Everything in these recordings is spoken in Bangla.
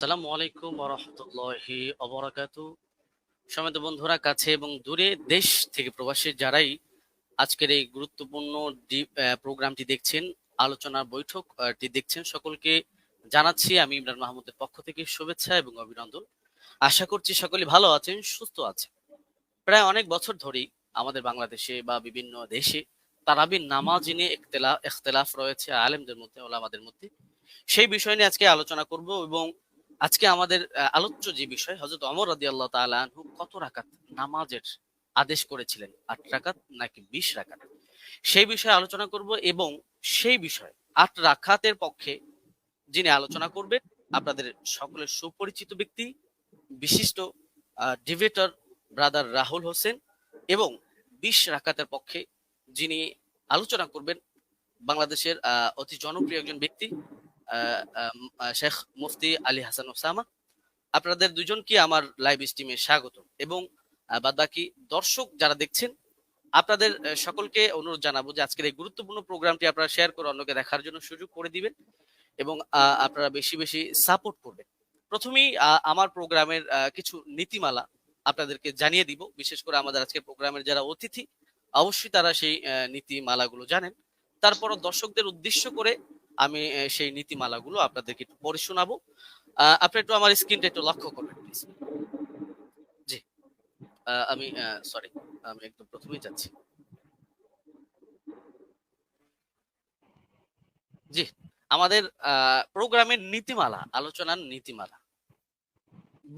আসসালামু আলাইকুম ওয়া রাহমাতুল্লাহি ওয়া বারাকাতুহু। সম্মানিত বন্ধুরা, কাছে এবং দূরে, দেশ থেকে প্রবাসী যারাই আজকের এই গুরুত্বপূর্ণ প্রোগ্রামটি দেখছেন, আলোচনা বৈঠকটি দেখছেন, সকলকে জানাচ্ছি আমি ইমরান মাহমুদের পক্ষ থেকে শুভেচ্ছা এবং অভিনন্দন। আশা করছি সকলে ভালো আছেন, সুস্থ আছেন। প্রায় অনেক বছর ধরেই আমাদের বাংলাদেশে বা বিভিন্ন দেশে তারাবির নামাজ নিয়ে ইখতিলাফ রয়েছে আলেমদের মধ্যে, ওলামাদের মধ্যে। সেই বিষয় নিয়ে আজকে আলোচনা করব এবং আজকে আমাদের আলোচ্য যে বিষয়, হযরত ওমর রাদিয়াল্লাহু তাআলা আনহু কত রাকাত নামাজের আদেশ করেছিলেন, 8 রাকাত নাকি 20 রাকাত, সেই বিষয়ে আলোচনা করব। এবং সেই বিষয়ে 8 রাকাতের পক্ষে যিনি আলোচনা করবেন, আপনাদের সকলের সুপরিচিত ব্যক্তি, বিশিষ্ট ডিবেটর ব্রাদার রাহুল হোসেন। এবং 20 রাকাতের পক্ষে যিনি আলোচনা করবেন, বাংলাদেশের অতি জনপ্রিয় একজন ব্যক্তি, শেখ মুফতি আলী হাসান ওসামা। আপনাদের দুজনকে আমার লাইভ স্ট্রিমে স্বাগত। এবং বাদবাকি দর্শক যারা দেখছেন, আপনাদের সকলকে অনুরোধ জানাবো যে আজকের এই গুরুত্বপূর্ণ প্রোগ্রামটি আপনারা শেয়ার করে অন্যকে দেখার জন্য সুযোগ করে দিবেন এবং আপনারা বেশি বেশি সাপোর্ট করবেন। প্রথমেই আমার প্রোগ্রামের কিছু নীতিমালা আপনাদেরকে জানিয়ে দিব। বিশেষ করে আমাদের আজকের প্রোগ্রামের যারা অতিথি, অবশ্যই তারা সেই নীতিমালাগুলো জানেন। তারপরও দর্শকদের উদ্দেশ্য করে আমি সেই নীতিমালাগুলো আপনাদেরকে একটু পড়ে শোনাবো। আপনি একটু আমার স্ক্রিনটা একটু লক্ষ্য করবেন প্লিজ। জি, আমি সরি, আমি একদম প্রথমেই যাচ্ছি। জি, আমাদের প্রোগ্রামের নীতিমালা, আলোচনার নীতিমালা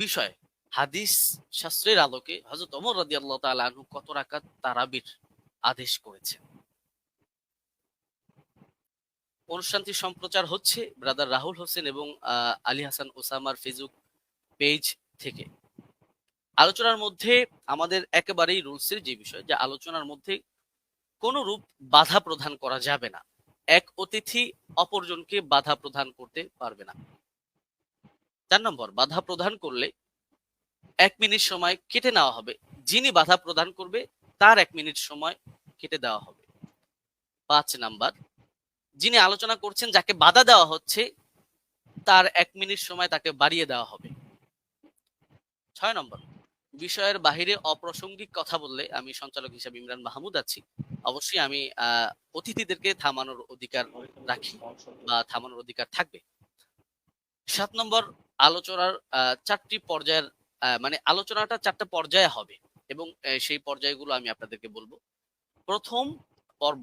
বিষয়, হাদিস শাস্ত্রের আলোকে হযরত ওমর রাদিয়াল্লাহু তাআলা আনহু কত রাকাত তারাবির আদেশ করেছেন। অনুষ্ঠানটি সম্প্রচার হচ্ছে ব্রাদার রাহুল হোসেন এবং আলী হাসান ওসামার ফেসবুক পেজ থেকে। আলোচনার মধ্যে আমাদের একেবারেই রুলসের যে বিষয়, যে আলোচনার মধ্যে কোন রূপ বাধা প্রদান করা যাবে না। এক অতিথি অপরজনকে বাধা প্রদান করতে পারবে না। 4 নম্বর, বাধা প্রদান করলে 1 মিনিট সময় কেটে নেওয়া হবে। যিনি বাধা প্রদান করবে তার 1 মিনিট সময় কেটে দেওয়া হবে। 5 নাম্বার, যিনি আলোচনা করছেন, যাকে বাধা দেওয়া হচ্ছে, তার 1 মিনিট সময় তাকে বাড়িয়ে দেওয়া হবে। 6 নম্বর, বিষয়ের বাহিরে অপ্রাসঙ্গিক কথা বললে, আমি সঞ্চালক হিসেবে ইমরান মাহমুদ আছি, অবশ্যই আমি অতিথিদেরকে থামানোর অধিকার রাখি বা থামানোর অধিকার থাকবে। 7 নম্বর, আলোচনার 4টি পর্যায়ের মানে আলোচনাটা 4টা পর্যায়ে হবে এবং সেই পর্যায়গুলো আমি আপনাদেরকে বলবো। প্রথম পর্ব,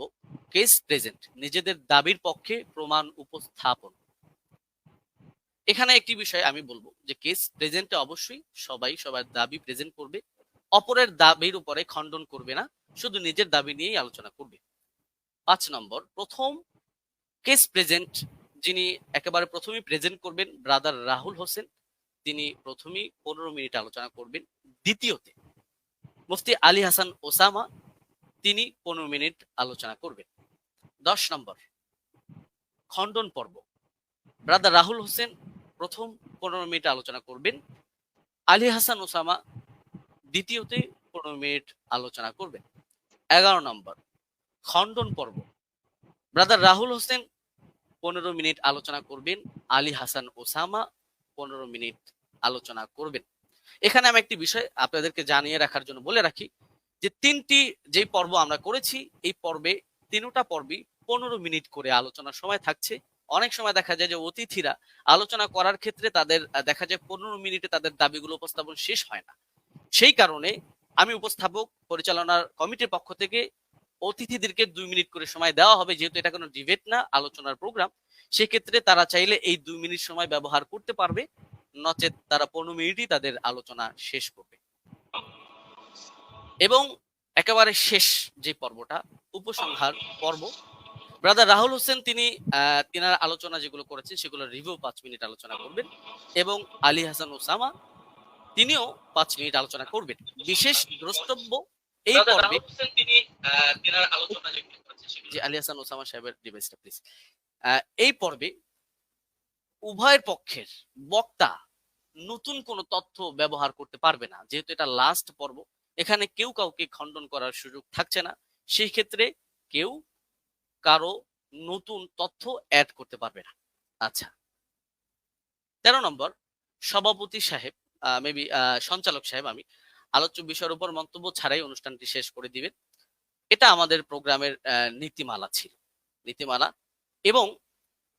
কেস প্রেজেন্ট, নিজেদের দাবির পক্ষে প্রমাণ উপস্থাপন। এখানে একটি বিষয় আমি বলবো যে কেস প্রেজেন্টে অবশ্যই সবাই সবার দাবি প্রেজেন্ট করবে, অপরের দাবির উপরে খণ্ডন করবে না, শুধু নিজের দাবি নিয়েই আলোচনা করবে। 5 নম্বর, প্রথম কেস প্রেজেন্ট, যিনি একেবারে প্রথমেই প্রেজেন্ট করবেন, ব্রাদার রাহুল হোসেন, তিনি প্রথমেই 15 মিনিট আলোচনা করবেন। দ্বিতীয়তে মুফতি আলী হাসান ওসামা, তিনি 15 মিনিট আলোচনা করবেন। 10 নম্বর, খণ্ডন পর্ব, ব্রাদার রাহুল হোসেন প্রথম 15 মিনিট আলোচনা করবেন, আলী হাসান ওসামা দ্বিতীয়তে 15 মিনিট আলোচনা করবেন। 11 নম্বর, খণ্ডন পর্ব, ব্রাদার রাহুল হোসেন 15 মিনিট আলোচনা করবেন, আলী হাসান ওসামা 15 মিনিট আলোচনা করবেন। এখানে আমি একটি বিষয় আপনাদেরকে জানিয়ে রাখার জন্য বলে রাখি যে 3টি যে পর্ব আমরা করেছি, এই পর্বে 3টা পর্বই 15 মিনিট করে আলোচনার সময় থাকছে। অনেক সময় দেখা যায় যে অতিথিরা আলোচনা করার ক্ষেত্রে তাদের দেখা যায় 15 মিনিটে তাদের দাবিগুলো উপস্থাপন শেষ হয় না। সেই কারণে আমি উপস্থাপক পরিচালনার কমিটির পক্ষ থেকে অতিথিদেরকে 2 মিনিট করে সময় দেওয়া হবে, যেহেতু এটা কোনো ডিবেট না, আলোচনার প্রোগ্রাম। সেক্ষেত্রে তারা চাইলে এই 2 মিনিট সময় ব্যবহার করতে পারবে, নচেত তারা 15 মিনিটই তাদের আলোচনা শেষ করবে। এবং একেবারে শেষ যে পর্বটা, উপসংহার পর্ব, ব্রাদার রাহুল হোসেন তিনি তিনার আলোচনা যেগুলো করেছেন সেগুলো রিভিউ 5 মিনিট আলোচনা করবেন এবং আলী হাসান ওসামা তিনিও 5 মিনিট আলোচনা করবেন। বিশেষ দ্রষ্টব্য এই পর্বে, তিনি তিনার আলোচনা যেগুলো করেছেন সেগুলো, জি, আলী হাসান ওসামা সাহেবের ডিভাইসটা প্লিজ। এই পর্বে উভয়ের পক্ষের বক্তা নতুন কোনো তথ্য ব্যবহার করতে পারবে না, যেহেতু এটা লাস্ট পর্ব। এখানে কেউ কাউকে খণ্ডন করার সুযোগ থাকছে না, সেই ক্ষেত্রে কেউ কারো নতুন তথ্য অ্যাড করতে পারবে না। আচ্ছা, 13 নম্বর, সভাপতি সাহেব, মেবি সঞ্চালক সাহেব, আমি আলোচ্য বিষয়ের উপর মন্তব্য ছাড়াই অনুষ্ঠানটি শেষ করে দিবেন। এটা আমাদের প্রোগ্রামের নীতিমালা ছিল, নীতিমালা। এবং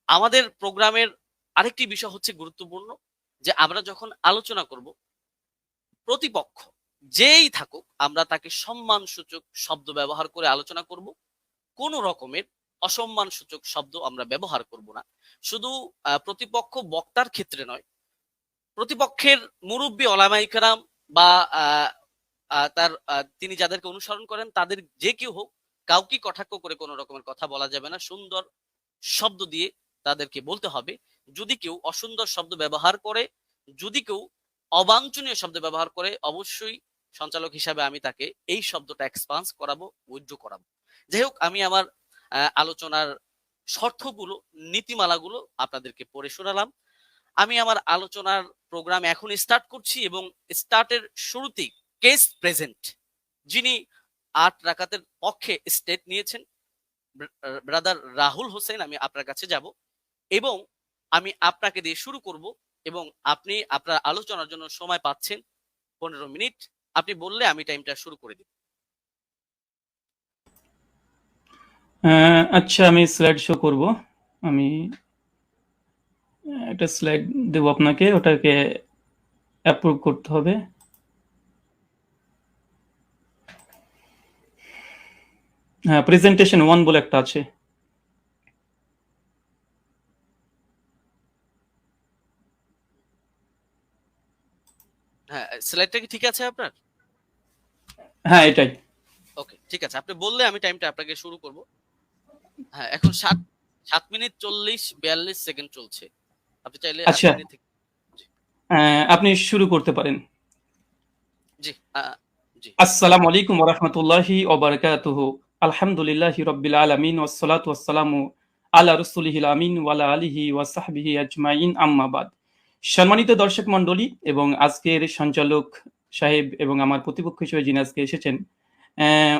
আমাদের প্রোগ্রামের আরেকটি বিষয় হচ্ছে গুরুত্বপূর্ণ, যে আমরা যখন আলোচনা করব, প্রতিপক্ষ যেই থাকুক আমরা তাকে সম্মান সূচক শব্দ ব্যবহার করে আলোচনা করব। কোন রকমের অসম্মান সূচক শব্দ আমরা ব্যবহার করব না। শুধু প্রতিপক্ষ বক্তার ক্ষেত্রে নয়, প্রতিপক্ষের মুরব্বী ওলামায়ে কেরাম বা তিনি যাদেরকে অনুসরণ করেন তাদের যে কেউ হোক, কাউকে কটাক্ষ করে কোনো রকমের কথা বলা যাবে না। সুন্দর শব্দ দিয়ে তাদেরকে বলতে হবে। যদি কেউ অসুন্দর শব্দ ব্যবহার করে, যদি কেউ অবাঞ্ছনীয় শব্দ ব্যবহার করে, অবশ্যই সঞ্চালক হিসাবে আমি তাকে এই শব্দটা এক্সপান্স করাবো, উইথড্র করাবো। যাই হোক, আমি আমার আলোচনার শর্তগুলো, নীতিমালাগুলো আপনাদেরকে পড়ে শোনালাম। আমি আমার আলোচনার প্রোগ্রাম এখন স্টার্ট করছি এবং স্টার্টের শুরুতেই কেস প্রেজেন্ট, যিনি 8 রাকাতের পক্ষে স্টেট নিয়েছেন, ব্রাদার রাহুল হোসেন, আমি আপনার কাছে যাব এবং আমি আপনাকে দিয়ে শুরু করব এবং আপনি আপনার আলোচনার জন্য সময় পাচ্ছেন 15 মিনিট। আপনি বললে আমি টাইমটা শুরু করে দিব। আচ্ছা, আমি স্লাইড শো করব। আমি একটা স্লাইড দেব আপনাকে, ওটাকে অ্যাপ্রুভ করতে হবে। হ্যাঁ, প্রেজেন্টেশন 1 বলে একটা আছে। হ্যাঁ, স্লাইডটা কি ঠিক আছে আপনার? হ্যাঁ, এটাই। ওকে, ঠিক আছে। আপনি বললে আমি টাইমটা আপনাকে শুরু করব। হ্যাঁ, এখন 7 মিনিট 42 সেকেন্ড চলছে। আপনি চাইলে 8 আচ্ছা, মিনিট থেকে। আপনি শুরু করতে পারেন। জি, জি। আসসালামু আলাইকুম ওয়া রাহমাতুল্লাহি ওয়া বারাকাতুহু। আলহামদুলিল্লাহি রাব্বিল আলামিন ওয়াস সালাতু ওয়াস সালামু আলা রাসূলিহিল আমিন ওয়া আলা আলিহি ওয়া সাহবিহি আজমাইন, আম্মা বাদ। সম্মানিত দর্শক মণ্ডলী এবং আজকের সঞ্চালক সাহেব এবং আমার প্রতিপক্ষ হিসেবে যিনি আজকে এসেছেন,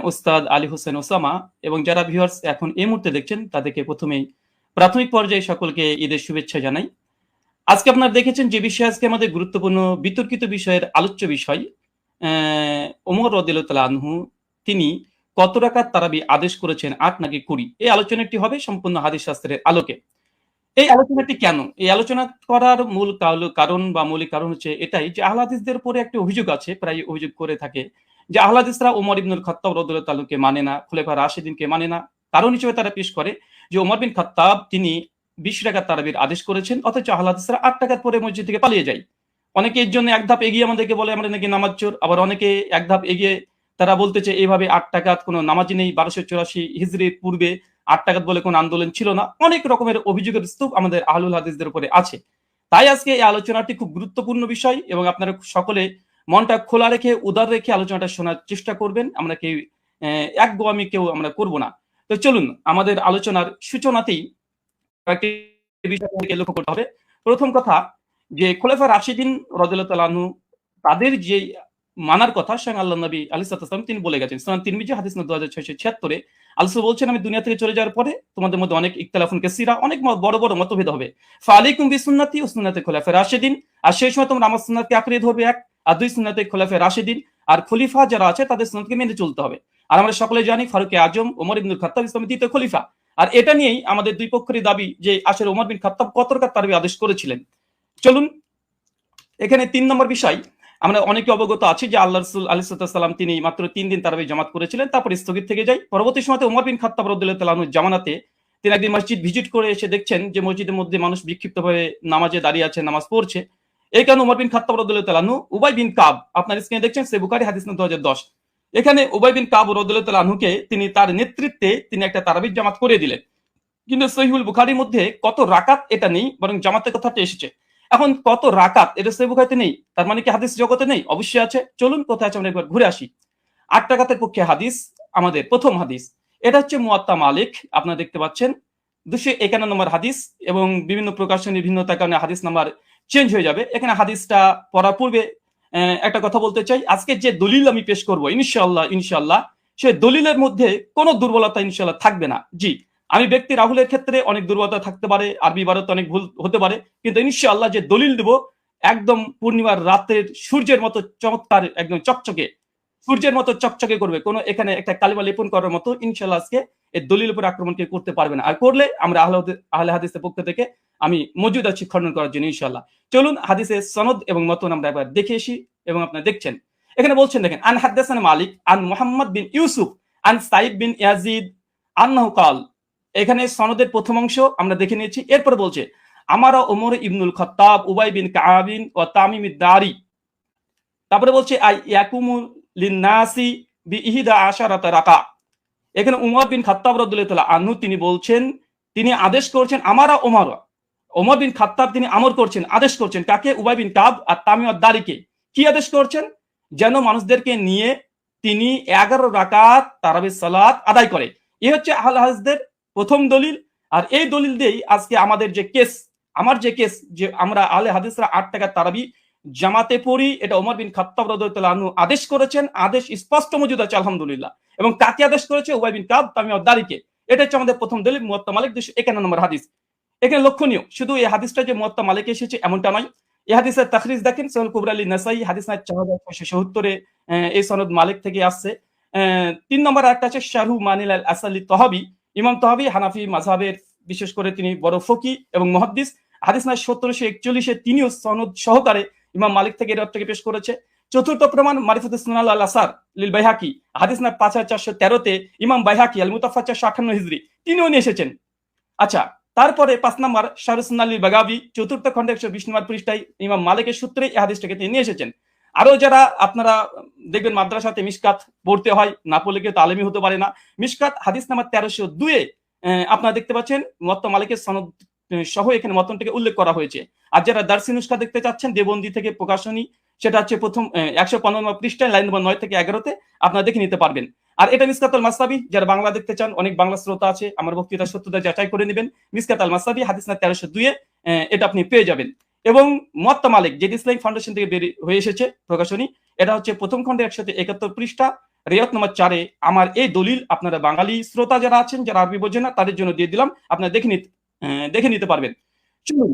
ওস্তাদ আলী হোসেন ওসামা, এবং যারা ভিউয়ার্স এখন এই মুহূর্তে দেখছেন তাদেরকে প্রথমেই প্রাথমিক পর্যায়ে সকলকে ঈদের শুভেচ্ছা জানাই। আজকে আপনারা দেখেছেন যে বিষয় আজকে আমাদের গুরুত্বপূর্ণ বিতর্কিত বিষয়ের আলোচ্য বিষয়, ওমর রাদিয়াল্লাহু আনহু তিনি কত রাকাত তারাবি আদেশ করেছেন, 8 নাকি 20? এই আলোচনাটি হবে সম্পূর্ণ হাদিস শাস্ত্রের আলোকে। এই আলোচনাটি কেন? এই আলোচনা করার মূল কারণ বা মৌলিক কারণ হচ্ছে এটাই যে আহলে হাদিসদের উপরে একটা অভিযোগ আছে, প্রায় অভিযোগ করে থাকে যে আহলে হাদিসরা ওমর ইবনুল খাত্তাব রাদিয়াল্লাহু তাআলাকে মানে না, খুলাফা রাশিদিনকে মানে না। কারণ হিসেবে তারা পেশ করে যে ওমর বিন খাত্তাব তিনি 20 রাকাত তারাবির আদেশ করেছেন, অথচ আহলে হাদিসরা 8 রাকাত পরে মসজিদ থেকে পালিয়ে যায়। অনেকে এর জন্য এক ধাপ এগিয়ে আমাদেরকে বলে আমরা নাকি নামাজ চোর, আবার অনেকে এক ধাপ এগিয়ে তারা বলতেছে এইভাবে 8 রাকাত কোনো নামাজই নেই, 1284 হিজরির পূর্বে 8 রাকাত বলে কোনো আন্দোলন ছিল না। অনেক রকমের অভিযোগের স্তূপ আমাদের আহলুল হাদিসদের উপরে আছে। তাই আজকে এই আলোচনাটি খুব গুরুত্বপূর্ণ বিষয় এবং আপনারা সকলে মনটা খোলা রেখে, উদার রেখে আলোচনাটা শোনার চেষ্টা করবেন। আমরা কেউ একগোয়ামি কেউ আমরা করব না। তো চলুন আমাদের আলোচনার সূচনাতেই কয়েকটি বিষয়কে লক্ষ্য করতে হবে। প্রথম কথা, যে খোলাফা রাশিদিন রাদিয়াল্লাহু তাআলা আনহু তাদের যে মানার কথা স্বয়ং আল্লাহ নবী আলাইহিস সালাম তিনি বলে গেছেন। সুনান তিরমিজি হাদিস নম্বর 2676 আল্লাহ বলছেন, আমি দুনিয়া থেকে চলে যাওয়ার পরে তোমাদের মধ্যে অনেক ইখতিলাফুন কাসীরা, অনেক বড় বড় মতভেদ হবে। ফালাইকুম বিসুন্নতি ওয়া সুন্নাতি খুলাফায়ে রাশিদিন, আর সেই সময় তোমরা আমার সুন্নাতকে আঁকড়ে ধরবে, এক, আর দুই, সুন্নাতে খুলাফায়ে রাশিদিন, আর খলিফা যারা আছে তাদের সুন্নাতকে মেনে চলতে হবে। আর আমরা সকলে জানি ফারুক আজম ওমর ইবনুল খাত্তাব ইসলামের দ্বিতীয় খলিফা। আর এটা নিয়েই আমাদের দুই পক্ষেরই দাবি যে আসলে ওমর বিন খাত্তাব কত রাকাত তারাবি আদেশ করেছিলেন। চলুন এখানে 3 নম্বর বিষয়, আমরা অনেকে অবগত আছি যে আল্লাহ রাসূল আলাইহিস সালাম তিনি মাত্র 3 দিন তারাবি জামাত করেছিলেন, তারপর স্থগিত থেকে যায়। পরবর্তী সময়তে ওমর বিন খাত্তাব রাদিয়াল্লাহু তাআলা আনহু জামানাতে তিনি একদিন মসজিদ ভিজিট করে এসে দেখছেন যে মসজিদের মধ্যে মানুষ বিক্ষিপ্তভাবে নামাজে দাঁড়িয়ে আছে, নামাজ পড়ছে। এই কারণে ওমর বিন খাত্তাব রাদিয়াল্লাহু তাআলা আনহু উবাই বিন কাব, আপনার স্ক্রিনে দেখছেন সহিহ বুখারী হাদিস নম্বর 2010, এখানে উবাই বিন কাব রাদিয়াল্লাহু তাআলা আনহুকে তিনি তার নেতৃত্বে তিনি একটা তারাবির জামাত করে দিলেন। কিন্তু সহিহুল বুখারীর মধ্যে কত রাকাত এটা নেই, বরং জামাতের কথাটা এসেছে। এখন কত রাকাত এটা সহিহ বুখারীতে নেই, তার মানে কি হাদিস জগতে নেই? অবশ্যই আছে। চলুন কোথায় আছে আমরা একবার ঘুরে আসি। 8 রাকাতের পক্ষে হাদিস, আমাদের প্রথম হাদিস, এটা হচ্ছে মুয়াত্তা মালিক, আপনারা দেখতে পাচ্ছেন 251 নম্বর হাদিস, এবং বিভিন্ন প্রকাশনের ভিন্নতার কারণে হাদিস নাম্বার চেঞ্জ হয়ে যাবে। এখানে হাদিসটা পড়ার পূর্বে একটা কথা বলতে চাই, আজকে যে দলিল আমি পেশ করব ইনশাআল্লাহ সে দলিলের মধ্যে কোনো দুর্বলতা ইনশাআল্লাহ থাকবে না। জি, আমি ব্যক্তি রাহুলের ক্ষেত্রে অনেক দুর্বলতা থাকতে পারে, আরবি ইবারত অনেক ভুল হতে পারে, কিন্তু ইনশাআল্লাহ যে দলিল দেব একদম পূর্ণিমার রাতের সূর্যের মতো চমৎকার, একদম চকচকে, সূর্যের মতো চকচকে করবে। কোনো এখানে একটা কালিমা লেপন করার মতো ইনশাল্লাহ আজকে এই দলিল উপর আক্রমণ কেউ করতে পারবে না। আর করলে আমরা আহলে হাদিসের পক্ষ থেকে আমি মজুদ আছি খণ্ডন করার জন্য ইনশাল্লাহ। চলুন হাদিসের সনদ এবং মতন আমরা একবার দেখে আসি এবং আপনারা দেখছেন। এখানে বলছেন দেখেন, আন হাদ্দাসানা মালিক আন মুহাম্মদ বিন ইউসুফ আন সাইব বিন ইয়াজিদ আন্নাহু কাল। এখানে সনদের প্রথম অংশ আমরা দেখে নিয়েছি। এরপর বলছে আমারা ওমর ইবনুল খাত্তাব উবাই বিন কাবিন ও তামিম দারি। তারপরে বলছে আই ইয়াকুমু লিন্নাসি বি ইহদা আশারাতা রাকা। এখানে উমর বিন খাত্তাব রাদিয়াল্লাহু তাআলা আনহু তিনি বলছেন, তিনি আদেশ করছেন, আমারা ওমর বিন খাত্তাব তিনি আমর করছেন, আদেশ করছেন কাকে? উবাই বিন কাব আর তামিম দারিকে। কি আদেশ করছেন? যেন মানুষদেরকে নিয়ে তিনি 11 রাকাত তারাবির সালাত আদায় করে। এই হচ্ছে আহলে হাদিসদের প্রথম দলিল। আর এই দলিল দিয়েই আজকে আমাদের যে কেস, আমার যে কেস, যে আমরা আহলে হাদিসরা 8 টাকার তারাবি জামাতে পড়ি, এটা ওমর বিন খাত্তাব রাদিয়াল্লাহু আনহু আদেশ করেছেন। আদেশ স্পষ্ট মজুদ আছে আলহামদুলিল্লাহ। এবং কাকে আদেশ করেছে? উবাই বিন কাব তামিম দারিকে। এটা হচ্ছে আমাদের প্রথম দলিল, মুয়াত্তা মালিক 251 নম্বর হাদিস। এখানে লক্ষণীয় শুধু এই হাদিসটা যে মুয়াত্তা মালিকে এসেছে এমনটা নয়। এই হাদিসের তাখরিজ দেখেন সহিহ কুবরা লিন-নাসাই হাদিস নাম্বার 4677 এই সনদ মালিক থেকে আসছে। 3 নম্বর আরেকটা আছে শারহু মানিল আল আসালি তহাবি। ইমাম তহাবি হানাফি মাযহাবের বিশেষ করে তিনি বড় ফকি এবং মুহাদ্দিস। হাদিস নাম্বার 1741 তিনিও সনদ সহকারে ইমাম মালিক থেকে এর থেকে পেশ করেছে। চতুর্থ প্রমাণ মারিফাতুস সুনান আল আসার লিল বাইহাকি হাদিস নাম্বার 5413 তে ইমাম বাইহাকি আল মুতাফা 458 হিজরি তিনিও নিয়ে এসেছেন। আচ্ছা, তারপরে 5 নম্বর শারহ সুন্নান লিল বাগাবি চতুর্থ খণ্ডে 120 নম্বর পৃষ্ঠায় ইমাম মালিকের সূত্রে এই হাদিসটাকে তিনি নিয়ে এসেছেন। আরো যারা আপনারা দেখবেন মাদ্রাসাতে মিশকাত পড়তে হয়, না পড়লে কেউ তালিমি হতে পারে না। মিশকাত হাদিস নাম্বার 1302 আপনারা দেখতে পাচ্ছেন মুয়াত্তা মালিকের সনদ সহ এখানে মতনটাকে উল্লেখ করা হয়েছে। আর যারা দারসি নুসখা দেখতে চাচ্ছেন দেবন্দি থেকে প্রকাশনী, সেটা হচ্ছে প্রথম 115 নম্বর পৃষ্ঠায় লাইন নম্বর 9 থেকে 11 আপনারা দেখে নিতে পারবেন। আর এটা মিসকাত আল মাসনাবি, যারা বাংলা দেখতে চান, অনেক বাংলা শ্রোতা আছে, আমার বক্তৃতার সত্যতা যাচাই করে নেবেন। মিসকাত আল মাসনাবি হাদিস নাম্বার 1302 এটা আপনি পেয়ে যাবেন। এবং মুয়াত্তা মালিক যেটি ইসলামিক ফাউন্ডেশন থেকে বের হয়ে এসেছে প্রকাশনী, এটা হচ্ছে প্রথম খণ্ডে 171 পৃষ্ঠা রিয়াত নম্বর 4 আমার এই দলিল আপনারা বাঙালি শ্রোতা যারা আছেন, যারা আরবি বোঝেন না, তাদের জন্য দিয়ে দিলাম, আপনারা দেখে নিতে পারবেন। চলুন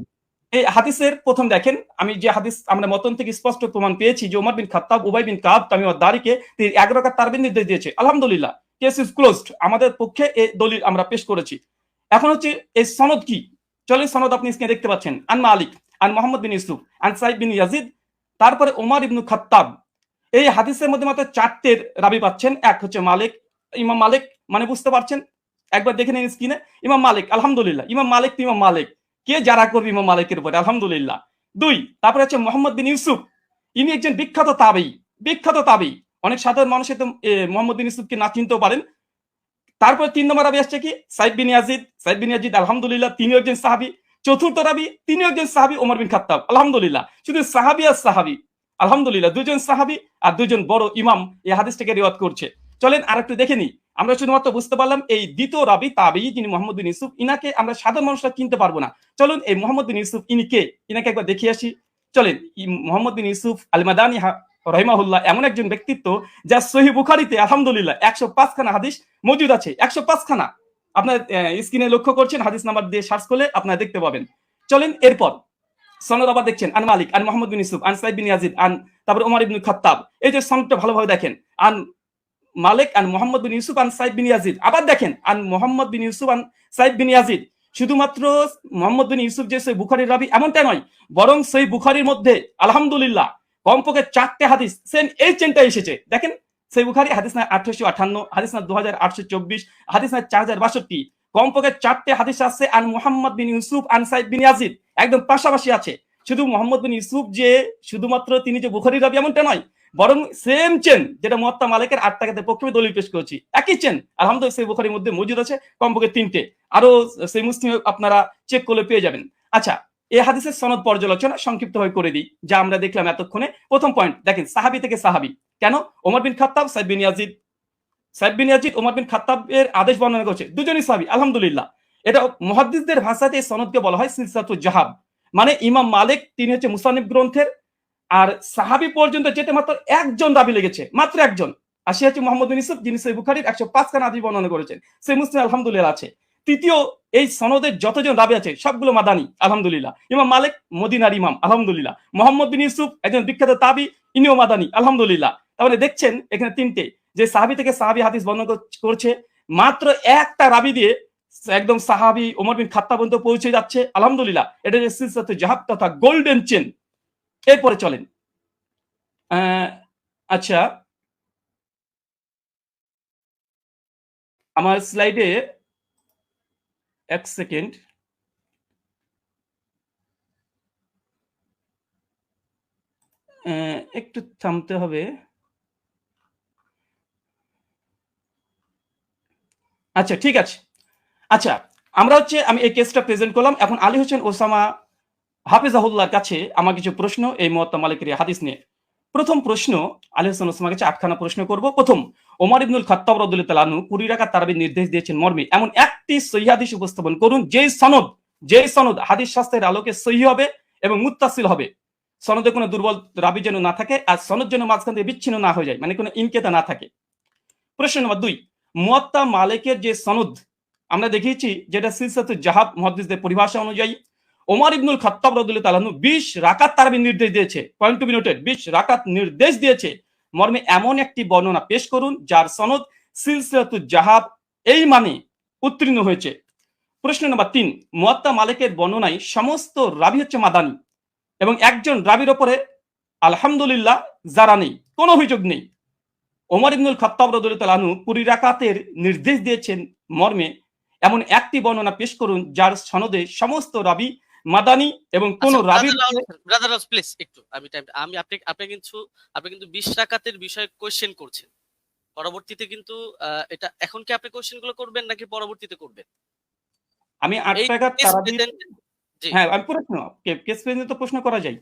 এই হাদিসের প্রথম দেখেন, আমি যে হাদিস আমরা মতন থেকে স্পষ্ট প্রমাণ পেয়েছি যে ওমর বিন খাত্তাব উবাই বিন কাব তামিম দারিকে 11 রাকাত তারাবির নির্দেশ দিয়েছে। আলহামদুলিল্লাহ, কেস ইজ ক্লোজড। আমাদের পক্ষে এই দলিল আমরা পেশ করেছি। এখন হচ্ছে এই সনদ কি, চলেন সনদ আপনি স্ক্রিনে দেখতে পাচ্ছেন। আন মালিক আন মুহাম্মদ বিন ইউসুফ আন সাইব বিন ইয়াজিদ, তারপরে ওমর ইবনে খাত্তাব। এই হাদিসের মধ্যে মাত্র 4টে রাবি পাচ্ছেন। এক হচ্ছে মালিক, ইমাম মালিক, মানে বুঝতে পারছেন, একবার দেখে নিন স্ক্রিনে। ইমাম মালিক, আলহামদুলিল্লাহ, ইমাম মালিক তো ইমাম মালিক, কে যারা করবে ইমাম মালিকের উপরে, আলহামদুলিল্লাহ। 2 তারপরে হচ্ছে মোহাম্মদ বিন ইউসুফ, ইনি একজন বিখ্যাত তাবেঈ। অনেক সাধারণ মানুষ তো মোহাম্মদ বিন ইউসুফকে না চিনতেও পারেন। তারপরে 3 নম্বর রাবি আসছে কি সাইব বিন ইয়াজিদ, আলহামদুলিল্লাহ, তিনিও একজন সাহাবী। চতুর্থ রাবি তিনিও একজন সাহাবী, ওমর বিন খাত্তাব, আলহামদুলিল্লাহ। শুধু সাহাবী আর সাহাবী, আলহামদুলিল্লাহ, দুজন সাহাবী আর দুজন বড় ইমাম এই হাদিসটাকে রিওয়ায়াত করছে। চলেন আর একটু দেখে নিই। আমরা শুধুমাত্র বুঝতে পারলাম এই দ্বিতীয় রাবি তাবেঈ যিনি মোহাম্মদ বিন ইউসুফ, ইনাকে আমরা সাধারণ মানুষরা চিনতে পারবো না। চলুন এই মোহাম্মদ বিন ইউসুফ ইনি কে, ইনাকে একবার দেখিয়ে আসি। চলেন, মোহাম্মদ বিন ইউসুফ আল মাদানী রাহিমাহুল্লাহ এমন একজন ব্যক্তিত্ব যা সহিহ বুখারীতে আলহামদুলিল্লাহ 105 খানা হাদিস মজুদ আছে। 105 খানা আপনার স্ক্রিনে লক্ষ্য করছেন, হাদিস নাম্বার দিয়ে সার্চ করলে আপনারা দেখতে পাবেন। চলেন এরপর সনদ আবার দেখছেন, আন মালিক আন মুহাম্মদ বিন ইউসুফ আন সাইব বিন ইয়াজিদ আন, তারপর ওমর ইবনে খাত্তাব। এই যে সনদটা ভালোভাবে দেখেন, আন মালিক আন মুহাম্মদ বিন ইউসুফ আন সাইব বিন ইয়াজিদ। আবার দেখেন আন মুহাম্মদ বিন ইউসুফ আন সাইব বিন ইয়াজিদ। শুধুমাত্র মুহাম্মদ বিন ইউসুফ যে সহিহ বুখারীর রাবি এমনটা নয়, বরং সহিহ বুখারীর মধ্যে আলহামদুলিল্লাহ কমপক্ষে 4টে হাদিস সেম এই চেনটা এসেছে। দেখেন সহিহ বুখারী হাদিস না 1858, হাদিস না 2824, হাদিস না 4062, কমপক্ষে 4টে হাদিস আছে আন মুহাম্মদ বিন ইউসুফ আন সাইব বিন ইয়াজিদ, একদম পাশাপাশি আছে। শুধু মুহাম্মদ বিন ইউসুফ যে শুধুমাত্র তিনি যে বুখারীর রাবি এমনটা নয়, বরং সেম চেন যেটা মুয়াত্তা মালিকের 8 টাকাতে পক্ষে দলিল পেশ করেছি, একই চেন আলহামদুলিল্লাহ সহিহ বুখারীর মধ্যে মজুদ আছে কমপক্ষে 3টে, আরো সহিহ মুসলিম আপনারা চেক করলে পেয়ে যাবেন। আচ্ছা, এই হাদিসের সনদ পর্যালোচনা সংক্ষিপ্তভাবে করে দিই, যা আমরা দেখলাম এতক্ষণে। প্রথম পয়েন্ট দেখেন, সাহাবী থেকে সাহাবী কেন? ওমর বিন খাত্তাব সাইব বিন ইয়াজিদ ওমর বিন খাত্তাবের আদেশ বর্ণনা করছে, দুজনই সাহাবী, আলহামদুলিল্লাহ। এটা মুহাদ্দিসদের ভাষাতে এই সনদকে বলা হয় সিলসিলাতুল জাহাব, মানে ইমাম মালিক তিনি হচ্ছে মুসান্নিফ গ্রন্থের, আর সাহাবী পর্যন্ত যেতে মাত্র একজন রাবী লেগেছে, মাত্র একজন, আর সে হচ্ছে মুহাম্মদ বিন ইউসুফ, যিনি সহিহ বুখারীর 105 খানা হাদিস বর্ণনা করেছেন। সহিহ মুসলিম আলহামদুলিল্লাহ আছে। তৃতীয় এই সনদের যতজন রাবি আছে সবগুলো মাদানি, আলহামদুলিল্লাহ। ইমাম মালিক মদিনার ইমাম, আলহামদুলিল্লাহ। মোহাম্মদ বিন ইউসুফ একজন বিখ্যাত তাবি, ইনিও মাদানি, আলহামদুলিল্লাহ। তাহলে দেখছেন এখানে তিনটে, যে সাহাবি থেকে সাহাবি হাদিস বর্ণনা করছে, মাত্র একটা রাবি দিয়ে একদম সাহাবি ওমর বিন খাত্তাব পর্যন্ত পৌঁছে যাচ্ছে, আলহামদুলিল্লাহ। এটা যে সিলসিলাতুল জাহাব তথা গোল্ডেন চেন। এরপরে চলেন, আচ্ছা আমার স্লাইডে এক সেকেন্ড, একটু থামতে হবে। আচ্ছা ঠিক আছে। আচ্ছা আমরা আমি এই কেসটা প্রেজেন্ট করলাম। এখন আলী হোসেন ওসামা হাফিজাহুল্লাহর কাছে আমার কিছু প্রশ্ন এই মুয়াত্তা মালিকের এই হাদিস নিয়ে। প্রথম প্রশ্ন, আলী হোসেন ওসামার কাছে 8খানা প্রশ্ন করব। প্রথম, ওমর ইবনুল খাত্তাব রাদিয়াল্লাহু তাআলা আনহু 20 রাকাত তারাবির নির্দেশ দিয়েছেন মর্মে এমন একটি সহিহ হাদিস উপস্থাপন করুন যেই সনদ হাদিস শাস্ত্রের আলোকে সহিহ হবে এবং মুত্তাসিল হবে। সনদে কোনো দুর্বল রাবি যেন না থাকে, আর সনদ যেন মাঝখান থেকে বিচ্ছিন্ন না হয়ে যায়, মানে কোনো ইনকেতা না থাকে। প্রশ্ন নম্বর 2, মুয়াত্তা মালিকের যে সনদ আমরা দেখিয়েছি, যেটা সিলসিলাতুল জাহাব মুহাদ্দিসদের পরিভাষা অনুযায়ী ওমর ইবনুল খাত্তাব রাদিয়াল্লাহু তাআলা 20 রাকাত তারাবির নির্দেশ দিয়েছে। পয়েন্ট টু বি নোটেড, 20 রাকাত নির্দেশ দিয়েছে মর্মে এমন একটি বর্ণনা পেশ করুন যার সনদ সিলসিলাতুল জাহাব এই মানে উত্তীর্ণ হয়েছে। প্রশ্ন নম্বর 3, মুয়াত্তা মালিকের বর্ণনায় সমস্ত রাবি হচ্ছে মাদানি এবং একজন রাবির ওপরে আলহামদুলিল্লাহ যারা নেই, কোনো অভিযোগ নেই। ওমর ইবনুল খাত্তাব রাদিয়াল্লাহু তাআলা আনহু 20 রাকাতের নির্দেশ দিয়েছেন মর্মে এমন একটি বর্ণনা পেশ করুন যার সনদে সমস্ত রাবি মাদানি এবং কোন রাবি। ব্রাদার প্লিজ একটু আমি আপনি কিন্তু 20 রাকাতের বিষয়ে কোশ্চেন করছেন, পরবর্তীতে কিন্তু এটা এখন কি আপনি কোশ্চেন গুলো করবেন নাকি পরবর্তীতে করবেন? আমি 8 রাকাত তারাবি, হ্যাঁ আমি প্রশ্ন কেস পেজে তো প্রশ্ন করা যায়,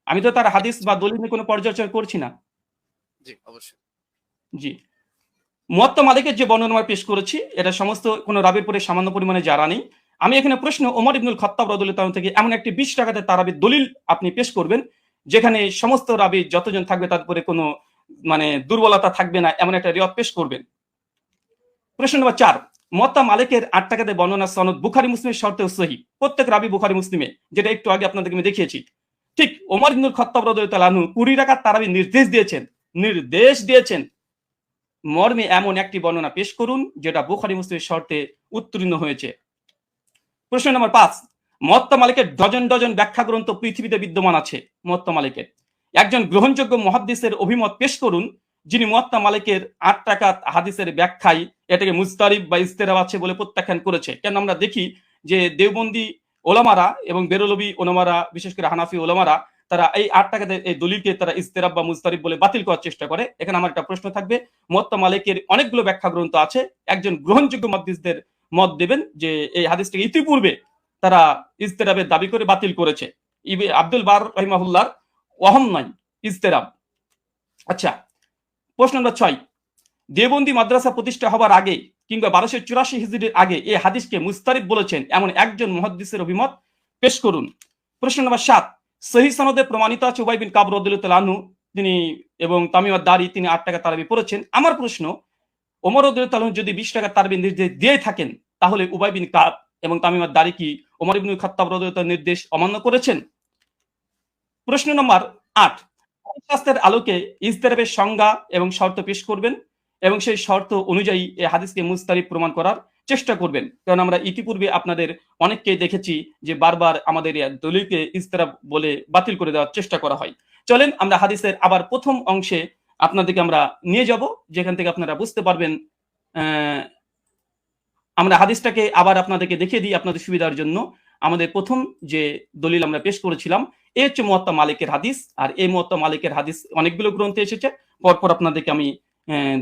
আমি তো তার হাদিস বা দলিল নিয়ে কোনো পর্যালোচনা করছি না। জি অবশ্যই। জি, মুয়াত্তা মালিকের যে বর্ণনা পেশ করেছি এটা সমস্ত কোন রাবির পরে সামান্য পরিমাণে জারা নেই। আমি এখানে প্রশ্ন, ওমর ইবনুল খাত্তাব রাদিয়াল্লাহু তাআলা থেকে এমন একটি 20 রাকাতের তারাবির দলিল আপনি পেশ করবেন যেখানে সমস্ত রাবি যতজন থাকবে তার উপরে কোনো মানে দুর্বলতা থাকবে না, এমন একটা রিওয়ায়াত পেশ করবেন। প্রশ্ন নম্বর 4, মুয়াত্তা মালিকের 8 রাকাতের বর্ণনা সনদ বুখারী মুসলিমের শর্তে সহিহ, প্রত্যেক রাবি বুখারী মুসলিমে, যেটা একটু আগে আপনাদেরকে আমি দেখিয়েছি। ঠিক ওমর ইবনুল খাত্তাব রাদিয়াল্লাহু তাআলা আনহু 20 রাকাত তারাবির নির্দেশ দিয়েছেন মর্মে এমন একটি বর্ণনা পেশ করুন যেটা বুখারী মুসলিমের শর্তে উত্তীর্ণ হয়েছে। প্রশ্ন নম্বর 5, মুয়াত্তা মালিকের ডজন ডজন ব্যাখ্যা গ্রন্থ পৃথিবীতে বিদ্যমান আছে। মুয়াত্তা মালিকের একজন গ্রহণযোগ্য মুহাদ্দিসের অভিমত পেশ করুন যিনি মুয়াত্তা মালিকের 8 রাকাত হাদিসের ব্যাখ্যায় এটাকে মুজতারিব বা ইস্তেরাব আছে বলে প্রত্যাখ্যান করেছে। কেন আমরা দেখি যে দেওবন্দি ওলামারা এবং বেরলভী ওলামারা, বিশেষ করে হানাফি ওলামারা, তারা এই 8 টাকাতে এই দলিলকে তারা ইস্তেরাব বা মুজতারিব বলে বাতিল করার চেষ্টা করে। এখানে আমার একটা প্রশ্ন থাকবে, মুয়াত্তা মালিকের অনেকগুলো ব্যাখ্যা গ্রন্থ আছে, একজন গ্রহণযোগ্য মুহাদ্দিসদের মত দেবেন যে এই হাদিসটাকে ইতিপূর্বে তারা ইস্তেরাবের দাবি করে বাতিল করেছে। আব্দুল বার রাহিমাহুল্লাহর ওয়াহম নাই ইস্তেরাব। আচ্ছা, প্রশ্ন নম্বর 6, দেওবন্দি মাদ্রাসা প্রতিষ্ঠা হবার আগে কিংবা 1284 হিজরির আগে এই হাদিসকে মুস্তারিব বলেছেন এমন একজন মুহাদ্দিসের অভিমত পেশ করুন। প্রশ্ন নম্বর 7, সহিহ সনদে প্রমাণিত আছে উবাই বিন কাব রাদিয়াল্লাহু তাআলা আনহু তিনি এবং তামিম আদ-দারি তিনি 8 টাকা তারাবি পড়েছেন। আমার প্রশ্ন, ওমর রাদিয়াল্লাহু তাআলা যদি 20 টাকা তারাবি নির্দেশ দিয়ে থাকেন তাহলে উবাই বিন কাব এবং তামিম আদ-দারি কি ওমর ইবনুল খাত্তাব রাদিয়াল্লাহু তাআলার নির্দেশ অমান্য করেছেন? প্রশ্ন নম্বর 8, শাস্ত্রের আলোকে ইজতিরাবের সংজ্ঞা এবং শর্ত পেশ করবেন এবং সেই শর্ত অনুযায়ী এই হাদিসকে মুস্তারিব প্রমাণ করার চেষ্টা করবেন। কারণ আমরা ইতিপূর্বে আপনাদের অনেককেই দেখেছি যে বারবার আমাদের এই দলিলকে ইজতিরাব বলে বাতিল করে দেওয়ার চেষ্টা করা হয়। চলেন আমরা হাদিসের আবার প্রথম অংশে আপনাদেরকে আমরা নিয়ে যাব, যেখান থেকে আপনারা বুঝতে পারবেন। আমরা হাদিসটাকে আবার আপনাদেরকে দেখিয়ে দিই আপনাদের সুবিধার জন্য। আমাদের প্রথম যে দলিল আমরা পেশ করেছিলাম এই হচ্ছে মুয়াত্তা মালিকের হাদিস, আর এই মুয়াত্তা মালিকের হাদিস অনেকগুলো গ্রন্থে এসেছে, পরপর আপনাদেরকে আমি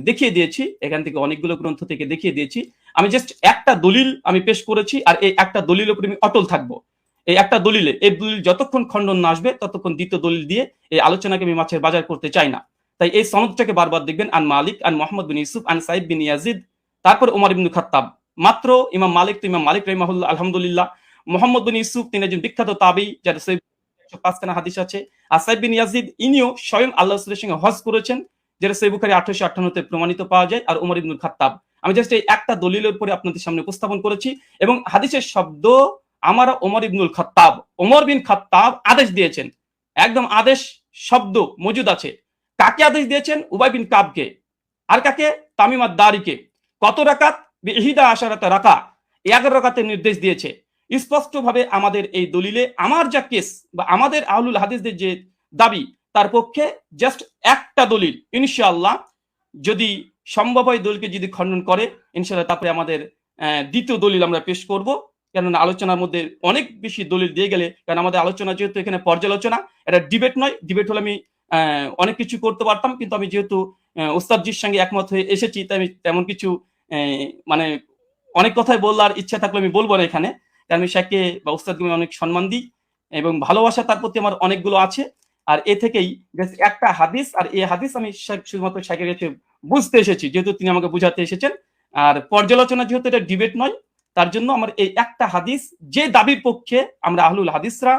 দেখিয়ে দিয়েছি, এখান থেকে অনেকগুলো গ্রন্থ থেকে দেখিয়ে দিয়েছি। আমি জাস্ট একটা দলিল আমি পেশ করেছি, আর এই একটা দলিলের উপরে আমি অটল থাকবো। এই একটা দলিলে, এই দলিল যতক্ষণ খণ্ডন না আসবে ততক্ষণ দ্বিতীয় দলিল দিয়ে এই আলোচনাকে আমি মাছের বাজার করতে চাই না। তাই এই সনদটাকে বারবার দেখবেন, আন মালিক আন মুহাম্মদ বিন ইউসুফ আন সাইদ বিন ইয়াজিদ, তারপর ওমর ইবনুল খাত্তাব। মাত্র ইমাম মালিক তো ইমাম মালিক রাহিমাহুল্লাহ আলহামদুলিল্লাহ। মুহাম্মদ বিন ইউসুফ তিনি একজন বিখ্যাত তাবী, যার 105খানা হাদিস আছে। আর সাইদ বিন ইয়াজিদ ইনিও স্বয়ং আল্লাহ রাসূলের সঙ্গে হজ করেছেন, যেটা সহিহ বুখারী 858 তে প্রমাণিত পাওয়া যায়। আর ওমর ইবনুল খাত্তাব আমি জাস্ট এই একটা দলিলের উপরে আপনাদের সামনে উপস্থাপন করেছি, এবং হাদিসের শব্দ আমার ওমর ইবনুল খাত্তাব, ওমর বিন খাত্তাব আদেশ দিয়েছেন, একদম আদেশ শব্দ মজুদ আছে। কাকে আদেশ দিয়েছেন? উবাই বিন কাবকে। আর কাকে? তামিম আদ-দারিকে। কত রাকাত? বিহিদা আশারাতা রাকা, 11 রাকাতের নির্দেশ দিয়েছে। স্পষ্টভাবে আমাদের এই দলিলে আমার যা কেস বা আমাদের আহলুল হাদিসদের যে দাবি, তার পক্ষে জাস্ট একটা দলিল, ইনশাআল্লাহ যদি সম্ভব হয় দলিলকে যদি খণ্ডন করে, ইনশাআল্লাহ তারপরে আমাদের দ্বিতীয় দলিল আমরা পেশ করব। কেননা আলোচনার মধ্যে অনেক বেশি দলিল দিয়ে গেলে, কারণ আমাদের আলোচনা যেহেতু এখানে পর্যালোচনা, এটা ডিবেট নয়। ডিবেট হলে আমি অনেক কিছু করতে পারতাম, কিন্তু আমি যেহেতু ওস্তাদজির সঙ্গে একমত হয়ে এসেছি, তাই আমি তেমন কিছু মানে অনেক কথাই বলার ইচ্ছা থাকলে আমি বলবো না এখানে, কারণ আমি শেখকে বা ওস্তাদকে আমি অনেক সম্মান দিই এবং ভালোবাসা তার প্রতি আমার অনেকগুলো আছে। আর এ থেকেই একটা হাদিস, আর এই হাদিস আমি শুধুমাত্র শেখের কাছে বুঝতে এসেছি, যেহেতু তিনি আমাকে বুঝাতে এসেছেন। আর পর্যালোচনা যেহেতু এটা ডিবেট নয়, তার জন্য আমার এই একটা হাদিস, যে দাবির পক্ষে আমরা আহলুল হাদিসরা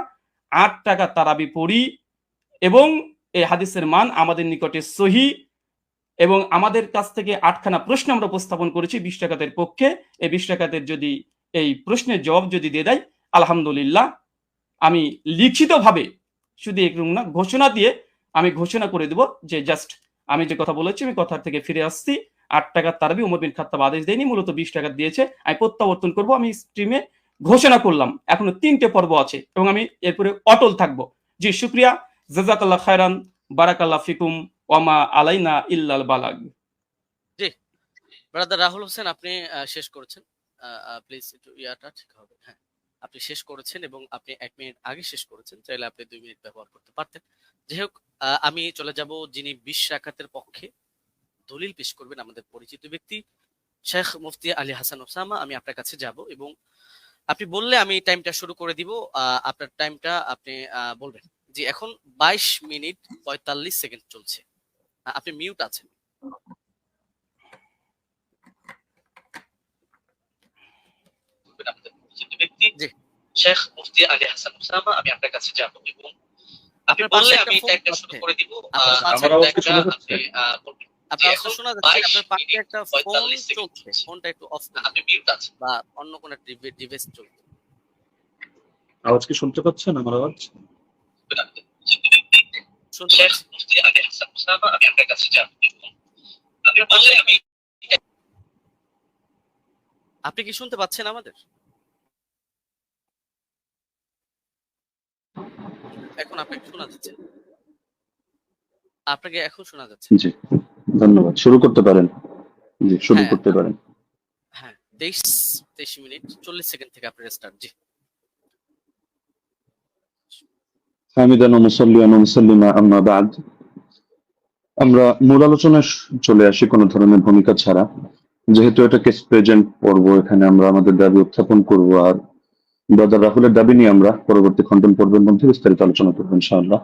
8 টাকা তারাবি পড়ি এবং এই হাদিসের মান আমাদের নিকটে সহি, এবং আমাদের কাছ থেকে 8খানা প্রশ্ন আমরা উপস্থাপন করেছি 20 টাকাতের পক্ষে। এই 20 টাকাতের যদি এই প্রশ্নের জবাব যদি দিয়ে দেয়, আলহামদুলিল্লাহ আমি লিখিতভাবে, শুধু এরকম না, ঘোষণা দিয়ে আমি ঘোষণা করে দেব যে জাস্ট আমি যে কথা বলেছি আমি কথা থেকে ফিরে আসছি। 8 টাকার তারাবি উমর বিন খাত্তাব আদেশ দেয়নি, মূলত 20 টাকা দিয়েছে। আমি প্রত্যাবর্তন করব, আমি স্ট্রিমে ঘোষণা করলাম। এখনো 3টে পর্ব আছে এবং আমি এরপরে অটল থাকবো। জি, শুকরিয়া, জাযাকাল্লাহ খায়রান, বারাকাল্লাহ ফিকুম, ওয়ামা আলাইনা ইল্লাল বালাগ। জি, ব্রাদার রাহুল হোসেন, আপনি শেষ করেছেন। প্লিজ একটু ইয়াটা ঠিক হবে। হ্যাঁ, আপনি শেষ করেছেন এবং আপনি 1 মিনিট আগে শেষ করেছেন, চাইলে আপনি 2 মিনিট ব্যবহার করতে পারতেন। যাই হোক, আমি চলে যাব যিনি 20 রাকাতের পক্ষে দলিল পেশ করবেন, আমাদের পরিচিত ব্যক্তি শেখ মুফতি আলী হাসান ওসামা। আমি আপনার কাছে যাব এবং আপনি বললে আমি টাইমটা শুরু করে দিব। আপনার টাইমটা আপনি বলবেন। জি, এখন 22 মিনিট 45 সেকেন্ড চলছে। আপনি মিউট আছেন। আমাদের পরিচিত ব্যক্তি জি শেখ মুফতি আলী হাসান ওসামা, আমি আপনার কাছে যাব এবং আপনি বললে আমি টাইমটা শুরু করে দিব। আমার আওয়াজ কি শোনা যাচ্ছে? আপনার আওয়াজ শোনা যাচ্ছে। আপনার পাশে একটা ফোন চলছে, ফোনটা একটু অফ করুন, আপনি মিউট আছেন বা অন্য কোনো ডিভাইস চলছে। আওয়াজ কি শুনতে পাচ্ছেন? আমার আওয়াজ শুনতে পাচ্ছি। মুফতি আলী হাসান ওসামা, আমি আপনার কাছে যাব এবং আপনি বললে আমি, আপনি কি শুনতে পাচ্ছেন আমাদের? এখন আপনাকে শোনা যাচ্ছে? আপনাকে এখন শোনা যাচ্ছে? জি, ধন্যবাদ। শুরু করতে পারেন। জি, শুরু করতে পারেন। হ্যাঁ, 23 মিনিট 40 সেকেন্ড থেকে আপনার স্টার্ট। জি, হামিদান ওয়া মুসাল্লিয়ান ওয়া মুসাল্লিমা আম্মা বাদ। আমরা মূল আলোচনায় চলে আসি কোনো ধরনের ভূমিকা ছাড়া। যেহেতু এটা কেস প্রেজেন্ট পর্ব, এখানে আমরা আমাদের দাবি উত্থাপন করব, আর ব্রাদার রাহুলের দাবি নিয়ে আমরা পরবর্তী খণ্ডন পর্বের মধ্যে বিস্তারিত আলোচনা করবো ইনশাআল্লাহ।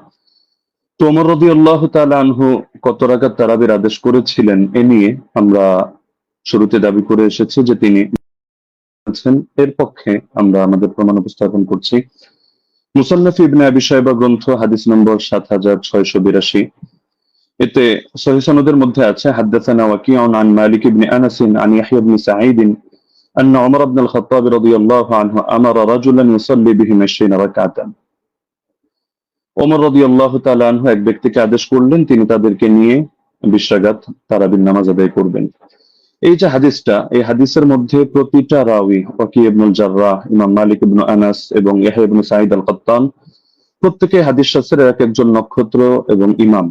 তো ওমর রাদিয়াল্লাহু তাআলা আনহু কত রাকাত তারাবির আদেশ করেছিলেন এ নিয়ে আমরা শুরুতে দাবি করে এসেছি যে তিনি এর পক্ষে আমরা আমাদের প্রমাণ উপস্থাপন করছি। মুসান্নাফ ইবনে আবি শাইবা গ্রন্থ হাদিস নম্বর 7682। এতে সহিহ সনদের মধ্যে আছে হাদাসানা ওয়াকিউন আন মালিক ইবনে আনাস আন ইয়াহইয়া ইবনে সাঈদ أن عمر بن الخطاب رضي الله عنه أمر رجلا يصلي بهم 20 ركعة। ওমর রাদিয়াল্লাহু তাআলা আনহু এক ব্যক্তিকে আদেশ করলেন তিনি তাদেরকে নিয়ে 20 রাকাত তারাবির নামাজ আদায় করবেন। এই যে হাদিসটা, এই হাদিসের মধ্যে প্রতিটা রাওয়ী ওয়াকি ইবনুল জাররাহ, ইমাম মালিক ইবনে আনাস এবং ইয়াহইয়া ইবনে সাঈদ আল-কাত্তান, প্রত্যেকে হাদিস শাস্ত্রের এক একজন নক্ষত্র এবং ইমাম।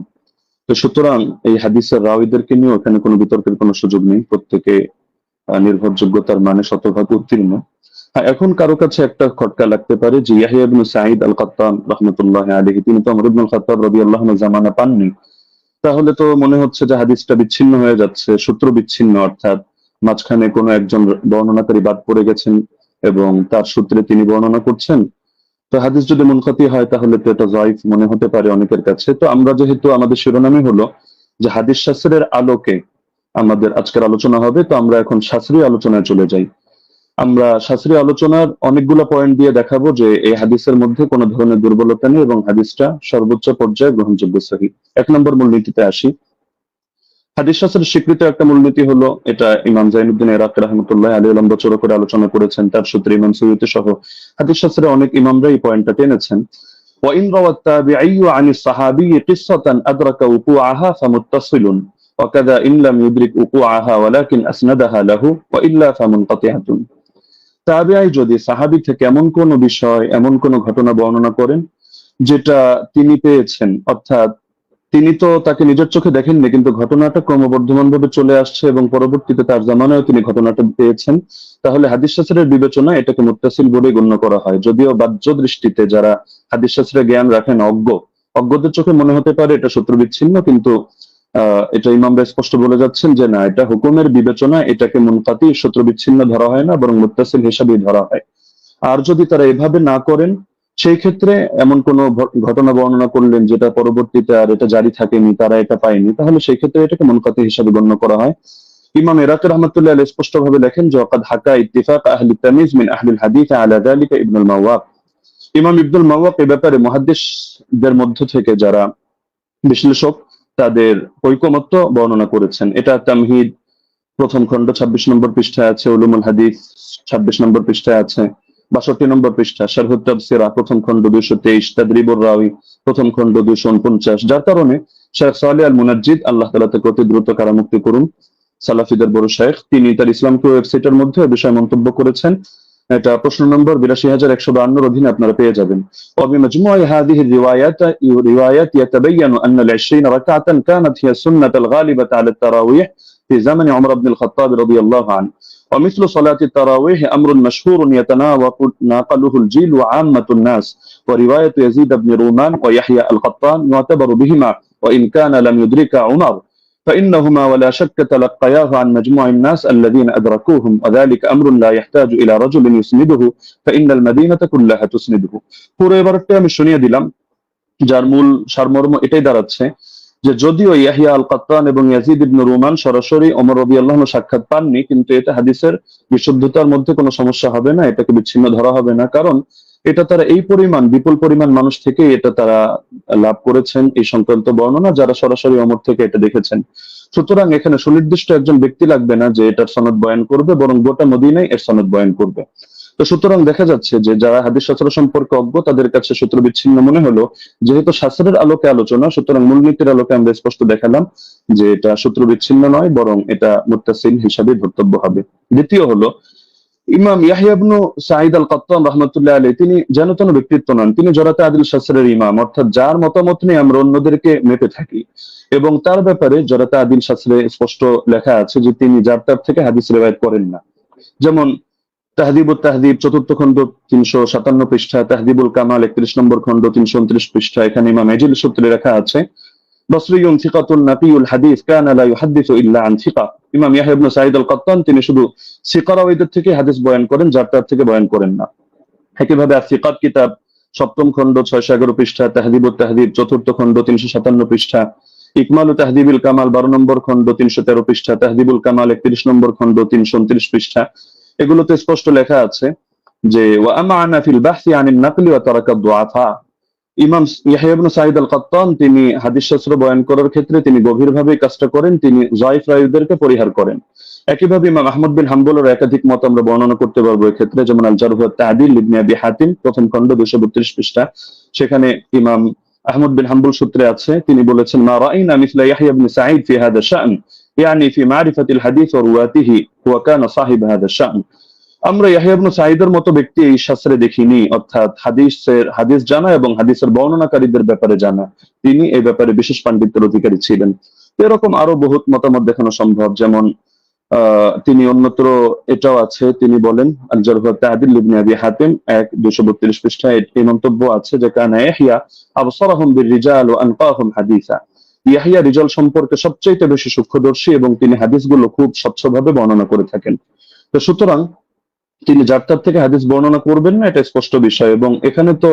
তো সুতরাং এই হাদিসের রাওয়ীদেরকে নিয়ে এখানে কোনো বিতর্কের কোনো সুযোগ নেই, প্রত্যেকে নির্ভরযোগ্যতার মানে শতভাগ উত্তীর্ণ। এখন কারো কাছে একটা খটকা লাগতে পারে যে ইয়াহইয়া ইবনে সাঈদ আল-কাত্তান রাহমাতুল্লাহি আলাইহি তিনি তো ওমর ইবনে আল-খাত্তাব রাদিয়াল্লাহু আনহু জামানা পাননি, তাহলে তো মনে হচ্ছে যে হাদিসটা বিচ্ছিন্ন হয়ে যাচ্ছে, সূত্র বিচ্ছিন্ন, অর্থাৎ মাঝখানে কোনো একজন বর্ণনাকারী বাদ পড়ে গেছেন এবং তার সূত্রে তিনি বর্ণনা করছেন। তো হাদিস যদি মুনকাতি হয় তাহলে তো এটা যায়িফ মনে হতে পারে অনেকের কাছে। তো আমরা যেহেতু আমাদের শিরোনামই হলো যে হাদিস শাস্ত্রের আলোকে আমাদের আজকের আলোচনা হবে, তো আমরা এখন শাস্ত্রীয় আলোচনায় চলে যাই। আমরা শাস্ত্রীয় আলোচনার অনেকগুলো পয়েন্ট দিয়ে দেখাবো যে এই হাদিসের মধ্যে কোনো ধরনের দুর্বলতা নেই এবং হাদিসটা সর্বোচ্চ পর্যায়ে গ্রহণযোগ্য সহিহ। 1 নম্বর মূলনীতিতে আসি। হাদিস শাস্ত্রের স্বীকৃত একটা মূলনীতি হলো, এটা ইমাম জাইনুদ্দিন ইরাকি রাহমাতুল্লাহ আলাইহি লম্বা চড়া করে আলোচনা করেছেন, তার সূত্রে ইমাম সুয়ুতী সহ হাদিস শাস্ত্রের অনেক ইমামরা এই পয়েন্টটা টেনেছেন। وإن روى التابعي عن الصحابي قصة أدرك وقوعها فمتصل وكذا إن لم يدرك وقوعها ولكن أسندها له وإلا فمنقطعة। তাবিঈ যদি সাহাবী থেকে এমন কোন বিষয়, এমন কোন ঘটনা বর্ণনা করেন যেটা তিনি পেয়েছেন, অর্থাৎ তিনি তো তাকে নিজের চোখে দেখেননি, কিন্তু ঘটনাটা ক্রমবর্ধমান ভাবে চলে আসছে এবং পরবর্তীতে তার জামানায় তিনি ঘটনাটা পেয়েছেন, তাহলে হাদিস শাস্ত্রের বিবেচনা এটাকে মুত্তাসিল বলে গণ্য করা হয়। যদিও বাহ্য দৃষ্টিতে যারা হাদিস শাস্ত্রের জ্ঞান রাখেন, অজ্ঞদের চোখে মনে হতে পারে এটা সূত্র বিচ্ছিন্ন, কিন্তু এটা ইমামরা স্পষ্ট বলে যাচ্ছেন যে না, এটা হুকুমের বিবেচনা, এটাকে মুনকাতি সূত্র বিচ্ছিন্ন ধরা হয় না, বরং মুত্তাসিল হিসাবেই ধরা হয়। আর যদি তারা এভাবে না করেন, সেই ক্ষেত্রে এমন কোন ঘটনা বর্ণনা করলেন যেটা পরবর্তীতে আর এটা জারি থাকেনি, তারা এটা পায়নি, তাহলে সেই ক্ষেত্রে এটাকে মুনকাতি হিসাবে গণ্য করা হয়। ইমাম ইরাকি রাহমাতুল্লাহ আলাইহি স্পষ্ট ভাবে লেখেন যে ওয়াকাদ হাকা ইত্তিফাক আহলি তামিজ মিন আহলিল হাদিস আলা যালিকা ইবনুল মাওয়াক। ইমাম ইবনুল মাওয়াক এই ব্যাপারে মুহাদ্দিসদের মধ্য থেকে যারা বিশ্লেষক, তাদের ঐকমত্য বর্ণনা করেছেন। এটা তামহিদ প্রথম খণ্ড 26 নম্বর পৃষ্ঠায় আছে, উলুমুল হাদিস 26 নম্বর পৃষ্ঠায় আছে, 62 নম্বর পৃষ্ঠা, শারহুত তাফসিরা প্রথম খণ্ড 223, তাদরিবুর রাওয়ী প্রথম খণ্ড 249। যার কারণে শেখ সালেহ আল মুনাজ্জিদ, আল্লাহ তাআলা তাকে অতি দ্রুত কারামুক্তি করুন, সালাফিদের বড় শেখ, তিনি তার ইসলামকে ওয়েবসাইটের মধ্যে এই বিষয়ে মন্তব্য করেছেন। এটা প্রশ্ন নম্বর 82152 অধীনে আপনারা পেয়ে যাবেন। وبمجموع هذه الروايات يتبين أن ال20 ركعة كانت هي السنة الغالبة على التراويح في زمن عمر بن الخطاب رضي الله عنه، ومثل صلاة التراويح أمر مشهور يتناقله الجيل وعامة الناس، ورواية يزيد بن رومان ويحيى القطان يعتبر بهما وإن كان لم يدرك عمر، فإنهما ولا شك تلقياه عن مجموع الناس الذين أدركوهم، وذلك أمر لا يحتاج إلى رجل يسنده فإن المدينة كلها تسنده। পুরো এবারটা আমি শুনিয়ে দিলাম, যার মূল সারমর্ম এটাই দাঁড়াচ্ছে যে যদিও ইয়াহিয়া আল কাত্তান এবং ইয়াজিদ ইবনে রুমান সরাসরি ওমর রাদিয়াল্লাহু আনহু সাক্ষাৎ পাননি, কিন্তু এটা হাদিসের বিশুদ্ধতার মধ্যে কোনো সমস্যা হবে না, এটাকে বিচ্ছিন্ন ধরা হবে না, কারণ এটা তারা এই পরিমাণ, বিপুল পরিমাণ মানুষ থেকে এটা তারা লাভ করেছেন এই সংক্রান্ত বর্ণনা, যারা সরাসরি ওমর থেকে এটা দেখেছেন। সুতরাং এখানে সুনির্দিষ্ট একজন ব্যক্তি লাগবে না যে এটার সনদ বয়ান করবে, বরং গোটা মদিনায় এর সনদ বয়ান করবে। তো সুতরাং দেখা যাচ্ছে যে যারা হাদিস শাস্ত্র সম্পর্কে অজ্ঞ, তাদের কাছে সূত্র বিচ্ছিন্ন মনে হলো। যেহেতু শাস্ত্রের আলোকে আলোচনা, সুতরাং মূলনীতির আলোকে আমরা স্পষ্ট দেখালাম যে এটা সূত্র বিচ্ছিন্ন নয়, বরং এটা মুত্তাসিল হিসাবে ধর্তব্য হবে। দ্বিতীয় হলো ইমাম ইয়াহইয়া ইবনে সাঈদ আল কাত্তান রাহমাতুল্লাহ আলাইহি, তিনি যেন তেন ব্যক্তিত্ব নন, তিনি জরাতে আদিল শাস্ত্রের ইমাম, অর্থাৎ যার মতামত নিয়ে আমরা অন্যদেরকে মেপে থাকি, এবং তার ব্যাপারে জরাতে আদিল শাস্ত্রে স্পষ্ট লেখা আছে যে তিনি যার তার থেকে হাদিস রিওয়ায়াত করেন না। যেমন তাহদিবুত তাহদিব চতুর্থ খণ্ড 357 পৃষ্ঠা, তাহদিবুল কামাল 31 নম্বর খণ্ড 329 পৃষ্ঠা, এখানে ইমাম এজিল সূত্রে লেখা আছে বসরিয়ুন থিকাতুন নাকিউল হাদিস কানা লা ইউহাদ্দিসু ইল্লা আন থিকা। ইমাম ইয়াহইয়া ইবনে সাঈদ আল কাত্তান তিনি শুধু সিকারাওয়ীদের থেকে হাদিস বয়ান করেন, যার তার থেকে বয়ান করেন না। একইভাবে আস-সিকাত কিতাব সপ্তম খণ্ড 611 পৃষ্ঠা, তাহদিবুত তাহদিব চতুর্থ খণ্ড 357 পৃষ্ঠা, ইকমালু তাহদিবুল কামাল 12 নম্বর খণ্ড 313 পৃষ্ঠা, তাহদিবুল কামাল 31 নম্বর খণ্ড 329 পৃষ্ঠা, এগুলোতে স্পষ্ট লেখা আছে যে ওয়া আমানা ফিল বাহসি আনিন নাকলি ওয়া তারাকা দুআফা। ইমাম ইয়াহইয়া ইবনে সাঈদ আল কাত্তান তিনি হাদিস শাস্ত্র বয়ান করার ক্ষেত্রে তিনি গভীরভাবে কাজটা করেন, তিনি যায়িফ রাওয়ীদেরকে পরিহার করেন। একইভাবে ইমাম আহমদ বিন হাম্বলের একাধিক মত আমরা বর্ণনা করতে পারবো এক্ষেত্রে, যেমন আল জারহ ওয়াত তা'দীল ইবনে আবি হাতিম প্রথম খণ্ড 232 পৃষ্ঠা, সেখানে ইমাম আহমদ বিন হাম্বল সূত্রে আছে, তিনি বলেছেন মা রাআইনা মিসলা ইয়াহইয়া ইবনে সাঈদ ফি হাদা শা'n, ইয়ানি ফি মারিফাতিল হাদিস ওয়া রুওয়াতিহি ওয়া কানা সাহিব হাদা শা'n। আমরা ইয়াহইয়া ইবনে সাঈদের মতো ব্যক্তি এই শাস্ত্রে দেখিনি, অর্থাৎ হাদিস জানা এবং হাদিসের বর্ণনাকারীদের ব্যাপারে জানা, তিনি এই ব্যাপারে বিশেষ পাণ্ডিত্যের অধিকারী ছিলেন। এরকম আরো বহুত মতামত দেখানো সম্ভব, যেমন তিনি অন্যত্র এটাও আছে, তিনি বলেন আল জারহ ওয়াত তা'দীল ইবনে আবি হাতিম 232 পৃষ্ঠায় এই মন্তব্য আছে যে কানা ইয়াহইয়া আবসারাহুম বির-রিজাল ওয়া আনকাহুম হাদিসা। ইয়াহইয়া রিজাল সম্পর্কে সবচেয়ে বেশি সূক্ষ্মদর্শী এবং তিনি হাদিসগুলো খুব স্বচ্ছভাবে বর্ণনা করে থাকেন। তো সুতরাং তিনি যার তার থেকে হাদিস বর্ণনা করবেন না, এটা স্পষ্ট বিষয়, এবং এখানে তো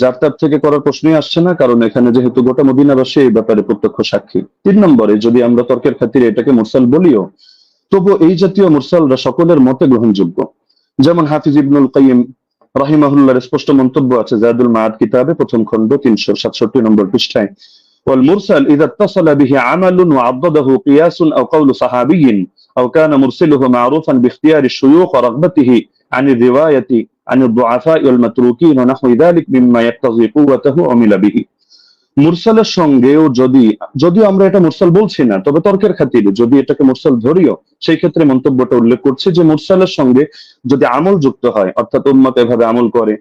যার তার থেকে করার প্রশ্নই আসছে না, কারণ এখানে যেহেতু গোটা মদিনাবাসী এই ব্যাপারে প্রত্যক্ষ সাক্ষী। 3 নম্বরে যদি আমরা তর্কের খাতিরে এটাকে মুরসাল বলিও, তবু এই জাতীয় মুরসালরা সকলের মতে গ্রহণযোগ্য। যেমন হাফিজ ইবনুল কাইয়িম রাহিমাহুল্লাহর স্পষ্ট মন্তব্য আছে জাদুল মাআদ কিতাবে প্রথম খণ্ড 367 নম্বর পৃষ্ঠায়, والمرسل إذا اتصل به عمل وعضده قياس أو قول صحابي أو كان مرسله معروفا باختيار الشيوخ ورغبته عن الرواية عن الضعفاء والمتروكين ونحو ذلك مما يقتضي قوته عمل به। মুরসালের সঙ্গেও যদিও আমরা এটা মুরসাল বলছি না, তবে তর্কের খাতিরে যদি এটাকে মুরসাল ধরিও, সেই ক্ষেত্রে মন্তব্যটা উল্লেখ করছে যে মুরসালের সঙ্গে যদি আমল যুক্ত হয়, অর্থাৎ উম্মত এভাবে আমল করে,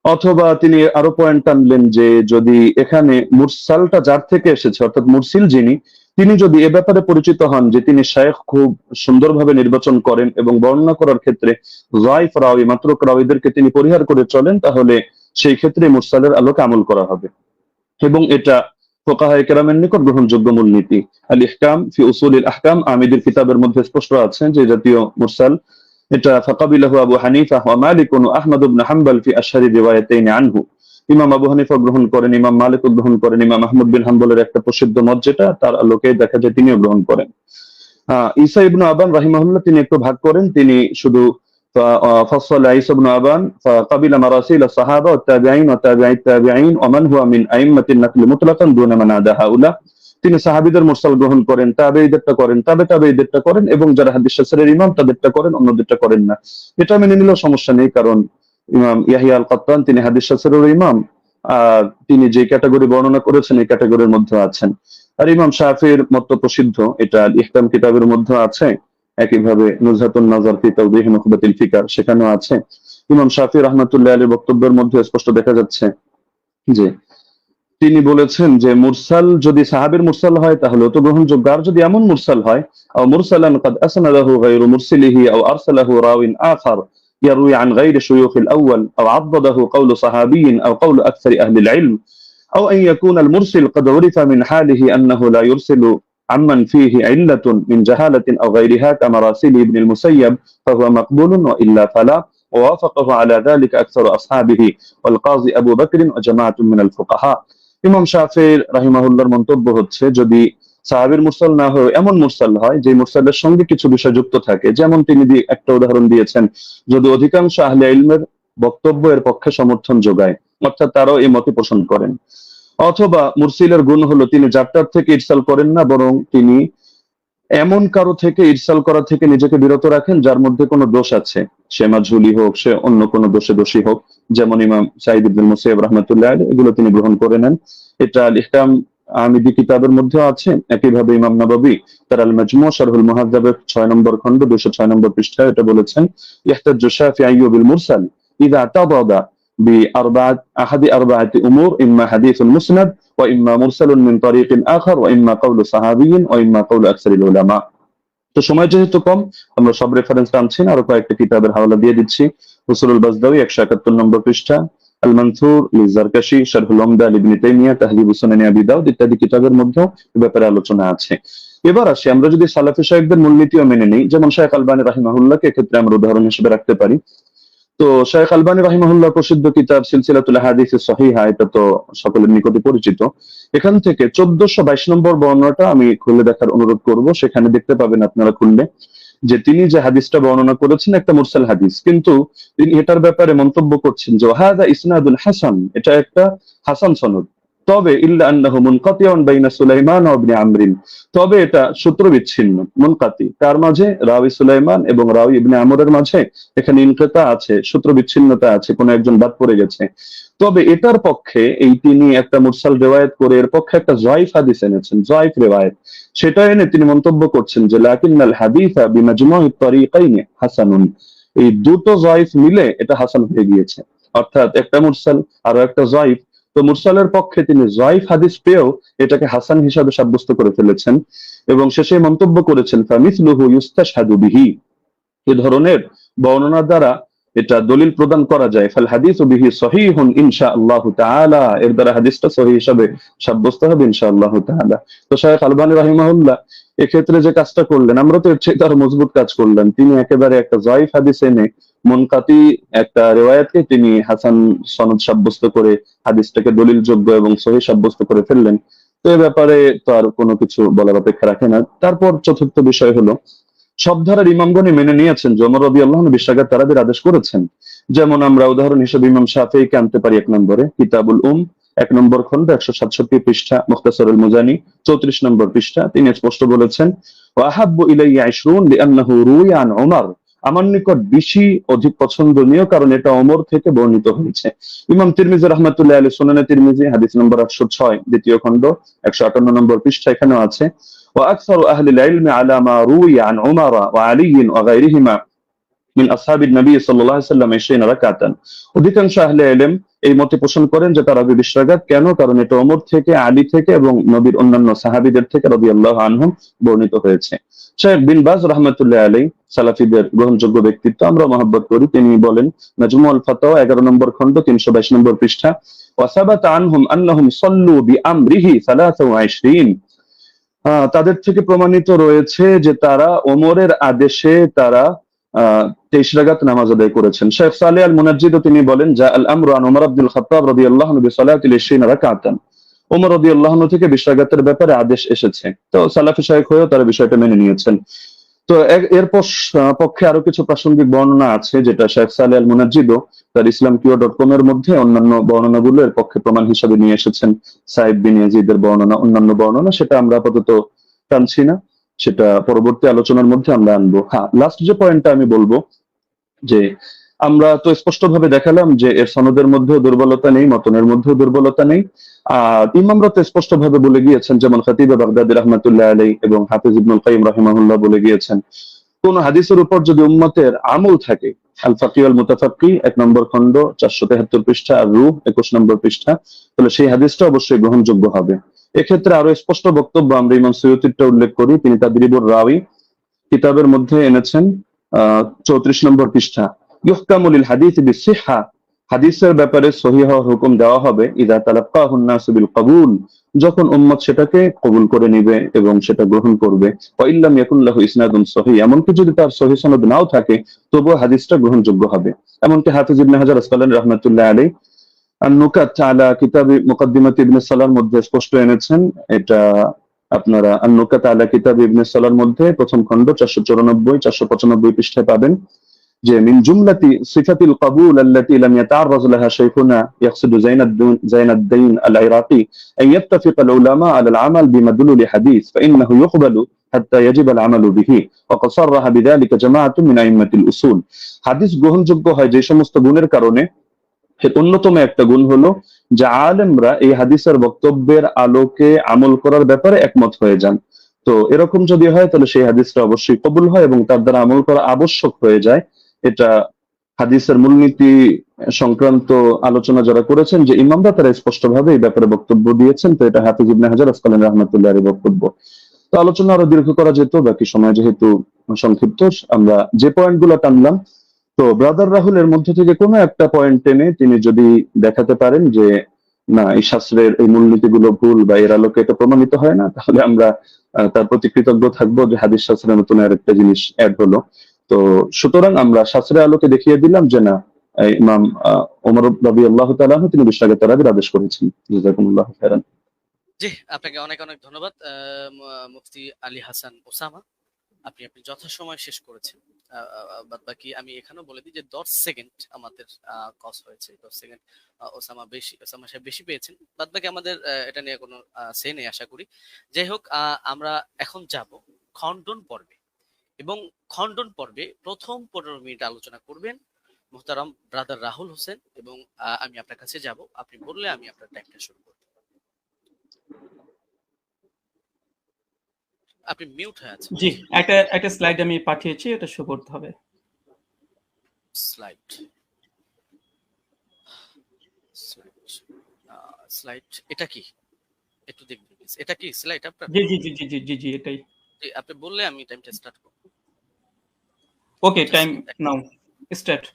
অথবা তিনি আরো পয়েন্ট টানলেন যে যদি এখানে মুরসালটা যার থেকে এসেছে অর্থাৎ মুরসিল যিনি, তিনি যদি এ ব্যাপারে পরিচিত হন যে তিনি শায়খ খুব সুন্দরভাবে নির্বাচন করেন এবং বর্ণনা করার ক্ষেত্রে যায়ফ রাওয়ী মাতরুক রাওয়ীদেরকে তিনি পরিহার করে চলেন, তাহলে সেই ক্ষেত্রে মুরসালের আলোকে আমল করা হবে এবং এটা ফুকাহায়ে কেরামের নিকট গ্রহণযোগ্য মূলনীতি। আল ইহকাম ফি উসুলিল আহকাম আমিদের কিতাবের মধ্যে স্পষ্ট আছে যে জাতীয় মুরসাল এটা ফাকাবিলাহু আবু হানিফা ওয়া মালিক ওয়া আহমদ ইবনে হাম্বল ফি আশহারি রিওয়ায়াতাইন আনহু। ইমাম আবু হানিফা গ্রহণ করেন, ইমাম মালিক গ্রহণ করেন, ইমাম আহমদ বিন হাম্বলের একটা প্রসিদ্ধ মত যেটা তার আলোকে দেখা যায় তিনিও গ্রহণ করেন। ঈসা ইবনে আবান রাহিমাহুল্লাহ তিনি একটু ভাগ করেন, তিনি শুধু فصل عيسى بن أبان فقبل مراسيل الصحابة والتابعين وتابعي التابعين ومن هو من أئمة النقل مطلقا دون من عدا هؤلاء। তিনি সাহাবীদের মুরসাল গ্রহণ করেন, তাবেঈদেরটা করেন, তাবেঈদেরটা করেন এবং যারা হাদিস শাস্ত্রের ইমাম তাদেরটা করেন, অন্যদেরটা করেন না। এটা মেনে নিলেও সমস্যা নেই, কারণ ইমাম ইয়াহিয়া আল কাত্তান তিনি হাদিস শাস্ত্রের ইমাম, আর তিনি যে ক্যাটাগরি বর্ণনা করেছেন এই ক্যাটাগরির মধ্যে আছেন। আর ইমাম শাফির মত প্রসিদ্ধ, এটা আল ইহকাম কিতাবের মধ্যে আছে, একইভাবে নুজহাতুন নাজার ফি তাওদীহ নুখবাতিল ফিকার সেখানেও আছে। ইমাম শাফি রাহমাতুল্লাহ আলাইহির বক্তব্যের মধ্যে স্পষ্ট দেখা যাচ্ছে যে তিনি বলেছেন যে মুরসাল যদি সাহাবীর মুরসাল হয় তাহলে তো গ্রহণযোগ্য, আর যদি এমন মুরসাল হয় আও মুরসালান قد اسنده غير مرسله او ارسله راو اخر يروي عن غير شيوخ الاول او عضده قول صحابي او قول اكثر اهل العلم او ان يكون المرسل قد عرف من حاله انه لا يرسل عمن فيه علة من جهالة أو غيرها كمراسيل ابن المسيب فهو مقبول وإلا فلا، ووافقه على ذلك أكثر أصحابه والقاضي أبو بكر وجماعة من الفقهاء। ইমাম শাফি রাহিমাহুল্লাহর মন্তব্য হচ্ছে যদি সাহাবীর মুরসাল না হয় এমন মুরসাল হয় যে মুরসালের সঙ্গে কিছু বিষয় যুক্ত থাকে, যেমন তিনি একটা উদাহরণ দিয়েছেন, যদি অধিকাংশ আহলে ইলমের বক্তব্য এর পক্ষে সমর্থন যোগায়, অর্থাৎ তারাও এই মতে পোষণ করেন, অথবা মুরসিলের গুণ হলো তিনি যাত্রার থেকে ইরসাল করেন না, বরং তিনি এমন কারো থেকে ইরসাল করা থেকে নিজেকে বিরত রাখেন যার মধ্যে কোনো দোষ আছে, সে মাঝহুলি হোক, সে অন্য কোনো দোষে দোষী হোক, যেমন ইমাম সাঈদ ইবনে মুসাইয়্যিব রাহমাতুল্লাহ আলাইহি, এগুলো তিনি গ্রহণ করে নেন। এটা আল ইহকাম আমিদি কিতাবের মধ্যে আছে। একইভাবে ইমাম নাবাবী তার আল মাজমু' শারহুল মুহাদ্দাবের 6 নম্বর খণ্ড 206 নম্বর পৃষ্ঠায় এটা বলেছেন, ইহতাজ্জু শাফিঈ বিল মুরসাল ইযা তাদাদা أحد أربعة أمور إما حديث مسند وإما مرسل من طريق آخر وإما قول صحابي وإما قول أكثر العلماء। তো সময় যেহেতু কম আমরা সব রেফারেন্স টানছি না, আরো কয়েকটা কিতাবের হাওয়ালা দিয়ে দিচ্ছি। উসুলুল বাজদাওয়ী 171 নম্বর পৃষ্ঠা, আল মানসুর লিজারকাশি শারহুল উমদা ইবনে তাইমিয়া তাহযীবুস সুনান আবি দাউদ ইত্যাদি কিতাবের মধ্যে এই ব্যাপারে আলোচনা আছে। এবার আসি আমরা যদি সালাফি শায়খদের মূলনীতিও মেনে নিই, যেমন শায়খ আলবানী রাহিমাহুল্লাহকে এক্ষেত্রে আমরা উদাহরণ হিসেবে রাখতে পারি। তো শায়খ আলবানী রাহিমাহুল্লাহ প্রসিদ্ধ কিতাব সিলসিলাতুল আহাদিস সহিহা, এটা তো সকলের নিকটে পরিচিত। এখান থেকে 1422 নম্বর বর্ণনাটা আমি খুলে দেখার অনুরোধ করব, সেখানে দেখতে পাবেন আপনারা খুললে যে তিনি যে হাদিসটা বর্ণনা করেছেন একটা মুরসাল হাদিস, কিন্তু তিনি এটার ব্যাপারে মন্তব্য করছেন যে হাযা ইসনাদুল হাসান, এটা একটা হাসান সনদ, তবে ইল্লা আন্নাহু মুনকাতিউন বাইনা সুলাইমান ওয়া ইবনে আমরিন, তবে এটা সূত্র বিচ্ছিন্ন, মুনকাতি কার মাঝে, রাওয়ী সুলাইমান এবং রাওয়ী ইবনে আমরের মাঝে এখানে ইনকিতা আছে, সূত্র বিচ্ছিন্নতা আছে, কোন একজন বাদ পড়ে গেছে। তবে এটার পক্ষে এই তিনি একটা মুরসাল রিওয়ায়াত করে এর পক্ষে একটা যায়ফ হাদিস এনেছেন, যায়ফ রিওয়ায়াত, সেটা এনে তিনি মন্তব্য করছেন যে লাকিন্নাল হাদিসা বিমাজমু'ত তারিকাইন হাসানুন, এই দুটো যায়ফ মিলে এটা হাসান হয়ে গিয়েছে, অর্থাৎ একটা মুরসাল আর একটা যায়ফ। তো মুরসালের পক্ষে তিনি যায়ফ হাদিস পেয়েও এটাকে হাসান হিসাবে সাব্যস্ত করে ফেলেছেন এবং শেষে মন্তব্য করেছেন ফামিসলুহু ইউস্তাশহাদু বিহি, এই ধরনের বর্ণনা দ্বারা এটা দলিল প্রদান করা যায়, ফাল হাদিসু বিহি সহিহুন ইনশাআল্লাহু তাআলা, এর দ্বারা হাদিসটা সহিহ হিসাবে সাব্যস্ত হবে ইনশাআল্লাহু তাআলা। তো শায়খ আলবানী রাহিমাহুল্লাহ এক্ষেত্রে যে কাজটা করলেন, আমরা তো এর চেয়ে আরো মজবুত কাজ করলেন, তিনি একেবারে একটা যায়ফ হাদিস এনে মুনকাতি একটা রিওয়ায়াতকে তিনি হাসান সনদ সাব্যস্ত করে হাদিসটাকে দলিলযোগ্য এবং সহিহ সাব্যস্ত করে ফেললেন। তো এই ব্যাপারে তো আর কোনো কিছু বলার অপেক্ষা রাখে না। তারপর চতুর্থ বিষয় হলো, সব ধারার ইমামগণই মেনে নিয়েছেন যে ওমর রাদিয়াল্লাহু আনহু 20 রাকাত তারাবির আদেশ করেছেন। যেমন আমরা উদাহরণ হিসেবে ইমাম শাফিঈকে আনতে পারি 1 নম্বরে, কিতাবুল 1 নম্বর খণ্ড 167 পৃষ্ঠা, মুখতাসারুল মুজানি 34 নম্বর পৃষ্ঠা। তিনি স্পষ্ট বলেছেন, ওয়া আহাব্বু ইলাইয়া 20 লিআন্নাহু রুইয়া আন উমর, আমার নিকট 20 অধিক পছন্দনীয় কারণ এটা ওমর থেকে বর্ণিত হয়েছে। ইমাম তিরমিজি রাহমাতুল্লাহ আলাইহি সুনানে তিরমিজি হাদিস নম্বর 806 দ্বিতীয় খণ্ড 158 নম্বর পৃষ্ঠা এখানেও আছে, ওয়া আকসারু আহলিল ইলমি আলা মা রুইয়া আন উমর ওয়া আলী ওয়া গায়রিহিমা মিন আসহাবিন নবী সাল্লাল্লাহু আলাইহি ওয়াসাল্লাম 20 রাকাতান। অধিকাংশ আহলে ইলম এই মতে পোষণ করেন যে তারাবি 20 রাকাত। কেন? কারণ এটা ওমর থেকে, আলী থেকে এবং নবীর অন্যান্য সাহাবীদের থেকে রাদিয়াল্লাহু আনহুম বর্ণিত হয়েছে। শেখ বিন বাজ রাহমাতুল্লাহ আলাইহি সালাফিদের গ্রহণযোগ্য ব্যক্তিত্ব, আমরা মহব্বত করি। তিনি বলেন মাজমুউল ফাতাওয়া 11 নম্বর খণ্ড 322 নম্বর পৃষ্ঠা, ওয়া সাবাতা আনহুম আন্নাহুম সাল্লু বিআমরিহি 23, তাদের থেকে প্রমাণিত রয়েছে যে তারা ওমরের আদেশে তারা 23 রাকাত নামাজ আদায় করেছেন। শেখ সালেহ আল মুনাজ্জিদ তিনি বলেন, জা আল আমরু আন ওমর ইবনুল খাত্তাব রাদিয়াল্লাহু আনহু বিসালাতিল 20 রাকাতান, ওমর রাদিয়াল্লাহু আনহু থেকে 20 রাকাতের ব্যাপারে আদেশ এসেছে। তো সালাফি শায়খ হয়েও তারা বিষয়টা মেনে নিয়েছেন। তো এর পক্ষে আরো কিছু প্রাসঙ্গিক বর্ণনা আছে, যেটা শেখ সালেহ আল মুনাজ্জিদ তার islamqo.com এর মধ্যে অন্যান্য বর্ণনাগুলো এর পক্ষে প্রমাণ হিসেবে নিয়ে এসেছেন। সাইদ বিন ইয়াজিদের বর্ণনা, অন্যান্য বর্ণনা, সেটা আমরা আপাতত টানছি না, সেটা পরবর্তী আলোচনার মধ্যে আমরা আনবো। হ্যাঁ, লাস্ট যে পয়েন্টটা আমি বলবো, যে আমরা তো স্পষ্টভাবে দেখালাম যে এর সনদের মধ্যেও দুর্বলতা নেই, মতনের মধ্যেও দুর্বলতা নেই। আর ইমামরা তো স্পষ্টভাবে বলে গিয়েছেন, যেমন খতিব বাগদাদি রাহমাতুল্লাহ আলাইহি এবং হাফিজ ইবনুল কাইয়িম রাহিমাহুল্লাহ বলে গিয়েছেন, কোন হাদিসের উপর যদি উম্মতের আমল থাকে, আল ফাকি ওয়াল মুতাফাক্কি 1 নম্বর খণ্ড 473 পৃষ্ঠা, আর রূহ 21 নম্বর পৃষ্ঠা, তাহলে সেই হাদিসটা অবশ্যই গ্রহণযোগ্য হবে। এক্ষেত্রে আরো স্পষ্ট বক্তব্য আমরা ইমাম সুয়ুতিরটা উল্লেখ করি। তিনি তাদরিবুর রাওয়ী কিতাবের মধ্যে এনেছেন 34 নম্বর পৃষ্ঠা, ইহকামু লিল হাদিস বিসিহহা, হাদিসের ব্যাপারে সহিহ হওয়ার হুকুম দেওয়া হবে ইযা তালাক্কাহু আন-নাস বিল কবুল, যখন উম্মত সেটাকে কবুল করে নিবে এবং সেটা গ্রহণ করবে। ওয়া ইল্লাম ইয়াকুন লাহু ইসনাদুন সহিহ, এমনকি যদি তার সহিহ সনদ নাও থাকে তবুও হাদিসটা গ্রহণযোগ্য হবে। এমনকি হাফিজ ইবনে হাজার আসকালানী রাহমাতুল্লাহ আলাইহি আন-নুকাত আলা কিতাবি মুকদ্দিমাত ইবনে সালাহর মধ্যে স্পষ্ট এনেছেন। এটা আপনারা আন-নুকাত আলা কিতাবি ইবনে সালাহর মধ্যে প্রথম খণ্ড 494 495 পৃষ্ঠায় পাবেন যে মিন জুমলাতি সিফাতিল কবুল আল্লাতী লাম ইয়াতাআররাজ লাহা শাইখুনা ইয়াকসিদু জাইনাদ্দিন আল-ইরাকি আন ইয়াত্তাফিকা আল-উলামা আলা আল-আমাল বিমাদলুল হাদিস ফাইন্নাহু ইউকবালু হাত্তা ইয়াজিব আল-আমালু বিহি ওয়া ক্বাদ সাররাহা বিযালিকা জামাআতুন মিন আইম্মাতিল উসুল। হাদিস গ্রহণযোগ্য হয় যে সমস্ত গুণের কারণে। এর অন্যতম একটা গুণ হলো যে আলেমরা এই হাদিসের বক্তব্যের আলোকে আমল করার ব্যাপারে একমত হয়ে যান। তো এরকম যদি হয় তাহলে সেই হাদিসটা অবশ্যই কবুল হয় এবং তার দ্বারা আমল করা আবশ্যক হয়ে যায়। এটা হাদিসের মূলনীতি সংক্রান্ত আলোচনা যারা করেছেন, যে ইমামরা, তারা স্পষ্টভাবে এই ব্যাপারে বক্তব্য দিয়েছেন। তো এটা হাফিজ ইবনে হাজার আসকালানী রাহমাতুল্লাহ আলাইহির বক্তব্য। তো আলোচনা আরো দীর্ঘ করা যেত, বাকি সময় যেহেতু সংক্ষিপ্ত, আমরা যে পয়েন্টগুলো টানলাম, তো ব্রাদার রাহুলের মধ্যে থেকে কোনো একটা পয়েন্ট টেনে তিনি যদি দেখাতে পারেন যে না, এই শাস্ত্রের এই মূলনীতিগুলো ভুল বা এর আলোকে এটা প্রমাণিত হয় না, তাহলে আমরা তার প্রতি কৃতজ্ঞ থাকবো যে হাদিস শাস্ত্রের নতুন আরেকটা জিনিস অ্যাড হলো। তো সুতরাং আমরা শাস্ত্রের আলোকে দেখিয়ে দিলাম যে না, ইমাম ওমর রাদিয়াল্লাহু তাআলা আনহু তিনি 20 রাকাত তারাবির আদেশ করেছেন। জাযাকুমুল্লাহু খাইরান। জি, আপনাকে অনেক অনেক ধন্যবাদ মুফতি আলী হাসান ওসামা, আপনি যথাসময় শেষ করেছেন। বাদ বাকি আমি এখানেও বলে দিই যে 10 সেকেন্ড আমাদের কস হয়েছে, 10 সেকেন্ড ওসামা সাহেব বেশি পেয়েছেন। বাদ বাকি আমাদের এটা নিয়ে কোনো সে নেই আশা করি। যাই হোক, আমরা এখন যাব খণ্ডন পর্বে, এবং খণ্ডন পর্বে প্রথম 15 মিনিট আলোচনা করবেন মুহতারাম ব্রাদার রাহুল হোসেন, এবং আমি আপনার কাছে যাব, আপনি বললে আমি আপনার টাইমটা শুরু করব। আপনি মিউট হয়ে আছেন। জি, একটা স্লাইড আমি পাঠিয়েছি, এটা শো করতে হবে। স্লাইড এটা কি একটু দেখবেন প্লিজ, এটা কি স্লাইড আপনার? জি জি জি জি জি জি জি এটাই। জি, আপনি বললে আমি টাইমটা স্টার্ট করব। ওকে, টাইম নাও স্টার্ট।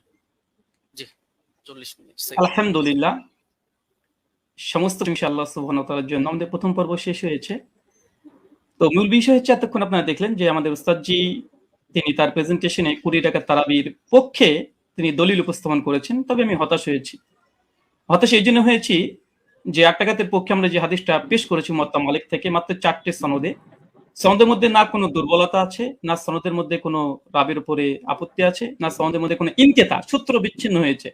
জি, 40 মিনিট। আলহামদুলিল্লাহ, সমস্ত ইনশাআল্লাহ সুবহানাহু ওয়া তাআলার জন্য আমাদের প্রথম পর্ব শেষ হয়েছে। তো মূল বিষয় হচ্ছে, এতক্ষণ আপনারা দেখলেন যে আমাদের উস্তাদজি তিনি তার প্রেজেন্টেশনে 20 রাকাত তারাবির পক্ষে তিনি দলিল উপস্থাপন করেছেন। তবে আমি হতাশ এই জন্য হয়েছি যে 8 রাকাতের পক্ষে আমরা যে হাদিসটা পেশ করেছি মুয়াত্তা মালিক থেকে, মাত্র 4টে সনদের মধ্যে না কোনো দুর্বলতা আছে, না সনদের মধ্যে কোনো রাবির উপরে আপত্তি আছে, না সনদের মধ্যে কোনো ইনকিতা সূত্র বিচ্ছিন্ন হয়েছে।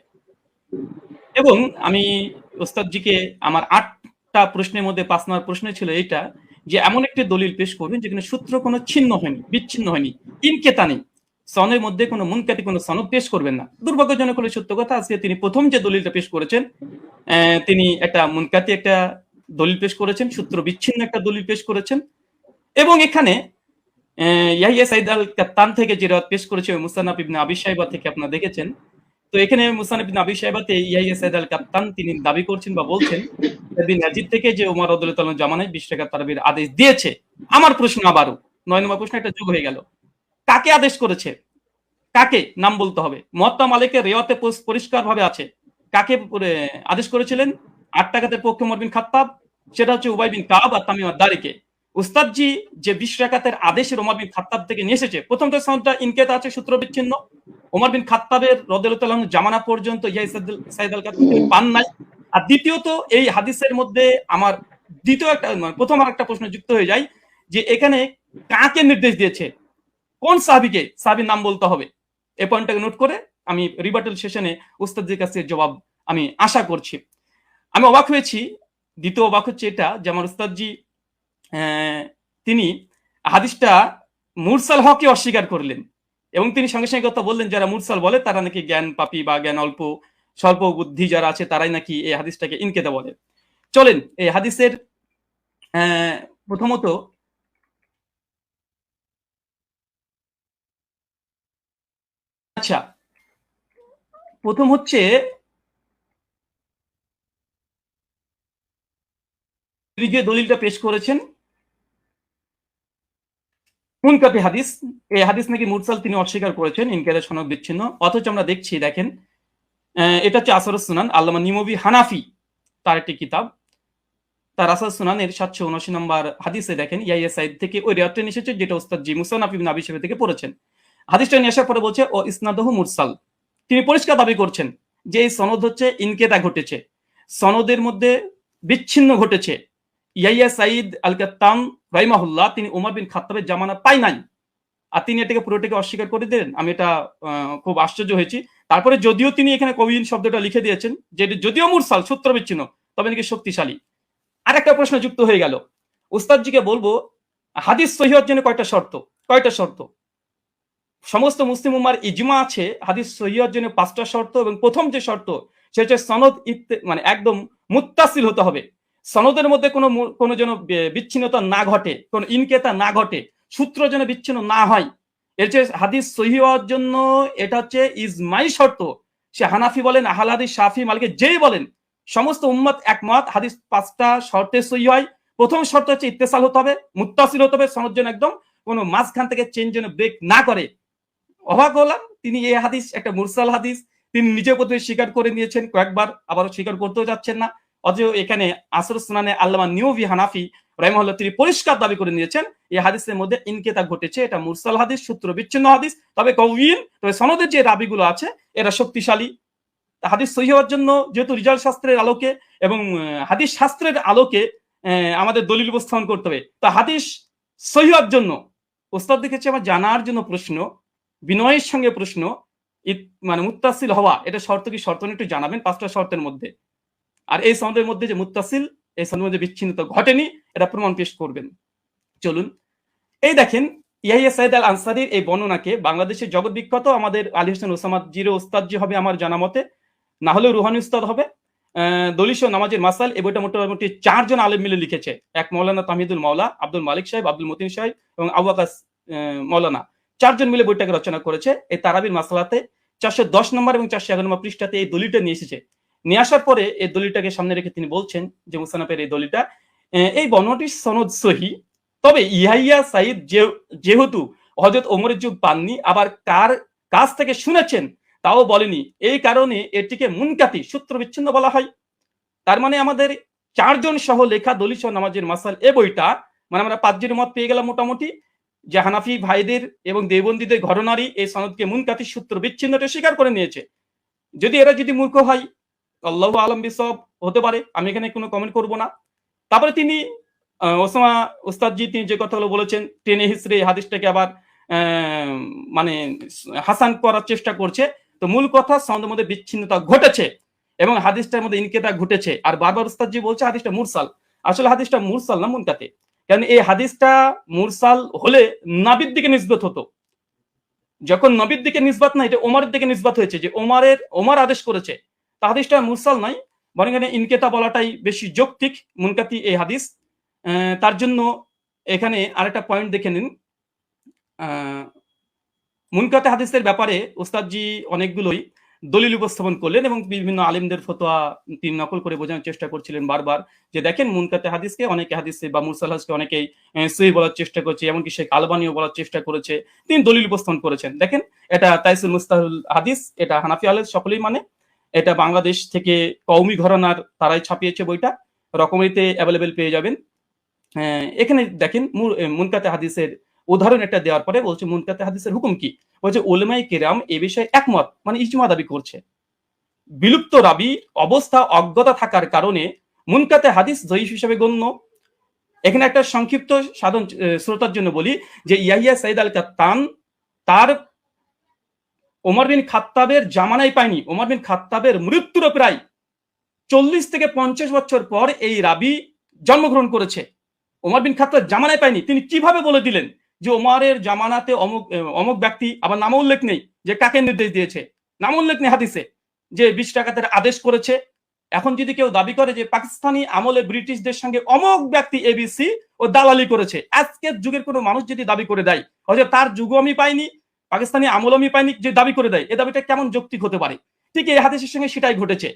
এবং আমি ওস্তাদজিকে আমার ৮টা প্রশ্নের মধ্যে ৫ নম্বর প্রশ্ন ছিল এইটা, যে এমন একটি দলিল পেশ করবেন যেখানে সূত্র কোনো ছিন্ন হয়নি, বিচ্ছিন্ন হয়নি, ইনকেতা নেই। সনের মধ্যে কোনো মুনকাতি কোনো সনদ পেশ করবেন না। দুর্ভাগ্যজনক হলে সত্য কথা, আজকে তিনি প্রথম যে দলিলটা পেশ করেছেন, তিনি একটা মুনকাতি একটা দলিল পেশ করেছেন, সূত্র বিচ্ছিন্ন একটা দলিল পেশ করেছেন। এবং এখানে ইয়াহিয়া সাইদ আল কাত্তান থেকে যে রাত পেশ করেছে মুসান্নাফ ইবনে আবি শাইবা থেকে আপনারা দেখেছেন। তো এখানে মুসান্নাফ ইবনে আবি শাইবাতে ইয়াহিয়া সাইদ আল কাত্তান তিনি দাবি করছেন বা বলছেন ইবনে ইয়াজিদ থেকে যে ওমর রাদিয়াল্লাহু তাআলা জামানায় 20 টাকা তারাবির আদেশ দিয়েছে। আমার প্রশ্ন আবারও 9 নম্বর প্রশ্ন একটা যোগ হয়ে গেল। কাকে আদেশ করেছে? কাকে নাম বলতে হবে। মুয়াত্তা মালিকের রিওয়ায়াতে পরিষ্কারভাবে আছে। কাকে আদেশ করেছিলেন? 8 টাকাতের পক্ষে ওমর বিন খাত্তাব, সেটা হচ্ছে উবাই বিন কাব আর তামিম আদ-দারিকে। উস্তাদজি যে 20 রাকাতের আদেশের ওমর বিন খাত্তাব থেকে নিয়ে এসেছে, প্রথমটা সনদটা ইনকেতা আছে, সূত্র বিচ্ছিন্ন। ওমর বিন খাত্তাবের রাদিয়াল্লাহু তাআলা জামানা পর্যন্ত ইয়াহিয়া সাইদ আল কাত্তাব পান নাই। আর দ্বিতীয়ত এই হাদিসের মধ্যে আমার দ্বিতীয় একটা প্রথম আরেকটা প্রশ্ন যুক্ত হয়ে যায় যে এখানে কাকে নির্দেশ দিয়েছে, কোন সাহাবীকে, সাহাবীর নাম বলতে হবে। এই পয়েন্টটাকে নোট করে আমি রিবাটাল সেশনে উস্তাদের কাছে জবাব আমি আশা করছি। আমি অবাক হয়েছি, দ্বিতীয় অবাক হচ্ছে এটা যে আমার উস্তাদজি তিনি হাদিসটা মুরসাল হককে অস্বীকার করলেন এবং তিনি সঙ্গে সঙ্গে কথা বললেন যারা মুরসাল বলে তারা নাকি জ্ঞান পাপী বা জ্ঞান অল্প স্বল্প বুদ্ধি যারা আছে তারাই নাকি এই হাদিসটাকে ইনকেতা বলে। চলেন এই হাদিসের প্রথমত আচ্ছা, প্রথম হচ্ছে যে দলিলটা পেশ করেছেন মুনকাতি হাদিস, এই হাদিস নাকি মুরসাল তিনি অস্বীকার করেছেন, ইনকারের সনদ বিচ্ছিন্ন। অথচ আমরা দেখছি, দেখেন এটা হচ্ছে আসরুস সুনান, আল্লামা নিমবি হানাফি তার একটি কিতাব, তার আসরুস সুনানের 779 নম্বর হাদিসে দেখেন ইয়াহিয়া সাইদ থেকে ওই রিওয়ায়াতটা এসেছে যেটা উস্তাদ জি মুসান্নাফ ইবনে আবি শাইবা থেকে পড়েছেন। হাদিসটা নিয়ে আসার পরে বলছে ও ইসনাদহু মুরসাল, তিনি পরিষ্কার দাবি করছেন যে এই সনদ হচ্ছে ইনকেতা ঘটেছে, সনদের মধ্যে বিচ্ছিন্ন ঘটেছে। ইয়াহিয়া সাইদ আল কাত্তান রাহিমাহুল্লাহ তিনি ওমর বিন খাত্তাবের জামানা পাই নাই, আর তিনি এটাকে পুরোটাকে অস্বীকার করে দিলেন। আমি এটা খুব আশ্চর্য হয়েছি। তারপরে যদিও তিনি এখানে কবিন শব্দটা লিখে দিয়েছেন যে যদিও মুরসাল সূত্র বিচ্ছিন্ন তবে নাকি শক্তিশালী। আর একটা প্রশ্ন যুক্ত হয়ে গেল, উস্তাদজিকে বলবো হাদিস সহিহ হওয়ার জন্য কয়টা শর্ত? সমস্ত মুসলিম উম্মার ইজমা আছে হাদিস সহিহ হওয়ার জন্য 5টা শর্ত, এবং প্রথম যে শর্ত সেটা হচ্ছে সনদ মানে একদম মুত্তাসিল হতে হবে। সনদের মধ্যে কোনো যেন বিচ্ছিন্নতা না ঘটে, কোনো ইনকেতা না ঘটে, সূত্র যেন বিচ্ছিন্ন না হয়। এর যে হাদিস সহিহ হওয়ার জন্য এটা হচ্ছে ইজমাই শর্ত। সে হানাফি বলেন, আহলে হাদিস, শাফি, মালিকি যেই বলেন, সমস্ত উম্মত একমত হাদিস 5টা শর্তে সহিহ হয়। প্রথম শর্ত হচ্ছে ইত্তেসাল হতে হবে, মুত্তাসিল হতে হবে, সনদ যেন একদম কোনো মাঝখান থেকে চেঞ্জ যেন ব্রেক না করে। অবাক হলাম, তিনি এই হাদিস একটা মুরসাল হাদিস তিনি নিজে প্রথমে স্বীকার করে নিয়েছেন কয়েকবার, আবারও স্বীকার করতেও যাচ্ছেন না। অথচ এখানে আসরুস সুনানে আল্লামা নিউভি হানাফি রাহিমাহুল্লাহ তিনি পরিষ্কার দাবি করে নিয়েছেন এই হাদিসের মধ্যে ইনকেতা ঘটেছে, এটা মুরসাল হাদিস, সূত্র বিচ্ছিন্ন হাদিস, তবে কওয়িন, তবে সনদের যে রাবিগুলো আছে এরা শক্তিশালী। হাদিস সহিহ হওয়ার জন্য যেহেতু রিজাল শাস্ত্রের আলোকে এবং হাদিস শাস্ত্রের আলোকে আমাদের দলিল উপস্থাপন করতে হবে। তো হাদিস সহিহ হওয়ার জন্য ওস্তাদ দেখেছি আমার জানার জন্য প্রশ্ন, বিনয়ের সঙ্গে প্রশ্ন, মানে মুত্তাসিল হওয়া এটা শর্ত কি শর্ত একটু জানাবেন 5টা শর্তের মধ্যে। আর এই সনদের মধ্যে যে মুত্তাসিল, এই সনদের মধ্যে বিচ্ছিন্নতা ঘটেনি এটা প্রমাণ পেশ করবেন। চলুন এই দেখেন ইয়াহিয়া সাইদ আল আনসারীর এই বর্ণনাকে বাংলাদেশের জগৎ বিখ্যাত আমাদের আলী হোসেন ওসামা জিরো উস্তাদ জি হবে আমার জানা মতে, না হলেও রুহানি উস্তাদ হবে। দলিশ নামাজের মাসাল এই বইটা মোটামুটি 4 জন আলেম মিলে লিখেছে, এক মৌলানা তাহিদুল মাওলা, আব্দুল মালিক সাহেব, আব্দুল মতিন সাহেব এবং আবু আকাস মৌলানা, 4 জন মিলে বইটাকে রচনা করেছে। এই তারাবির মাসালাতে 410 নম্বর এবং 411 নম্বর পৃষ্ঠাতে এই দলিলটা নিয়ে এসেছে। নিয়ে আসার পরে এই দলিলটাকে সামনে রেখে তিনি বলছেন যে মুসান্নাফের এই দলিলটা এই বর্ণনাটির সনদ সহি, তবে ইয়াহিয়া সাইদ যেহেতু হযরত ওমরের যুগ পাননি, আবার কার কাছ থেকে শুনেছেন তাও বলেনি, এই কারণে এটিকে মুনকাতি সূত্র বিচ্ছিন্ন বলা হয়। তার মানে আমাদের 4 জন সহ লেখা দলিল নামাজের মাসাল এ বইটা, মানে আমরা 5 জনের মত পেয়ে গেলাম মোটামুটি, যে হানাফি ভাইদের এবং দেওবন্দীদের ঘরনারী এই সনদকে মুনকাতি সূত্র বিচ্ছিন্নটা স্বীকার করে নিয়েছে। যদি এরা যদি মূর্খ হয়, আল্লাহু আলম বিসব হতে পারে, আমি এখানে কোনো কমেন্ট করব না। তারপরে তিনি ওসামা উস্তাদজি তিনি যে কথাগুলো বলেছেন টেনে হিসড়ে হাদিসটাকে আবার মানে হাসান করার চেষ্টা করছে। তো মূল কথা সনদের মধ্যে বিচ্ছিন্নতা ঘটেছে এবং হাদিসটার মধ্যে ইনকেতা ঘটেছে, আর বারবার উস্তাদ জি বলছে হাদিসটা মুরসাল। আসলে হাদিসটা মুরসাল না মুনকাতে, কারণ এই হাদিসটা মুরসাল হলে নবীর দিকে নিসবত হতো। যখন নবীর দিকে নিসবত না, এটা ওমরের দিকে নিসবত হয়েছে, যে ওমর আদেশ করেছে, তা হাদিসটা মুরসাল নয়, বরং এখানে ইনকেতা বলাটাই বেশি যৌক্তিক। মুনকাতি এই হাদিস, তার জন্য এখানে আরেকটা পয়েন্ট দেখে নিন। মুনকাতে হাদিসের ব্যাপারে ওস্তাদজি অনেকগুলোই দলিল উপস্থাপন করলেন এবং বিভিন্ন আলেমদের ফতোয়া তিনি নকল করে বোঝানোর চেষ্টা করছিলেন বারবার, যে দেখেন মুনকাতে হাদিসকে অনেকে হাদিসে বা মুরসাল হাদিসকে অনেকেই সহিহ বলার চেষ্টা করছে, এমনকি শেখ আলবানিও বলার চেষ্টা করেছে, তিনি দলিল উপস্থাপন করেছেন। দেখেন, এটা তাইসুল মুস্তাহুল হাদিস, এটা হানাফি আলেম সকলেই মানে, এটা বাংলাদেশ থেকে কওমি ঘরানার তারাই ছাপিয়েছে বইটা, রকমারিতে অ্যাভেলেবেল পেয়ে যাবেন। এখানে দেখেন মুনকাতে হাদিসের উদাহরণ একটা দেওয়ার পরে বলছে মুনকাতে হাদিসের হুকুম কি, বলছে উলামায়ে কেরাম এ বিষয়ে একমত, মানে ইজমা দাবি করছে। বিলুপ্ত রাবি অবস্থা অজ্ঞতা থাকার কারণে মুনকাতে হাদিস জয়ীফ হিসেবে গণ্য। এখানে একটা সংক্ষিপ্ত সাধারণ শ্রোতার জন্য বলি যে ইয়াহিয়া সাইদ আল কাত্তান তার ওমর বিন খাত্তাবের জামানায় পায়নি, ওমর বিন খাত্তাবের মৃত্যুর প্রায় 40 থেকে 50 বছর পর এই রাবি জন্মগ্রহণ করেছে। ওমর বিন খাত্তাব জামানায় পায়নি। তিনি কিভাবে বলে দিলেন যে ওমরের জামানাতে অমুক অমুক ব্যক্তি, আবার নাম উল্লেখ নেই যে কাকে নির্দেশ দিয়েছে, নাম উল্লেখ নেই হাদিসে যে 20 ডাকাতের আদেশ করেছে। এখন যদি কেউ দাবি করে যে পাকিস্তানি আমলে ব্রিটিশদের সঙ্গে অমুক ব্যক্তি এবিসি ও দালালি করেছে, আজকের যুগের কোনো মানুষ যদি দাবি করে দেয় হয়তো তার যুগও আমি পাইনি, পাকিস্তানি আমল আমি পাইনি, যে দাবি করে দেয়, এই দাবিটা কেমন যৌক্তিক হতে পারে? ঠিক এই হাদিসের সঙ্গে সেটাই ঘটেছে।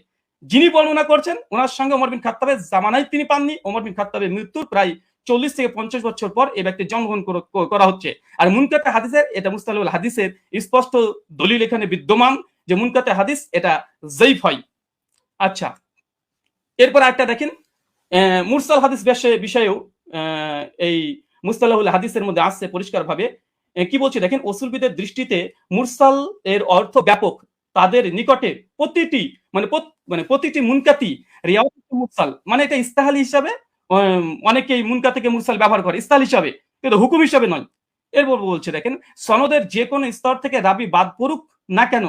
যিনি বর্ণনা করছেন ওনার সঙ্গে ওমর বিন খাত্তাবের জামানায় তিনি পাননি, ওমর বিন খাত্তাবের মৃত্যুর প্রায় 40 থেকে 50 বছর পর এই ব্যক্তির জন্মগ্রহণ করা হচ্ছে। আর মুনকাতে হাদিসের, এটা মুস্তালাহুল হাদিসের স্পষ্ট দলিল এখানে বিদ্যমান যে মুনকাতে হাদিস এটা যায়ীফ হয়। আচ্ছা, এরপর একটা দেখেন মুরসাল হাদিস বিষয়েও এই মুস্তালাহুল হাদিসের মধ্যে আসছে পরিষ্কারভাবে। কি বলছে দেখেন, উসুলবিদের দৃষ্টিতে মুরসাল এর অর্থ ব্যাপক, তাদের নিকটে প্রতিটি মুনকাতি রিওয়ায়াত মুরসাল, মানে এটা ইস্তাহালি হিসাবে অনেকেই মুনকা থেকে মুরসাল ব্যবহার করে ইস্তাহাল হিসাবে, কিন্তু হুকুম হিসাবে নয়। এরপর বলছে দেখেন, সনদের যে কোনো স্তর থেকে রাবি বাদ পড়ুক না কেন,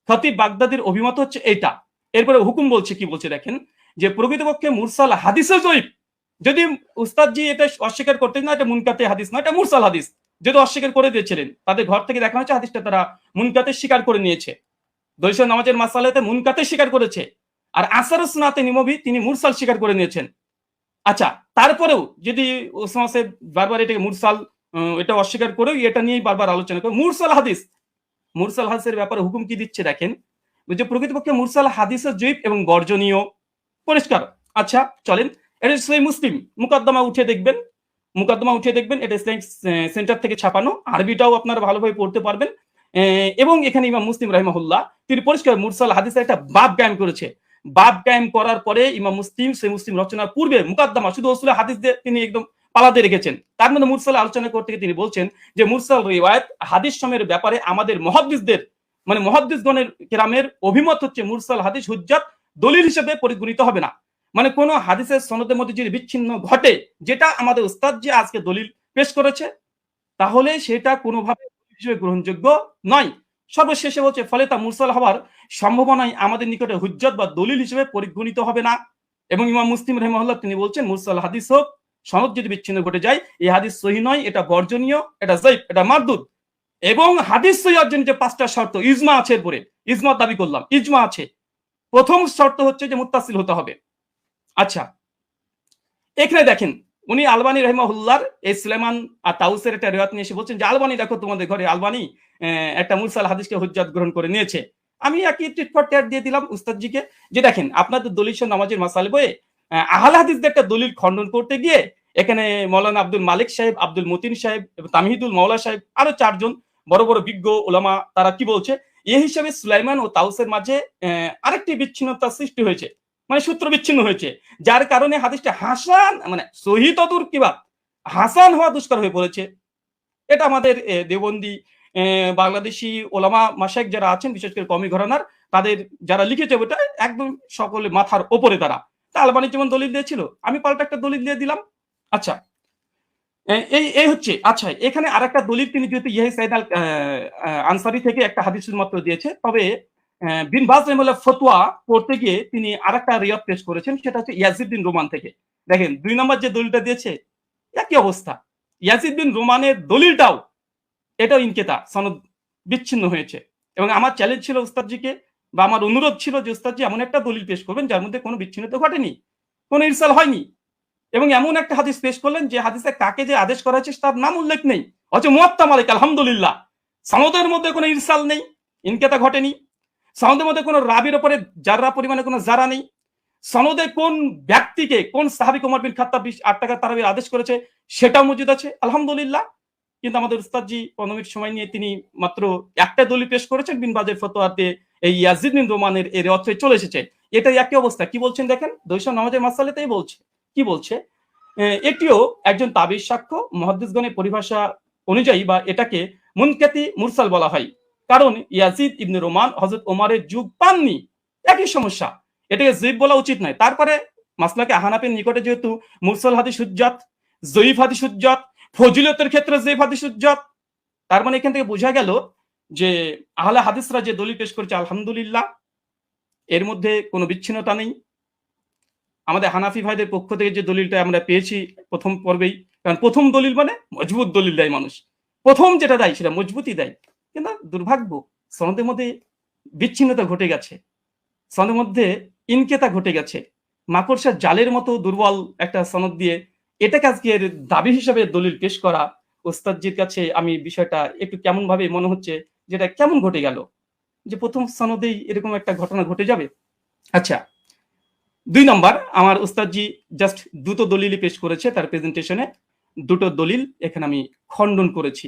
খতিব বাগদাদির অভিমত হচ্ছে এটা। এরপরে হুকুম বলছে, কি বলছে দেখেন, যে প্রকৃতপক্ষে মুরসাল হাদিসে জয়ীফ, যদি উস্তাদজি এটা অস্বীকার করতেন না এটা মুনকাতে হাদিস না, এটা মুরসাল হাদিস, যদি অস্বীকার করে দিয়েছিলেন, তাদের ঘর থেকে দেখানো হচ্ছে হাদিসটা তারা মুনকাতে স্বীকার করে নিয়েছে, দৈশ নামাজের মাসালাতে মুনকাতে স্বীকার করেছে, আর আসারুস সুন্নাতে নিমবি তিনি মুরসাল স্বীকার করে নিয়েছেন। আচ্ছা, তারপরেও যদি ওসমান সাহেব বারবার এটাকে মুরসাল এটা অস্বীকার করেও এটা নিয়েই বারবার আলোচনা করে, মুরসাল হাদিসের ব্যাপারে হুকুম কি দিচ্ছে দেখেন, যে প্রকৃতপক্ষে মুরসাল হাদিসের জয়ীফ এবং বর্জনীয়, পরিষ্কার। আচ্ছা চলেন, এটা সহিহ মুসলিম মুকদ্দমা উঠে দেখবেন, এটা ইসলামিক সেন্টার থেকে ছাপানো, আরবিটাও আপনারা ভালোভাবে পড়তে পারবেন। এবং এখানে ইমাম মুসলিম রাহিমাহুল্লাহ তিনি পরিষ্কার মুরসাল হাদিসের একটা বাব কায়েম করেছে। বাব কায়েম করার পরে ইমাম মুসলিম সহিহ মুসলিম রচনার পূর্বে মুকদ্দমা শুধু রাসূলের হাদিস দিয়ে তিনি একদম পালাতে রেখেছেন। তার মধ্যে মুরসাল আলোচনা করতে গিয়ে তিনি বলছেন যে মুরসাল রিওয়ায়াত হাদিস সময়ের ব্যাপারে আমাদের মুহাদ্দিসদের মানে মুহাদ্দিসগণের কেরামের অভিমত হচ্ছে মুরসাল হাদিস হুজ্জাত দলিল হিসেবে পরিগণিত হবে না। মানে কোন হাদিসের সনদের মধ্যে যদি বিচ্ছিন্ন ঘটে, যেটা আমাদের উস্তাদ যে আজকে দলিল পেশ করেছে, তাহলে সেটা কোনোভাবে হিসেবে গ্রহণযোগ্য নয়। সর্বশেষে বলছে ফলে তা মুরসাল হওয়ার সম্ভাবনায় আমাদের নিকটে হুজ্জত বা দলিল হিসেবে পরিগণিত হবে না। এবং ইমাম মুসলিম রাহিমাহুল্লাহ তিনি বলছেন মুরসাল হাদিস হোক, সনদ যদি বিচ্ছিন্ন ঘটে যায়, এই হাদিস সহিহ নয়, এটা বর্জনীয়, এটা যায়ীফ, এটা মারদুদ। এবং হাদিস সহিহ অর্জনের যে 5টা শর্ত, ইজমা আছে, এরপরে ইজমা দাবি করলাম, ইজমা আছে। প্রথম শর্ত হচ্ছে যে মুত্তাসিল হতে হবে। আচ্ছা, এখানে দেখেন উনি আলবানী রাহিমাহুল্লাহর এই সুলাইমান আর তাউসের একটা রিওয়ায়াত নিয়ে এসে বলছেন যে আলবানী দেখো তোমাদের ঘরে আলবানী একটা মুরসাল হাদিসকে হুজ্জাত গ্রহণ করে নিয়েছে। আমি একই টিট ফর ট্যাট দিয়ে দিলাম উস্তাদজিকে যে দেখেন আপনাদের দলিল নামাজের মাসাল বইয়ে আহলে হাদিসদের একটা দলিল খণ্ডন করতে গিয়ে এখানে মৌলানা আব্দুল মালিক সাহেব, আব্দুল মতিন সাহেব, তামহিদুল মাওলা সাহেব, আরো 4 জন বড় বড় বিজ্ঞ ওলামা, তারা কি বলছে, এই হিসাবে সুলাইমান ও তাউসের মাঝে আরেকটি বিচ্ছিন্নতা সৃষ্টি হয়েছে, মানে সূত্র বিচ্ছিন্ন হয়েছে, যার কারণে হাদিসটা হাসান মানে সহিহ তদুর কিবা হাসান হওয়া দুষ্কর হয়ে পড়েছে। এটা আমাদের দেওবন্দি বাংলাদেশি ওলামা মাশায়েখ যারা আছেন, বিশেষ করে কওমি ঘরানার, তাদের যারা লিখেছে ওটা একদম সকলে মাথার ওপরে তারা। তা আলবানী যেমন দলিল দিয়েছিল, আমি পাল্টা একটা দলিল দিয়ে দিলাম। আচ্ছা, এই হচ্ছে। আচ্ছা, এখানে আরেকটা দলিল তিনি যেহেতু ইয়াহিয়া সাইদ আল আনসারী থেকে একটা হাদিস মাত্র দিয়েছে, তবে বিন বাজ রাহিমাহুল্লাহ ফতোয়া পড়তে গিয়ে তিনি আরেকটা রিওয়ায়াত পেশ করেছেন, সেটা হচ্ছে ইয়াজিদ বিন রোমান থেকে। দেখেন ২ নম্বর যে দলিলটা দিয়েছে একই অবস্থা। ইয়াজিদ বিন রোমানের দলিলটাও এটাও ইনকেতা, সনদ বিচ্ছিন্ন হয়েছে। এবং আমার চ্যালেঞ্জ ছিল উস্তাদজিকে, বা আমার অনুরোধ ছিল যে উস্তাদজি এমন একটা দলিল পেশ করবেন যার মধ্যে কোনো বিচ্ছিন্নতা ঘটেনি, কোনো ইরসাল হয়নি, এবং এমন একটা হাদিস পেশ করলেন যে হাদিসে কাকে যে আদেশ করা হয়েছে তার নাম উল্লেখ নেই, অথচ মুয়াত্তা মালিক আলহামদুলিল্লাহ সনদের মধ্যে কোনো ইরসাল নেই, ইনকেতা ঘটেনি, সনদের মধ্যে কোনো রাবির উপরে জাররা পরিমাণে কোনো জারা নেই, সনদে কোন ব্যক্তিকে কোন সাহাবী ওমর বিন খাত্তাব 8 টাকা তারাবির আদেশ করেছে সেটাও মজুদ আছে আলহামদুলিল্লাহ। কিন্তু আমাদের উস্তাদজি 15 মিনিট সময় নিয়ে তিনি মাত্র একটা দলিল পেশ করেছেন, বিন বাজের ফতোয়াতে এই ইয়াজিদ বিন রোমানের এর অর্থে চলে এসেছে। এটাই একই অবস্থা। কি বলছেন দেখেন, 200 নামাজের মাসালাতেই বলছে, কি বলছে, এটিও একজন তাবিজ সাক্ষ্য, মুহাদ্দিসগণের পরিভাষা অনুযায়ী বা এটাকে মুনকাতি মুরসাল বলা হয়, কারণ ইয়াজিদ ইবনে রোমান হযরত ওমরের যুগ পাননি, একই সমস্যা, এটাকে যঈফ বলা উচিত নয়। তারপরে মাসলাকে হানাফির নিকটে যেহেতু মুরসাল হাদিস হুজ্জাত, যঈফ হাদিস হুজ্জাত, ফজিলতের ক্ষেত্রে যঈফ হাদিস হুজ্জাত, তার মানে এখান থেকে বোঝা গেল যে আহলে হাদিসরা যে দলিল পেশ করেছে আলহামদুলিল্লাহ এর মধ্যে কোনো বিচ্ছিন্নতা নেই। আমাদের হানাফি ভাইদের পক্ষ থেকে যে দলিলটা আমরা পেয়েছি প্রথম পর্বেই, কারণ প্রথম দলিল মানে মজবুত দলিল দেয় মানুষ, প্রথম যেটা দেয় সেটা মজবুতই দেয়, কিন্তু দুর্ভাগ্য সনদের মধ্যে বিচ্ছিন্নতা ঘটে গেছে, সনদের মধ্যে ইনকেতা ঘটে গেছে, মাকড়সার জালের মতো দুর্বল একটা সনদ দিয়ে এটাকে আজকে দাবি হিসাবে দলিল পেশ করা, ওস্তাদজির কাছে আমি বিষয়টা একটু কেমন ভাবে মনে হচ্ছে, যেটা কেমন ঘটে গেল যে প্রথম সনদেই এরকম একটা ঘটনা ঘটে যাবে। আচ্ছা, 2 নম্বর, আমার উস্তাদজি জাস্ট দুটো দলিলই পেশ করেছে তার প্রেজেন্টেশনে, দুটো দলিল এখানে আমি খণ্ডন করেছি।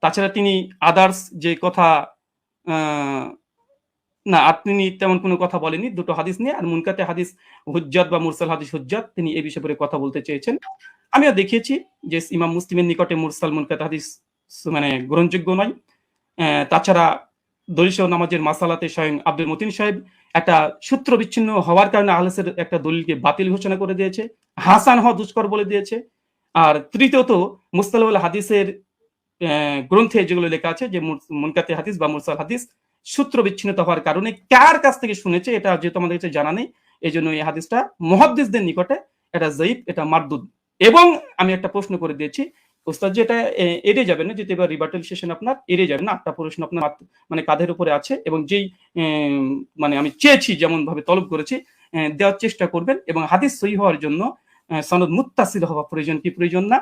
তাছাড়া তিনি আদার্স যে কথা না, তিনি তেমন কোনো কথা বলেনি, দুটো হাদিস নিয়ে, আর মুনকাতে হাদিস হুজ্জাত বা মুরসাল হাদিস হুজ্জাত তিনি এই বিষয়ে কথা বলতে চেয়েছেন। আমিও দেখিয়েছি যে ইমাম মুসলিমের নিকটে মুরসাল মুনকাতে হাদিস মানে গ্রহণযোগ্য নয়। তাছাড়া দলিল নামাজের মাসালাতে স্বয়ং আব্দুল মতিন সাহেব একটা সূত্র বিচ্ছিন্ন হওয়ার কারণে আহলেসের একটা দলিলকে বাতিল ঘোষণা করে দিয়েছে, হাসান হওয়া দুষ্কর বলে দিয়েছে। আর তৃতীয়ত মুস্তালাহুল হাদিসের গ্রন্থে যেগুলো লেখা আছে যে মুনকাতে হাদিস বা মুরসাল হাদিস সূত্র বিচ্ছিন্নতা হওয়ার কারণে কার কাছ থেকে শুনেছে এটা যেহেতু আমাদের কাছে জানা নেই, এই জন্য এই হাদিসটা মুহাদ্দিসদের নিকটে এটা যঈফ, এটা মারদুদ। এবং আমি একটা প্রশ্ন করে দিয়েছি ওস্তাদ, যে এটা এড়িয়ে যাবেন না, যেতে এবার রিবার্টাল সেশন আপনার এড়িয়ে যাবেন না, 8টা প্রশ্ন আপনার মানে কাঁধের উপরে আছে, এবং যেই মানে আমি চেয়েছি যেমন ভাবে তলব করেছি দেওয়ার চেষ্টা করবেন, এবং হাদিস সহিহ হওয়ার জন্য সনদ মুত্তাসিল হওয়া প্রয়োজন কি প্রয়োজন না,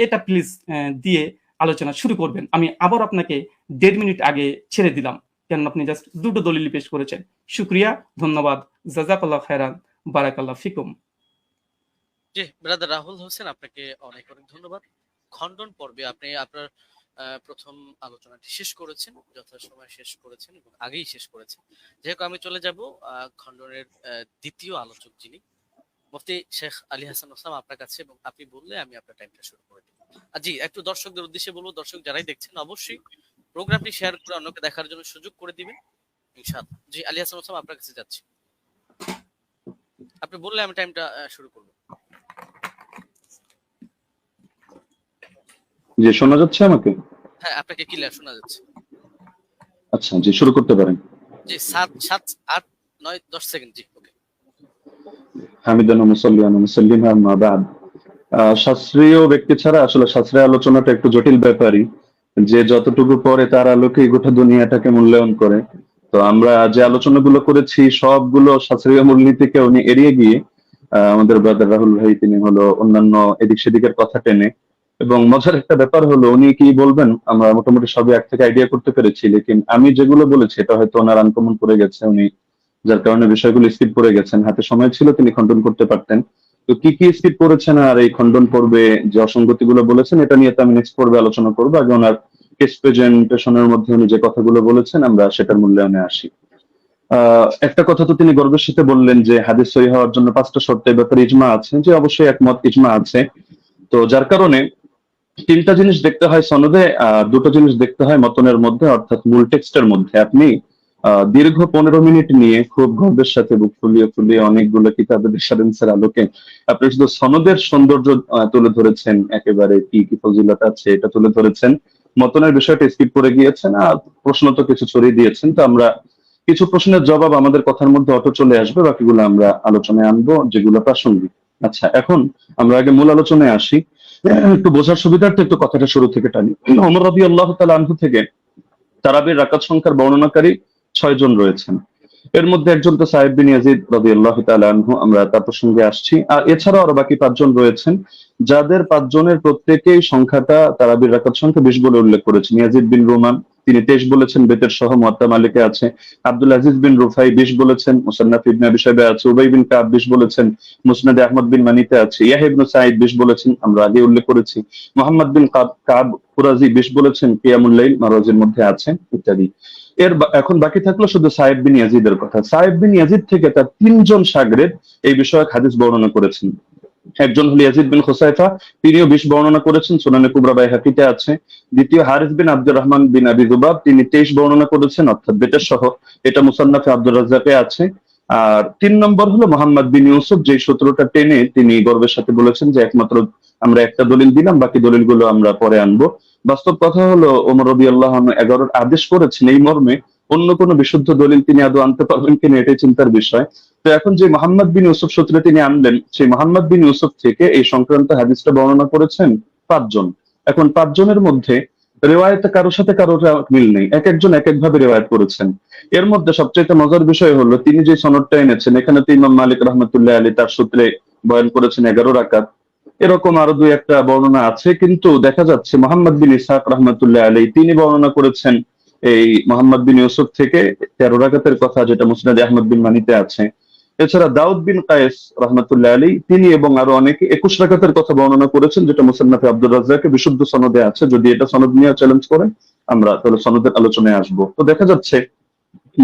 এটা প্লিজ দিয়ে আলোচনা শুরু করবেন। আমি আবার আপনাকে 1.5 মিনিট আগে ছেড়ে দিলাম, কেন আপনি জাস্ট দুটো দলিল পেশ করেছেন। শুকরিয়া, ধন্যবাদ, জাযাকাল্লাহু খায়রান, বারাকাল্লাহু ফিকুম। জি ব্রাদার রাহুল হোসেন, আপনাকে অনেক অনেক ধন্যবাদ। খণ্ডন পর্বে আপনি আপনার প্রথম আলোচনাটি শেষ করেছেন, যথাসময়ে শেষ করেছেন এবং আগেই শেষ করেছেন। যেহেতু আমি চলে যাব খণ্ডনের দ্বিতীয় আলোচক যিনি মুফতি শেখ আলী হাসান ওসামা আপনার কাছে, এবং আপনি বললে আমি আপনার টাইমটা শুরু করে দেব। আর জি, একটু দর্শকদের উদ্দেশ্যে বলবো, দর্শক যারাই দেখছেন অবশ্যই প্রোগ্রামটি শেয়ার করে অন্যকে দেখার জন্য সুযোগ করে দিবেন ইনশাআল্লাহ। জি আলী হাসান ওসামা আপনার কাছে যাচ্ছি, আপনি বললে আমি টাইমটা শুরু করব। জি, শোনা যাচ্ছে আমাকে? হ্যাঁ, আপনাকে ক্লিয়ার শোনা যাচ্ছে। আচ্ছা, জি শুরু করতে পারেন। জি 7 7 8 9 10 সেকেন্ড। জি ওকে। হামিদান ওয়া মুসাল্লিয়ান ওয়া মুসাল্লিমা আম্মা বাদ। শাস্ত্রীয় ব্যক্তি ছাড়া আসলে শাস্ত্রীয় আলোচনাটা একটু জটিল ব্যাপারই, যে যতটুকু পরে তার আলোকে গোটা দুনিয়াটাকে মূল্যায়ন করে। তো আমরা যে আলোচনাগুলো করেছি সবগুলো শাস্ত্রীয় মূলনীতিকে উনি এড়িয়ে গিয়ে আমাদের ব্রাদার রাহুল ভাই তিনি হলো অন্যান্য এদিক সেদিকের কথা টেনে, এবং মজার একটা ব্যাপার হলো উনি কি বলবেন আমরা মোটামুটি সবই এক থেকে আইডিয়া করতে পেরেছি, লেকিন আমি যেগুলো বলেছি এটা হয়তো ওনার আনকমন পড়ে গেছে, উনি যার কারণে বিষয়গুলো স্কিপ করে গেছেন। হাতে সময় ছিল তিনি খণ্ডন করতে পারতেন। তো কি কি স্কিপ করেছেন আর এই খণ্ডন পর্বে যে অসঙ্গতি গুলো বলেছেন এটা নিয়ে তো আমি নেক্সট পর্বে আলোচনা করবো। আগে ওনার কেস প্রেজেন্টেশনের মধ্যে উনি যে কথাগুলো বলেছেন আমরা সেটার মূল্যায়নে আসি। একটা কথা তো তিনি গর্বের সাথে বললেন যে হাদিস সহিহ হওয়ার জন্য 5টা শর্তের ব্যাপারে ইজমা আছে, যে অবশ্যই একমত, ইজমা আছে। তো যার কারণে 3টা জিনিস দেখতে হয় সনদে, 2টো জিনিস দেখতে হয় মতনের মধ্যে, অর্থাৎ মূল টেক্সটের মধ্যে। আপনি দীর্ঘ 15 মিনিট নিয়ে খুব গর্বের সাথে বুক ফুলিয়ে ফুলিয়ে অনেকগুলো কিতাবের রেফারেন্সের আলোকে আপনি শুধু সনদের সৌন্দর্য তুলে ধরেছেন, একেবারে কি কি ফজিলত আছে এটা তুলে ধরেছেন, মতনের বিষয়টা স্কিপ করে গিয়েছেন, আর প্রশ্ন তো কিছু ছড়িয়ে দিয়েছেন। তো আমরা কিছু প্রশ্নের জবাব আমাদের কথার মধ্যে অটো চলে আসবে, বাকিগুলো আমরা আলোচনায় আনবো যেগুলো প্রাসঙ্গিক। আচ্ছা, এখন আমরা আগে মূল আলোচনায় আসি। একটু বোঝার সুবিধার্থে একটু কথাটা শুরু থেকে টানি। ওমর রাদিয়াল্লাহু তাআলা আনহু থেকে তারাবির রাকাত সংখ্যার বর্ণনাকারী 6 জন রয়েছেন। এর মধ্যে একজন তো সাহেব বিন ইয়াজিদ রাদিয়াল্লাহু তাআলা আনহু, আমরা তার প্রসঙ্গে আসছি। আর এছাড়াও আরো বাকি 5 জন রয়েছেন, যাদের 5 জনের প্রত্যেকেই সংখ্যাটা তারাবির রাকাত সংখ্যা 20 বলে উল্লেখ করেছেন। ইয়াজিদ বিন রুমান তিনি 23 বলেছেন, বেতের সহ মুয়াত্তা মালিকে আছে। আব্দুল আজিজ বিন রুফাই 20 বলেছেন, মুসান্নাফ ইবনে আবি শাইবা আছে। উবাই বিন কাব 20 বলেছেন, মুসনাদে আহমদ বিন মানিতে আছে। ইয়াহয়া ইবনে সাঈদ 20 বলেছেন, আমরা আগে উল্লেখ করেছি। মুহাম্মদ বিন কাব কুরাজি 20 বলেছেন, কিয়ামুল লাইল মারওয়াজির মধ্যে আছে, ইত্যাদি। এখন বাকি থাকলো শুধু সাহেব বিন ইয়াজিদের কথা। সাহেব বিন ইয়াজিদ থেকে তার 3 জন শাগরেদ এই বিষয়ক হাদিস বর্ণনা করেছেন। একজন হল ইয়াজিদ বিন খুসাইফা, তিনিও 20 বর্ণনা করেছেন, সুনানে কুবরা বাইহাকিতে আছে। দ্বিতীয় হারিস বিন আব্দুর রহমান বিন আবি যুবাব, তিনি 23 বর্ণনা করেছেন, অর্থাৎ বেতের সহ, এটা মুসান্নাফে আব্দুর রাজ্জাকে আছে। আর 3 নম্বর হলো মোহাম্মদ বিন ইউসুফ, যে সূত্রটা টেনে তিনি গর্বের সাথে বলেছেন যে একমাত্র আমরা একটা দলিল দিলাম, বাকি দলিলগুলো আমরা পরে আনবো। বাস্তব কথা হলো ওমর রাদিয়াল্লাহু আনহু 11 আদেশ করেছেন এই মর্মে, অন্য কোনো বিশুদ্ধ দলিল তিনি আদৌ আনতে পারবেন কিনা এটাই চিন্তার বিষয়। তো এখন যে মোহাম্মদ বিন ইউসুফ সূত্রে তিনি আনলেন, সেই মোহাম্মদ বিন ইউসুফ থেকে এই সংক্রান্ত হাদিসটা বর্ণনা করেছেন 5 জন। এখন 5 জনের মধ্যে রেওয়ায়েতে কারোর সাথে কারোর মিল নেই, এক একজন এক একভাবে রেওয়ায়েত করেছেন। এর মধ্যে সবচেয়ে মজার বিষয় হলো তিনি যে সনদটা এনেছেন, এখানে তো ইমাম মালিক রাহমাতুল্লাহ আলাইহি তার সূত্রে বয়ান করেছেন 11 রাকাত। এরকম আরো 2-1টা বর্ণনা আছে, কিন্তু দেখা যাচ্ছে মোহাম্মদ বিন ইসহাক রাহমাতুল্লাহ আলাইহি তিনি বর্ণনা করেছেন এই মোহাম্মদ বিন ইউসুফ থেকে 13 রাকাতের কথা, যেটা মুসনাদে আহমদ বিন মানিতে আছে। এছাড়া দাউদ বিন কায়েস রাহমাতুল্লাহ আলাইহি তিনি এবং আরো অনেকে 21 রাকাতের কথা বর্ণনা করেছেন, যেটা মুসান্নাফে আব্দুর রাজ্জাকে বিশুদ্ধ সনদে আছে। যদি এটা সনদ নিয়ে চ্যালেঞ্জ করে আমরা তাহলে সনদের আলোচনায় আসবো। তো দেখা যাচ্ছে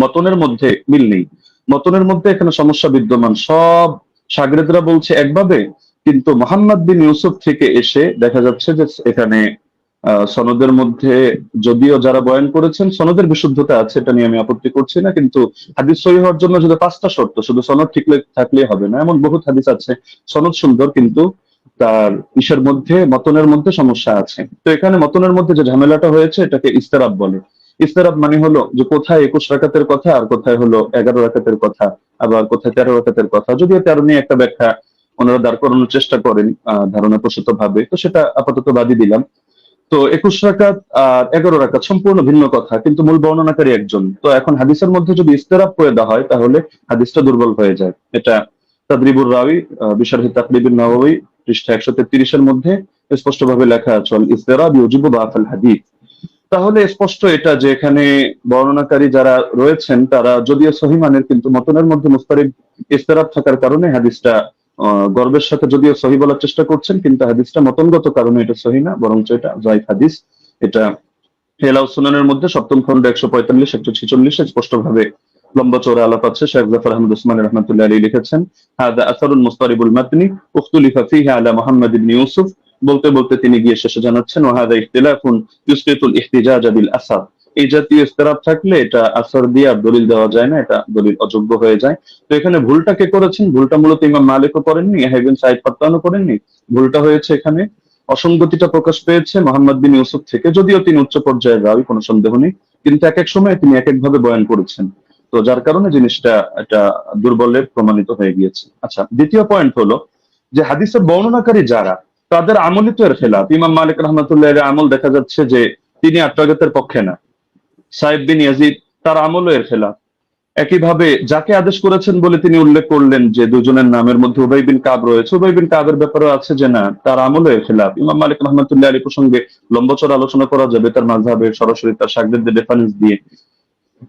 মতনের মধ্যে মিল নেই, মতনের মধ্যে এখানে সমস্যা বিদ্যমান। সব শাগরেদরা বলছে একভাবে, কিন্তু মোহাম্মদ বিন ইউসুফ থেকে এসে দেখা যাচ্ছে যে এখানে সনদের মধ্যে যদিও যারা বয়ান করেছেন সনদের বিশুদ্ধতা আছে, এটা নিয়ে আমি আপত্তি করছি না, কিন্তু হাদিস সহিহ হওয়ার জন্য যদি 5টা শর্ত, শুধু সনদ ঠিক থাকলেই হবে না। এমন বহুত হাদিস আছে সনদ সুন্দর, কিন্তু তার ইসের মধ্যে মতনের মধ্যে সমস্যা আছে। তো এখানে মতনের মধ্যে যে ঝামেলাটা হয়েছে এটাকে ইস্তেরাব বলে। ইস্তেরাব মানে হলো যে কোথায় 21 রাকাতের কথা আর কোথায় হলো 11 রাকাতের কথা, আবার কোথায় 13 রাকাতের কথা। যদিও 13 নিয়ে একটা ব্যাখ্যা ওনারা দাঁড় করানোর চেষ্টা করেন ধারণা প্রসূত ভাবে, তো সেটা আপাতত বাদই দিলাম। তো 21 রাকাত আর 11 রাকাত সম্পূর্ণ ভিন্ন কথা, কিন্তু মূল বর্ণনাকারী একজন। তো এখন হাদিসের মধ্যে যদি ইস্তেরাব পয়দা হয় তাহলে হাদিসটা দুর্বল হয়ে যায়। এটা তাদরিবুর রাওয়ি বিশরহ তাকরিবুন নওয়াবী পৃষ্ঠা 133 এর মধ্যে স্পষ্টভাবে লেখা আছে, ইস্তেরাব ইউজিবু বাফাল হাদিস। তাহলে স্পষ্ট এটা যে এখানে বর্ণনাকারী যারা রয়েছেন তারা যদিও সহিহ মানের, কিন্তু মতনের মধ্যে মুস্তারিব ইস্তেরাব থাকার কারণে হাদিসটা গর্বের সাথে যদিও সহিহ বলার চেষ্টা করছেন, কিন্তু হাদিসটা মতনগত কারণে এটা সহিহ না, বরঞ্চ এটা যায়িফ হাদিস। এটা হেলাউ সুনানের মধ্যে 7ম খন্ড 145 146 স্পষ্টভাবে লম্বা চওড়া আলাপ আছে। শেখ জাফর আহমদ উসমানী রাহমাতুল্লাহ আলাইহি লিখেছেন, হাদা আসারুন মুস্তারিবুল মাতনি উখতুলিফা ফীহি আলা মুহাম্মদ ইবনে ইউসুফ। বলতে বলতে তিনি গিয়ে শেষে জানাচ্ছেন, ওয়া হাদা ইখতিলাফুন ইউসকিতুল ইহতিজাজ বিল আসার। এই জাতীয় ইখতিলাফ থাকলে এটা আসর দিয়ে আর দলিল দেওয়া যায় না, এটা দলিল অযোগ্য হয়ে যায়। তো এখানে ভুলটা কে করেছেন? ভুলটা মূলত ইমাম মালিকও করেননি, ইয়াহইয়া ইবনে সাঈদ পাত্তানও করেননি। ভুলটা হয়েছে এখানে অসঙ্গতিটা প্রকাশ পেয়েছে মোহাম্মদ বিন ইউসুফ থেকে। যদিও তিনি উচ্চ পর্যায়ের রাবী, কোনো সন্দেহ নেই, কিন্তু এক এক সময় তিনি এক এক ভাবে বয়ান করেছেন। তো যার কারণে জিনিসটা এটা দুর্বলের প্রমাণিত হয়ে গিয়েছে। আচ্ছা, দ্বিতীয় পয়েন্ট হলো যে হাদিসের বর্ণনাকারী যারা, তাদের আমলই তো এর খেলাফ। ইমাম মালিক রাহমাতুল্লাহ আলাইহি আমল দেখা যাচ্ছে যে তিনি 8 রাকাতের পক্ষে না। সাহেব বিন ইয়াজিদ তার আমলও এর খেলাফ। একইভাবে যাকে আদেশ করেছেন বলে তিনি উল্লেখ করলেন যে দুজনের নামের মধ্যে উবাই বিন কাব রয়েছে, উবাই বিন কাবের ব্যাপারেও আছে যে না, তার আমলও এর খেলাফ। ইমাম মালিক রাহমাতুল্লাহ আলাইহি প্রসঙ্গে লম্বচড় আলোচনা করা যাবে তার মাযহাবে সরাসরি তার শাগরেদদের রেফারেন্স দিয়ে।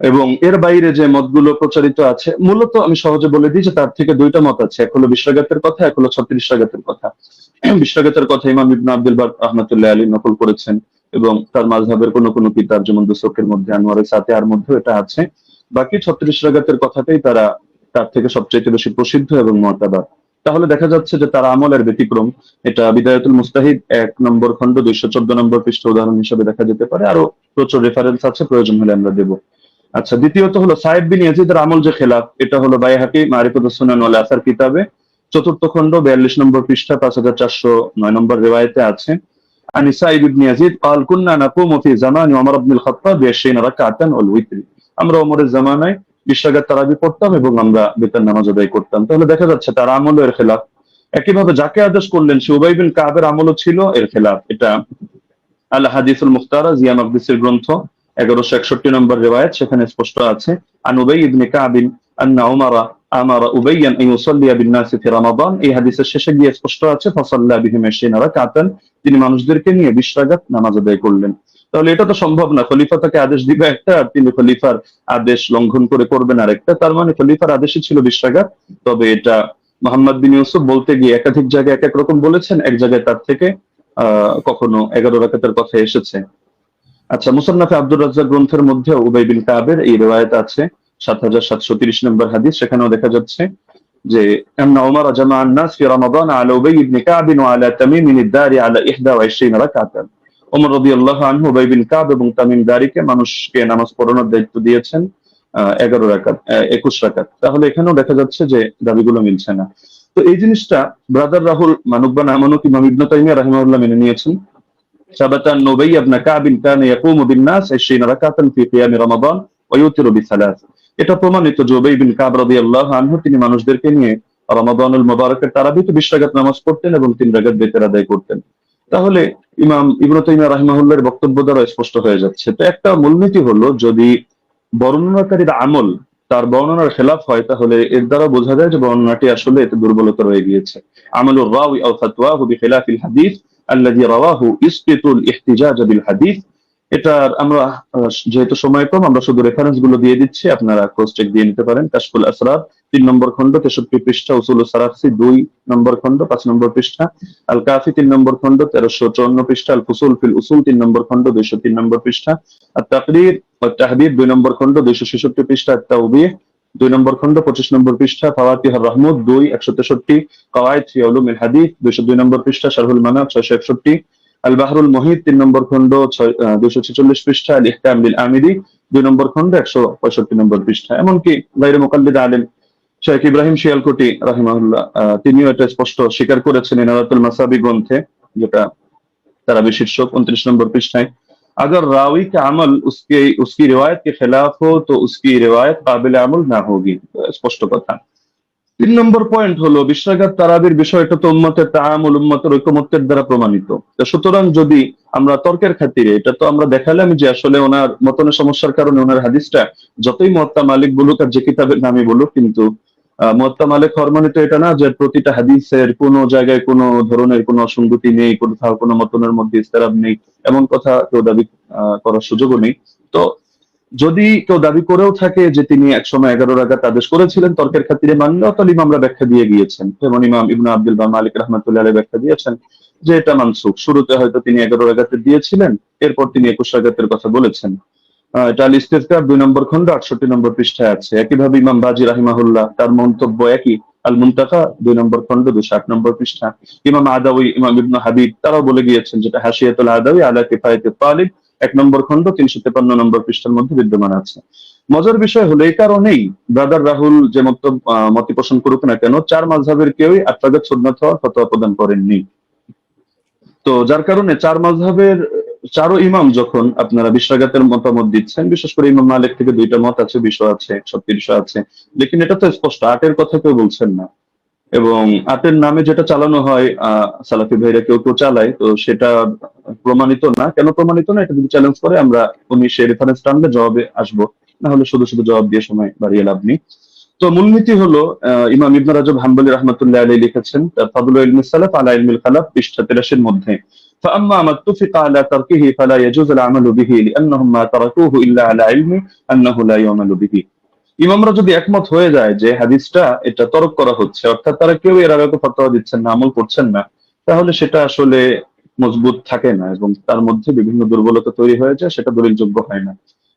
এবং এর বাইরে যে মতগুলো প্রচারিত আছে, মূলত আমি সহজে বলে দিই যে তার থেকে 2টা মত আছে, এক হলো 20 রাকাতের কথা, এক হলো 36 রাকাতের কথা। 20 রাকাতের কথা ইমাম ইবনে আব্দুল বার রাহমাতুল্লাহ আলাইহি নকল করেছেন, এবং তার মাযহাবের কোন কিতাব যেমন দুসুকের মধ্যে, আনোয়ারে সাতিহার মধ্যে এটা আছে। বাকি 36 রাকাতের কথাটাই তার থেকে সবচেয়ে বেশি প্রসিদ্ধ এবং মুতাবার। তাহলে দেখা যাচ্ছে যে তার আমলের ব্যতিক্রম। এটা বিদায়াতুল মুস্তাহিদ 1 নম্বর খন্ড 214 নম্বর পৃষ্ঠা উদাহরণ হিসেবে দেখা যেতে পারে। আরো প্রচুর রেফারেন্স আছে, প্রয়োজন হলে আমরা দেব। আচ্ছা, দ্বিতীয়ত হলো সাহেব বিন ইয়াজিদের আমল যে খেলাফ, এটা হলো বাইহাকি মারিফাতুস সুনান ওয়াল আসার কিতাবে 4th খন্ড 42 নম্বর পৃষ্ঠা 5409 নম্বর রিওয়ায়াতে আছে। আন সাঈদ ইবনে ইয়াজিদ قال كنا نقوم في زمان عمر بن الخطاب ب20 রাকাতান ওয়াল উইতর। আমরা ওমরের জামানায় 20 রাকাত তারাবি পড়তাম এবং আমরা বেতার নামাজ আদায় করতাম। তাহলে দেখা যাচ্ছে তার আমলও এর খেলাফ। একইভাবে যাকে আদেশ করলেন সে উবাই বিন কাবের আমলও ছিল এর খেলাফ। এটা আল হাদিসুল মুখতারা জিয়া মাকদিসির গ্রন্থ 1161 নম্বর রিওয়ায়াত, সেখানে স্পষ্ট আছে আন উবাই ইবনে কাবিন আন্না উমারা আমারা উবাইয়ান আন ইউসাল্লিয়া বিন নাসি ফি রমাদান। এই হাদিসের শেষে গিয়ে স্পষ্ট আছে ফাসাল্লা বিহিম 20 রাকাতান, তিনি মানুষদেরকে নিয়ে 20 রাকাত নামাজ আদায় করলেন। তাহলে এটা তো সম্ভব না, খলিফা তাকে আদেশ দিবে একটা আর তিনি খলিফার আদেশ লঙ্ঘন করে করবেন আরেকটা। তার মানে খলিফার আদেশই ছিল 20 রাকাত। তবে এটা মোহাম্মদ বিন ইউসুফ বলতে গিয়ে একাধিক জায়গায় এক এক রকম বলেছেন, এক জায়গায় তার থেকে কখনো 11 রাকাতের কথা এসেছে। আচ্ছা, মুসান্নাফে আব্দুর রাজ্জাক গ্রন্থের মধ্যে উবাই বিন কাবের এই রিওয়ায়াত আছে 7730 নম্বর হাদিস। সেখানেও দেখা যাচ্ছে যে আন্না উমর জামা আন-নাস ফি রমাদান আলা উবাই ইবনে কাব ওয়া আলা তামিম আদ-দারি আলা 21 রাকাতান। ওমর রাদিয়াল্লাহু আনহু উবাই বিন কাব এবং তামিম দারিকে মানুষকে নামাজ পড়ানোর দায়িত্ব দিয়েছেন 11 রাকাত 21 রাকাত। তাহলে এখানেও দেখা যাচ্ছে যে দাবিগুলো মিলছে না। তো এই জিনিসটা ব্রাদার রাহুল মানুক বা না মানুক ইমাম ইবনে তাইমিয়া রাহিমাহুল্লাহ মেনে নিয়েছেন। ثبت أن أبي بن كعب كان يقوم بالناس 20 ركعة في قيام رمضان ويوتر بثلاث। এটা প্রমাণিত যে উবাই বিন কাব রাদিয়াল্লাহু আনহু তিনি মানুষদেরকে নিয়ে রমাদানুল মুবারকের তারাবিতে 20 রাকাত নামাজ পড়তেন এবং 3 রাকাত বেতের আদায় করতেন। তাহলে ইমাম ইবনে তাইমিয়া রাহিমাহুল্লাহর বক্তব্য দ্বারা স্পষ্ট হয়ে যাচ্ছে। তো একটা মূলনীতি হলো, যদি বর্ণনাকারীর আমল তার বর্ণনার খেলাফ হয় তাহলে এর দ্বারা বোঝা যায় যে বর্ণনাটি আসলে এতে দুর্বলতা রয়ে গিয়েছে। আমালুর রাওয়ি আও ফাতওয়াহু বিখিলাফিল হাদিস আল্লাযী রাওয়াহু ইসবিতুল ইহতিজাজ বিল হাদিস। এটা আমরা যেহেতু সময় কম আমরা শুধু রেফারেন্স গুলো দিয়ে দিচ্ছি, আপনারা ক্রস চেক দিয়ে নিতে পারেন। কাশফুল আসরার 3 নম্বর খণ্ড 63 পৃষ্ঠা, উসুলুস সারাফসি 2 নম্বর খণ্ড 5 নম্বর পৃষ্ঠা, আল কাফি 3 নম্বর খণ্ড 1354 পৃষ্ঠা, আল ফুসুল ফিল উসুল 3 নম্বর খণ্ড 203 নম্বর পৃষ্ঠা, আত তাকরীর ওয়া তাহদীব 2 নম্বর খণ্ড 266 পৃষ্ঠা, আত তাওবীহ 2 নম্বর খণ্ড 25 নম্বর পৃষ্ঠা, ফাওয়াতিহুর রাহমুদ 2 163, কাওয়াইদ ফি উলুমিল হাদিস 202 নম্বর পৃষ্ঠা, শারহুল মানাক 661, আল বাহরুল মুহিত 3 নম্বর খণ্ড 246 পৃষ্ঠা, আল ইহকাম বিল আমিদি 2 নম্বর খণ্ড 165 নম্বর পৃষ্ঠা। এমনকি গায়রে মুকাল্লিদ আলেম শেখ ইব্রাহিম শিয়ালকোটি রাহিমাহুল্লাহ তিনিও এটা স্পষ্ট স্বীকার করেছেন ইনারাতুল মাসাবি গ্রন্থে, যেটা তারাবি শীর্ষক 29 নম্বর পৃষ্ঠায়। अगर रावी का अमल उसकी रिवायत के खिलाफ हो तो उसकी रिवायत काबिल अमल ना होगी। स्पष्ट কথা। 3 নম্বর পয়েন্ট হলো 20 রাকাত তারাবির বিষয়টা তো উম্মতের তাআমুল, উম্মতের ঐকমত্যের দ্বারা প্রমাণিত। সুতরাং যদি আমরা তর্কের খাতিরে, এটা তো আমরা দেখালাম যে আসলে ওনার মতনের সমস্যার কারণে ওনার হাদিসটা যতই মুয়াত্তা মালিক বলুক আর যে কিতাবের নামই বলুক, কিন্তু মুয়াত্তা মালিক হওয়ার মানে তো এটা না যে প্রতিটা হাদিসের কোনো জায়গায় কোনো ধরনের কোনো অসঙ্গতি নেই, কোথাও কোনো মতনের মধ্যে ইস্তেরাব নেই, এমন কথা কেউ দাবি করার সুযোগও নেই। তো যদি কেউ দাবি করেও থাকে যে তিনি একসময় 11 রাকাত আদেশ করেছিলেন তর্কের খাতিরে মানলেও, তাহলে ইমামরা ব্যাখ্যা দিয়ে গিয়েছেন। যেমন ইমাম ইবনে আব্দুল বার মালিক রাহমাতুল্লাহ আলাইহি ব্যাখ্যা দিয়েছেন যে এটা মানসুখ। শুরুতে হয়তো তিনি 11 রাকাতের দিয়েছিলেন, এরপর তিনি 21 রাকাতের কথা বলেছেন। এটা আল ইস্তিযকার 2 নম্বর খণ্ড 68 নম্বর পৃষ্ঠায় আছে। একইভাবে ইমাম বাজি রাহিমাহুল্লাহ তার মন্তব্য একই, আল মুনতাকা 2 নম্বর খণ্ড 208 নম্বর পৃষ্ঠা। ইমাম আদাউই, ইমাম ইবনে হাবিব তারাও বলে গিয়েছেন, যেটা হাশিয়াতুল আদাউই আলা কিফায়াতুত তালিব 1 নম্বর খণ্ড 353 নম্বর পৃষ্ঠার মধ্যে বিদ্যমান আছে। মজার বিষয় হলো এই কারণেই ব্রাদার রাহুল যে মত পোষণ করুক না কেন, 4 মাযহাবের কেউই 8 রাকাত সুন্নাত হওয়ার ফতোয়া প্রদান করেননি। তো যার কারণে 4 মাযহাবের 4 ইমাম যখন আপনারা 20 রাকাতের মতামত দিচ্ছেন, বিশেষ করে ইমাম মালিক থেকে 2টা মত আছে, 20 আছে, 36 আছে, লেকিন এটা তো স্পষ্ট 8 এর কথা কেউ বলছেন না। এবং 8 এর নামে যেটা চালানো হয় সালাফি ভাইরা কেউ কেউ চালায়, তো সেটা প্রমাণিত না। কেন প্রমাণিত না এটা যদি চ্যালেঞ্জ করে আমরা সেই রেফারেন্স টানলে জবাবে আসবো, না হলে শুধু শুধু জবাব দিয়ে সময় বাড়িয়ে লাভ নেই। তো মূলনীতি হলো ইমাম ইবনে রাজব হাম্বলি রাহমাতুল্লাহ আলাইহি লিখেছেন তার ফাদলুল ইলমিস সালাফ আলা ইলমিল খালাফ পৃষ্ঠা 83 এর মধ্যে, فأما ما اتفق على تركه فلا يجوز العمل به لأنهم ما تركوه إلا على علم أنه لا يعمل به। ইমামরা যদি একমত হয়ে যায় যে হাদিসটা এটা তরক করা হচ্ছে, অর্থাৎ তারা কেউ এর আগে ফতোয়া দিচ্ছেন না, আমল করছেন না, তাহলে সেটা আসলে মজবুত থাকে না এবং তার মধ্যে বিভিন্ন দুর্বলতা তৈরি হয়ে যায়, সেটা দলিলযোগ্য হয় না।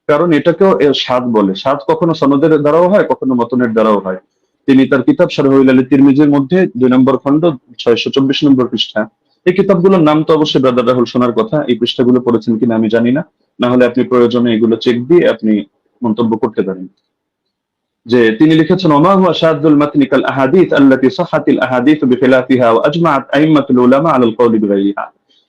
কারণ এটাকেও সাদ বলে। সাদ কখনো সনদের দ্বারাও হয়, কখনো মতনের দ্বারাও হয়। তিনি তার কিতাব শারহুল আলী তিরমিজির মধ্যে 2 নম্বর খণ্ড 624 নম্বর পৃষ্ঠা, এই কিতাবগুলোর নাম তো অবশ্যই ব্রাদার রাহুল শোনার কথা, এই পৃষ্ঠাগুলো পড়েছেন কিনা আমি জানি না, না হলে আপনি প্রয়োজনে এগুলো চেক দিয়ে আপনি মন্তব্য করতে পারেন। যে তিনি লিখেছেন ওমা হুয়া শাদুল মাতনি কাল আহাদিস আল্লাতী সাহাহাতিল আহাদিস বিখিলাফিহা ওয়া আজমাআত আইম্মাতুল উলামা আলাল কওলি বিগাইরিহা।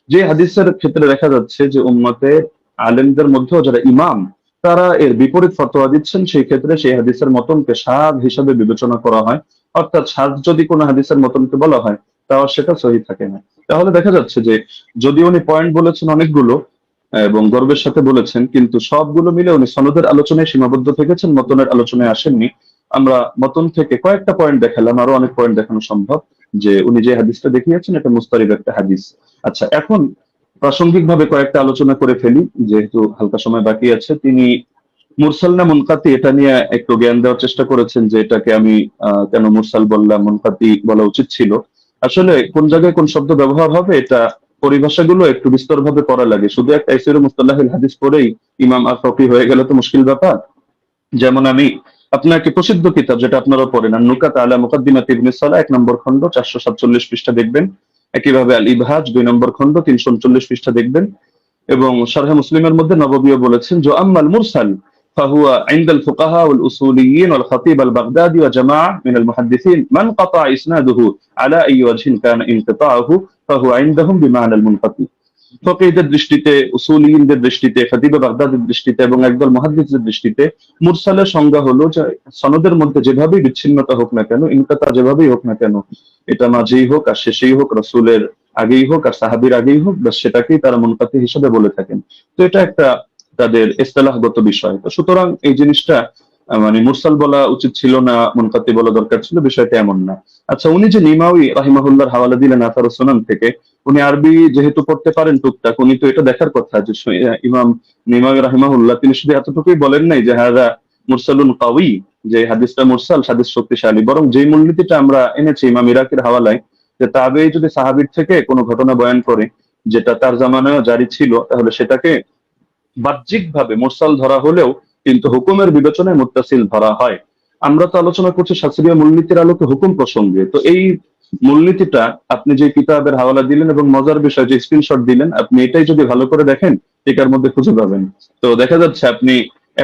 যে হাদিসের ক্ষেত্রে দেখা যাচ্ছে যে উম্মতের আলেমদের মধ্যে যারা ইমাম, তারা এর বিপরীত ফতোয়া দিচ্ছেন, সেই ক্ষেত্রে সেই হাদিসের মতনকে শায হিসাবে বিবেচনা করা হয়। অর্থাৎ শায যদি কোনো হাদিসের মতনকে বলা হয়, তাও সেটা সহিহ থাকে না। তাহলে দেখা যাচ্ছে যে যদি উনি পয়েন্ট বলেছেন অনেকগুলো এবং গর্বের সাথে বলেছেন, কিন্তু সবগুলো মিলে উনি সনদের আলোচনায় সীমাবদ্ধ থেকেছেন, মতনের আলোচনায় আসেননি। আমরা মতন থেকে কয়েকটা পয়েন্ট দেখালাম, আরো অনেক পয়েন্ট দেখানো সম্ভব, যে উনি যে হাদিসটা দেখিয়েছেন এটা মুস্তারিদ একটা হাদিস। আচ্ছা, এখন প্রাসঙ্গিকভাবে কয়েকটা আলোচনা করে ফেলি, যেহেতু হালকা সময় বাকি আছে। তিনি মুরসাল না মুনকাতি এটা নিয়ে একটু জ্ঞান দেওয়ার চেষ্টা করেছেন, যে এটাকে আমি কেন মুরসাল বললাম, মুনকাতি বলা উচিত ছিল। আসলে কোন জায়গায় কোন শব্দ ব্যবহার হবে এটা পরিভাষাগুলো একটু বিস্তরভাবে করা লাগে। শুধু একটা তাইসির মুস্তালাহিল হাদিস পড়েই ইমাম আর ফকি হয়ে গেলে তো মুশকিল ব্যাপার। যেমন আমি আপনাকে প্রসিদ্ধ কিতাব যেটা আপনারা পড়েন, নুকাত আলা মুকাদ্দিমাত ইবনে সালাহ 1 নম্বর খণ্ড 447 পৃষ্ঠা দেখবেন। একইভাবে আল ইবহাজ 2 নম্বর খণ্ড 339 পৃষ্ঠা দেখবেন। এবং শারহে মুসলিমের মধ্যে নববীও বলেছেন যে আম্মাল মুরসাল فهو عند الفقهاء والأصوليين والخطيب البغدادي وجماعة من المحدثين من قطع إسناده على أي وجه كان انقطاعه فهو عندهم بمعنى المنقطع। ফকিহদের দৃষ্টিতে, উসুলিয়িনদের দৃষ্টিতে, খতিবে বাগদাদের দৃষ্টিতে এবং একদল মুহাদ্দিসদের দৃষ্টিতে মুরসালের সংজ্ঞা হলো যে সনদের মধ্যে যেভাবেই বিচ্ছিন্নতা হোক না কেন, ইনকাতা যেভাবেই হোক না কেন, এটা মাঝেই হোক আর শেষেই হোক, রাসূলের আগেই হোক আর সাহাবীর আগেই হোক, বাস সেটাকেই তারা মুনকাতি হিসেবে বলে থাকেন। তো এটা একটা তাদের ইসতিলাহগত বিষয়। তো সুতরাং এই জিনিসটা মানে মুরসাল বলা উচিত ছিল না, মুনকাতি বলা দরকার ছিল, বিষয়টা এমন না। আচ্ছা, উনি যে নিমাউই রাহিমাহুল্লাহর হাওয়ালা দিলেন আথার সুনান থেকে, উনি আরবি যেহেতু পড়তে পারেন টুকটাক, উনি তো এটা দেখার কথা যে ইমাম নিমাউই রাহিমাহুল্লাহ তিনি শুধু এতটুকুই বলেন নাই যে হাদা মুরসালুন কাওয়ি, যে হাদিসটা মুরসাল, হাদিস শক্তিশালী, বরং যে মূলনীতিটা আমরা এনেছি ইমাম ইরাকির হাওয়ালায়, যে তাবেঈ যদি সাহাবীর থেকে কোনো ঘটনা বয়ান করে যেটা তার জামানায় জারি ছিল, তাহলে সেটাকে বাহ্যিকভাবে মুরসাল ধরা হলেও কিন্তু হুকুমের বিবেচনায় মুত্তাসিল ধরা হয়। আমরা তো আলোচনা করছি শাস্ত্রীয় মূলনীতির আলোকে হুকুম প্রসঙ্গে। তো এই মূলনীতিটা আপনি যে কিতাবের হাওয়ালা দিলেন এবং মজার বিষয় যে স্ক্রিনশট দিলেন, আপনি এটাই যদি ভালো করে দেখেন টিকার মধ্যে খুঁজে পাবেন। তো দেখা যাচ্ছে আপনি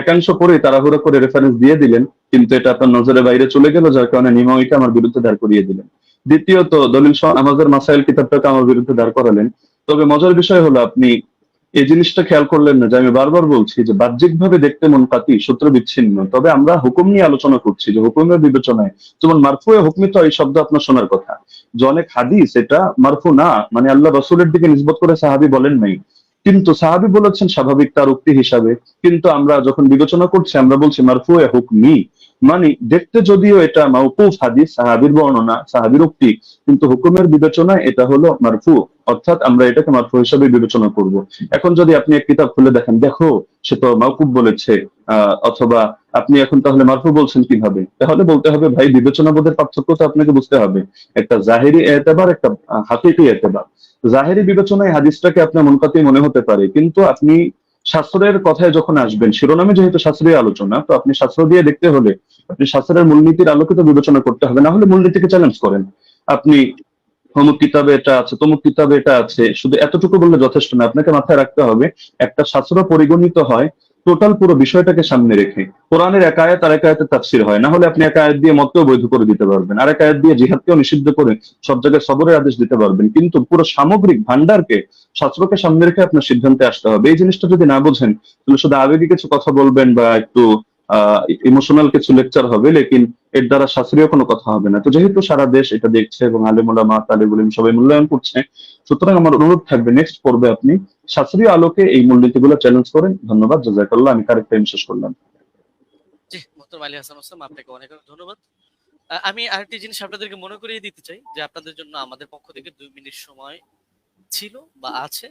একাংশ পরে তাড়াহুড়ো করে রেফারেন্স দিয়ে দিলেন, কিন্তু এটা আপনার নজরের বাইরে চলে গেল, যার কারণে নিমাউইকে আমার বিরুদ্ধে দাঁড় করিয়ে দিলেন। দ্বিতীয়ত দলিল সহ নামাজের মাসাইল কিতাবটাকে আমার বিরুদ্ধে দাঁড় করালেন। তবে মজার বিষয় হলো আপনি এই জিনিসটা খেয়াল করলেন না যে আমি বারবার বলছি যে বাহ্যিকভাবে দেখতে মুনকাতি, সূত্র বিচ্ছিন্ন, তবে আমরা হুকুম নিয়ে আলোচনা করছি, যে হুকুমের বিবেচনায় যেমন মারফুয়ে হুকমি, তো এই শব্দ আপনার শোনার কথা যে অনেক হাদিস এটা মারফু না, মানে আল্লাহ রসুলের দিকে নিসবত করে সাহাবী বলেন নাই, কিন্তু সাহাবী বলেছেন স্বাভাবিক তার উক্তি হিসাবে। কিন্তু আমরা যখন বিবেচনা করছি আমরা বলছি মারফুয়ে হুকমি, মানে দেখতে যদিও এটা মাওকুফ হাদিস, সাহাবীর বর্ণনা, সাহাবীর উক্তি, কিন্তু হুকুমের বিবেচনায় এটা হলো মারফু, অর্থাৎ আমরা এটাকে মারফু হিসাবে বিবেচনা করব। এখন যদি আপনি এক কিতাব খুলে দেখেন, দেখো সে তো মাওকুফ বলেছে, অথবা আপনি এখন তাহলে মারফু বলছেন কিভাবে, তাহলে বলতে হবে ভাই বিবেচনাবোধের পার্থক্য তো আপনাকে বুঝতে হবে। একটা জাহেরি এতেবার, একটা হাকিকি এতেবার। জাহেরি বিবেচনায় হাদিসটাকে আপনার মুনকাতি মনে হতে পারে, কিন্তু আপনি শাস্ত্রের কথায় যখন আসবেন, শিরোনামে যেহেতু শাস্ত্রীয় আলোচনা, তো আপনি শাস্ত্র দিয়ে দেখতে হলে আপনি শাস্ত্রের মূলনীতির আলোকিত বিবেচনা করতে হবে, না হলে মূলনীতিকে চ্যালেঞ্জ করেন। আপনি অমুক কিতাবে এটা আছে, তমুক কিতাবে এটা আছে, শুধু এতটুকু বললে যথেষ্ট না, আপনাকে মাথায় রাখতে হবে একটা শাস্ত্র পরিগণিত হয় টোটাল পুরো বিষয়টাকে সামনে রেখে। কোরআনের এক আয়াত আর এক আয়াতের তাফসীর হয়, না হলে আপনি এক আয়াত দিয়ে মতকেও বৈধ করে দিতে পারবেন, আর এক আয়াত দিয়ে জিহাদকেও নিষিদ্ধ করে সব জায়গায় সবরের আদেশ দিতে পারবেন, কিন্তু পুরো সামগ্রিক ভান্ডারকে, শাস্ত্রকে সামনে রেখে আপনার সিদ্ধান্তে আসতে হবে। এই জিনিসটা যদি না বোঝেন তাহলে শুধু আবেগী কিছু কথা বলবেন বা একটু ইমোশনাল কিছু লেকচার হবে, লেকিন এর দ্বারা শাস্ত্রীয় কোনো কথা হবে না। তো যেহেতু সারা দেশ এটা দেখছে এবং আলেম ওলামা তালিবুল ইলম সবাই মূল্যায়ন করছে, সুতরাং আমার অনুরোধ থাকবে নেক্সট পর্বে আপনি শাস্ত্রীয় আলোকে এই মূলনীতিগুলো চ্যালেঞ্জ করেন। ধন্যবাদ, জাযাকাল্লাহ। আমি কারেক্ট টাইম শেষ করলাম। জি, মোহতরম আলী হাসান ওসামা, আপনাকে অনেক অনেক ধন্যবাদ। আমি আরেকটি জিনিস আপনাদেরকে মনে করিয়ে দিতে চাই যে আপনাদের জন্য আমাদের পক্ষ থেকে 2 মিনিট সময় ছিল বা আছে।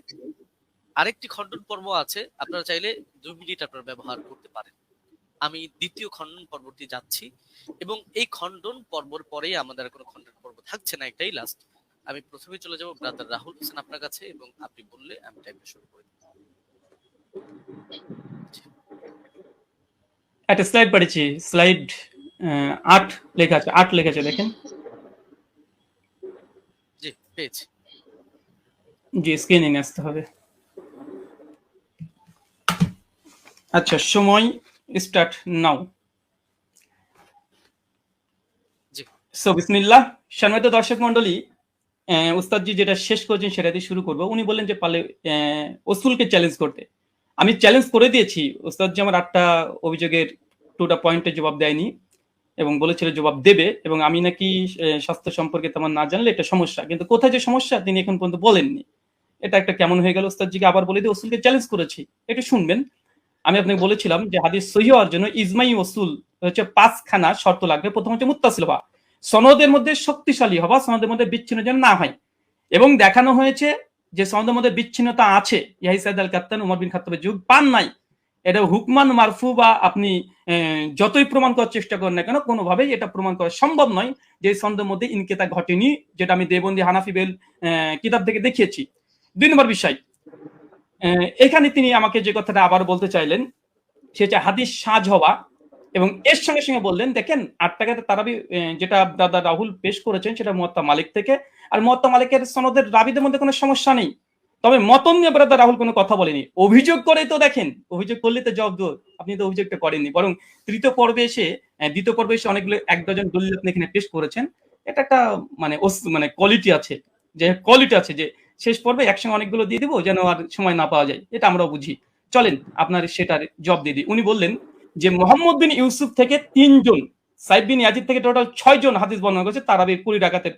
আরেকটি খণ্ডন পর্ব আছে, আপনারা চাইলে 2 মিনিট আপনারা ব্যবহার করতে পারেন। আমি দ্বিতীয় খণ্ডন পর্বটি যাচ্ছি এবং এই খণ্ডন পর্বর পরেই আমাদের আর কোনো খণ্ডন পর্ব থাকছে না, একটাই লাস্ট। আমি প্রথমে চলে যাব ব্রাদার রাহুল হোসেন আপনার কাছে, এবং আপনি বললে আমি টাইমটা শুরু করে দেব। একটা স্লাইড পড়েছি, স্লাইড 8 লেখা আছে, 8 লেখা আছে, দেখেন। জি, পেয়েছি। জি, স্ক্রিনে নিয়ে আসতে হবে। আচ্ছা, সময় স্টার্ট নাও। জি, সো বিসমিল্লাহ। সম্মানিত দর্শক মন্ডলী, উস্তাদজি যেটা শেষ করেছেন সেটা দিয়ে শুরু করব। উনি বললেন যে পালে উসুলকে চ্যালেঞ্জ করতে। আমি চ্যালেঞ্জ করে দিয়েছি ওস্তাদ যে আমার 8টা অভিযোগের 2টা পয়েন্টে জবাব দেয়নি এবং বলেছিল জবাব দেবে, এবং আমি নাকি স্বাস্থ্য সম্পর্কে তেমন না জানলে এটা সমস্যা, কিন্তু কোথায় যে সমস্যা তিনি এখন পর্যন্ত বলেননি। এটা একটা কেমন হয়ে গেল ওস্তাদজিকে আবার বলে দিয়ে ওসুলকে চ্যালেঞ্জ করেছি, একটু শুনবেন। আমি আপনাকে বলেছিলাম যে হাদিস সহিহ হওয়ার জন্য ইজমাই ওসুল হচ্ছে 5খানা শর্ত লাগবে। প্রথম হচ্ছে মুত্তাসিল হওয়া, সনদের মধ্যে শক্তিশালী হওয়া, সনদের মধ্যে বিচ্ছিন্ন যেন না হয়, এবং দেখানো হয়েছে যে সনদের মধ্যে বিচ্ছিন্নতা আছে। ইয়াহি সাইদ আল কাত্তান উমর বিন খাত্তাবের যুগ পান নাই, এটা হুকমান মারফু বা আপনি যতই প্রমাণ করার চেষ্টা করেন না কেন কোনোভাবেই এটা প্রমাণ করা সম্ভব নয় যে সনদের মধ্যে ইনকেতা ঘটেনি, যেটা আমি দেবন্দি হানাফি বেল কিতাব থেকে দেখিয়েছি। 2 নম্বর বিষয়, এখানে তিনি আমাকে যে কথাটা আবার বলতে চাইলেন সেটা হাদিস সাজ হওয়া, এবং এর সঙ্গে সঙ্গে বললেন দেখেন 8 টাকাতে তারাবি যেটা দাদা রাহুল পেশ করেছেন সেটা মুয়াত্তা মালিক থেকে, আর মুয়াত্তা মালিকের সনদের রাবিদের মধ্যে কোনো সমস্যা নেই, তবে মতন নিয়ে ব্রাদার রাহুল কোনো কথা বলেনি। অভিযোগ করে তো দেখেন, অভিযোগ করলে তো জবাব দো, আপনি তো অভিযোগটা করেননি, বরং দ্বিতীয় পর্বে এসে অনেকগুলো 1 ডজন দলিল আপনি এখানে পেশ করেছেন। এটা একটা মানে কোয়ালিটি আছে, যে শেষ পর্বে একসঙ্গে অনেকগুলো দিয়ে দিব যেন আর সময় না পাওয়া যায়, এটা আমরাও বুঝি। চলেন আপনার সেটার জবাব দিয়ে দিই। উনি বললেন যে মোহাম্মদ বিন ইউসুফ থেকে 3 জন, সাইদ বিন ইয়াজিদ থেকে টোটাল 6 জন হাদিস বর্ণনা করেছে তারাবি 20 রাকাতের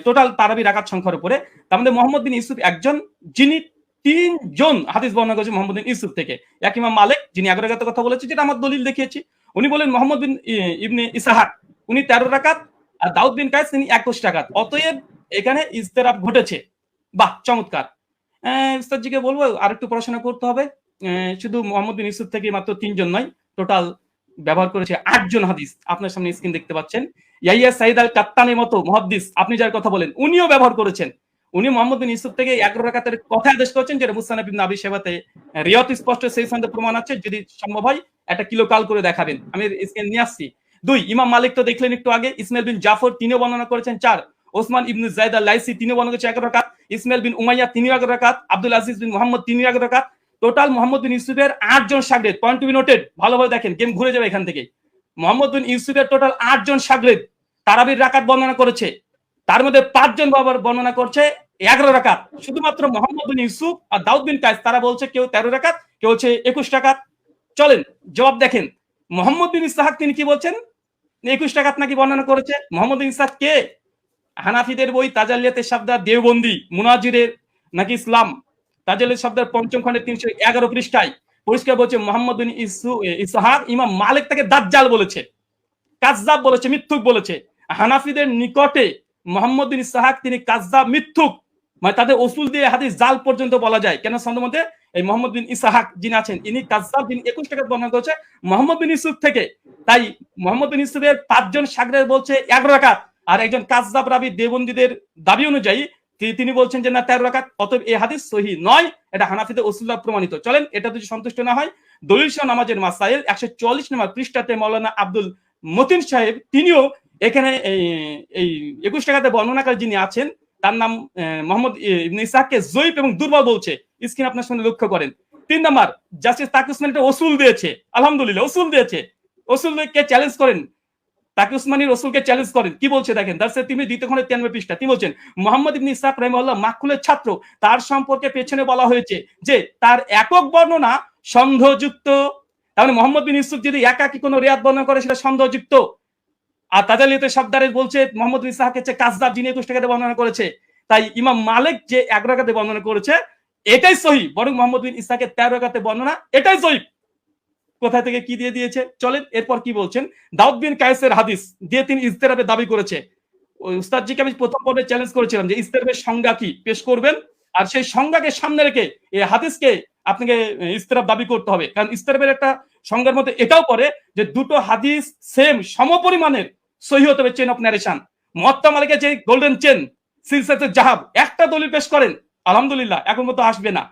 টোটাল তারাবি রাকাত সংখ্যার উপরে। তার মধ্যে মোহাম্মদ বিন ইউসুফ একজন, যিনি 3 জন হাদিস বর্ণনা করেছে মোহাম্মদ বিন ইউসুফ থেকে। এক ইমাম মালিক যিনি 11 রাকাতের কথা বলেছে, যেটা আমার দলিল দেখিয়েছি। উনি বলেন মোহাম্মদ বিন ইবনে ইসহাক উনি 13 রাকাত, আর দাউদ বিন কায়েস তিনি 21 রাকাত। অতএব এখানে ইজতিরাব ঘটেছে। বাহ, চমৎকার। উস্তাদজিকে বলবো আর একটু পড়াশোনা করতে হবে। শুধু মোহাম্মদ বিন ইউসুফ থেকে মাত্র 3 জন নয়, টোটাল ব্যবহার করেছে 8 জন হাদিস। আপনার সামনে স্ক্রিন দেখতে পাচ্ছেন। ইয়াহিয়া সাইদ আল কাত্তানের মতো মুহাদ্দিস আপনি যার কথা বলেন উনিও ব্যবহার করেছেন। উনি মোহাম্মদ বিন ইউসুফ থেকে 11 রাকাতের কথা আদেশ করেছেন, যেটা মুসনাদ ইবনে আবি শাইবাতে রিয়াত স্পষ্ট সেই সনদে প্রমাণ আছে। যদি সম্ভব হয় একটা কিলো কাল করে দেখাবেন, আমি স্ক্রিন নিয়ে আসছি। 2 ইমাম মালিক তো দেখলেন একটু আগে, ইসমাইল বিন জাফর তিনিও বর্ণনা করেছেন 4, ওসমান ইবনে যায়েদ আল লাইসি তিনিও বর্ণনা করেছেন 11 রাকাত, ইসমাইল বিন উমাইয়া তিনিও 11 রাকাত, আব্দুল আজিজ বিন মুহাম্মদ তিনিও 11 রাকাত। টোটাল মোহাম্মদ বিন ইউসুফের 8 জন শাগরেদ, পয়েন্ট টু বি নোটেড, ভালোভাবে দেখেন গেম ঘুরে যাবে এখান থেকে। মোহাম্মদ বিন ইউসুফের টোটাল 8 জন শাগরেদ তারাবির রাকাত বর্ণনা করেছে, তার মধ্যে 5 জন বাবার বর্ণনা করছে 11 রাকাত। শুধুমাত্র মোহাম্মদ বিন ইউসুফ আর দাউদ বিন কায়েস তারা বলছে কেউ 13 রাকাত, কেউ হচ্ছে 21 রাকাত। চলেন জবাব দেখেন। মোহাম্মদ বিন ইসহাক তিনি কি বলছেন, 21 রাকাত নাকি বর্ণনা করেছে। মোহাম্মদ বিন ইসহাক কে? হানাফিদের বই তাজালিয়াতে শাবদা দেওবন্দি মুনাজিরের নাকি ইসলাম তাজালিয়াত শাবদার 5ম খণ্ডের 311 পৃষ্ঠায় পরিষ্কার বলছে মোহাম্মদ বিন ইসহাক ইমাম মালিক তাকে দাজ্জাল বলেছে, কাযযাব বলেছে, মিথ্যুক বলেছে। হানাফিদের নিকটে মোহাম্মদ বিন ইসহাক তিনি কাযযাব, মিথ্যুক, মানে তাদের উসুল দিয়ে হাদিস জাল পর্যন্ত বলা যায়। কেন সনদের মধ্যে এই মোহাম্মদ বিন ইসহাক যিনি আছেন ইনি কাযযাব, যিনি 21 টাকা বর্ণনা করেছে মোহাম্মদ বিন ইউসুফ থেকে। তাই মোহাম্মদ বিন ইউসুফের 5 জন শাগরেদ বলছে 11 রাকাত, আর একজন কাযযাব রাবি দেবন্দীদের দাবি অনুযায়ী তিনি বলছেন যে না 13 রাকাত। অতএব এই হাদিস সহিহ নয়, এটা হানাফিদের উসুল্লাহ প্রমাণিত। চলেন এটা যদি সন্তুষ্ট না হয়, দলিল সহ নামাজের মাসাইল 144 নম্বর পৃষ্ঠাতে মাওলানা আব্দুল মতিন সাহেব তিনিও এখানে এই 21 টাকাতে বর্ণনাকারী যিনি আছেন তার নাম মোহাম্মদ ইবনে ইসহাককে জয়ীফ এবং দুর্বল বলছে। স্ক্রিন আপনার সামনে লক্ষ্য করেন। 3 নাম্বার, জাস্টিস তাকি উসমানী একটা উসুল দিয়েছে, আলহামদুলিল্লাহ উসুল দিয়েছে। উসুলকে চ্যালেঞ্জ করেন, তাকি উসমানী রসুলকে চ্যালেঞ্জ করেন। কি বলছে দেখেন, দার্সে তিনি 2 খণ্ডে 93 পৃষ্ঠা তিনি বলছেন মোহাম্মদ ইবনে ইসহাক রাহিমাহুল্লাহ মাকহুলের ছাত্র, তার সম্পর্কে পেছনে বলা হয়েছে যে তার একক বর্ণনা সন্দেহযুক্ত। তার মানে মোহাম্মদ বিন ইউসুফ যদি একাকী কোনো রিয়াত বর্ণনা করে সেটা সন্দেহযুক্ত। আর তাজালিয়াতে শাবদারে বলছে মোহাম্মদ বিন ইসহাক হচ্ছে কাযযাব, যিনি 21 টাকাতে বর্ণনা করেছে। তাই ইমাম মালিক যে 11 রাকাতে বর্ণনা করেছে এটাই সহিহ, বরং মোহাম্মদ বিন ইসহাকের 13 রাকাতে বর্ণনা এটাই জয়ীফ। কোথা থেকে কি দিয়ে দিয়েছে চলেন এরপর কি বলছেন। দাউদ বিন কায়েসের হাদিস দিয়ে তিনি ইজতিরাবের দাবি করেছে। ওই উস্তাদজিকে আমি প্রথম পর্বে চ্যালেঞ্জ করেছিলাম যে ইজতিরাবের সংজ্ঞা কি পেশ করবেন, আর সেই সংজ্ঞাকে সামনে রেখে এই হাদিসকে আপনাকে ইজতিরাব দাবি করতে হবে। কারণ ইজতিরাবের একটা সংজ্ঞার মধ্যে এটাও পড়ে যে দুটো হাদিস সেম সমপরিমাণের সহিহ হতে হবে চেন অফ নারেশন। মুয়াত্তা মালিকের যে গোল্ডেন চেন সিলসিলাতুল জাহাব, একটা দলিল পেশ করেন আলহামদুলিল্লাহ, এখন মতো আসবে না।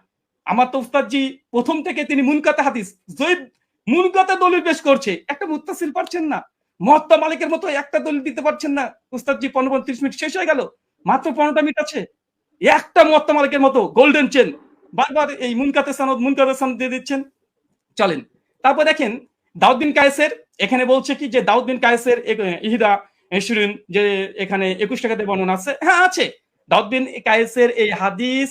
আমার তো উস্তাদজি প্রথম থেকে তিনি মুনকাতে হাদিস জয়ীফ মুনকাতে দলিল পেশ করছে, একটা মুত্তাসিল পারছেন না। মুয়াত্তা মালিকের মতো একটা দলিল দিতে পারছেন না। উস্তাদজি 15-30 মিনিট শেষ হয়ে গেল, মাত্র 15টা মিনিট আছে। একটা মুয়াত্তা মালিকের মতো গোল্ডেন চেন বারবার এই মুনকাতে সনদ দিয়ে দিচ্ছেন। চলেন তারপর দেখেন দাউদ বিন কায়েসের এখানে বলছে কি যে দাউদ বিন কায়েসের ইহদা শিরিন যে এখানে 21 টাকাতে বর্ণনা আছে। হ্যাঁ আছে, দাউদ বিন কায়েসের এই হাদিস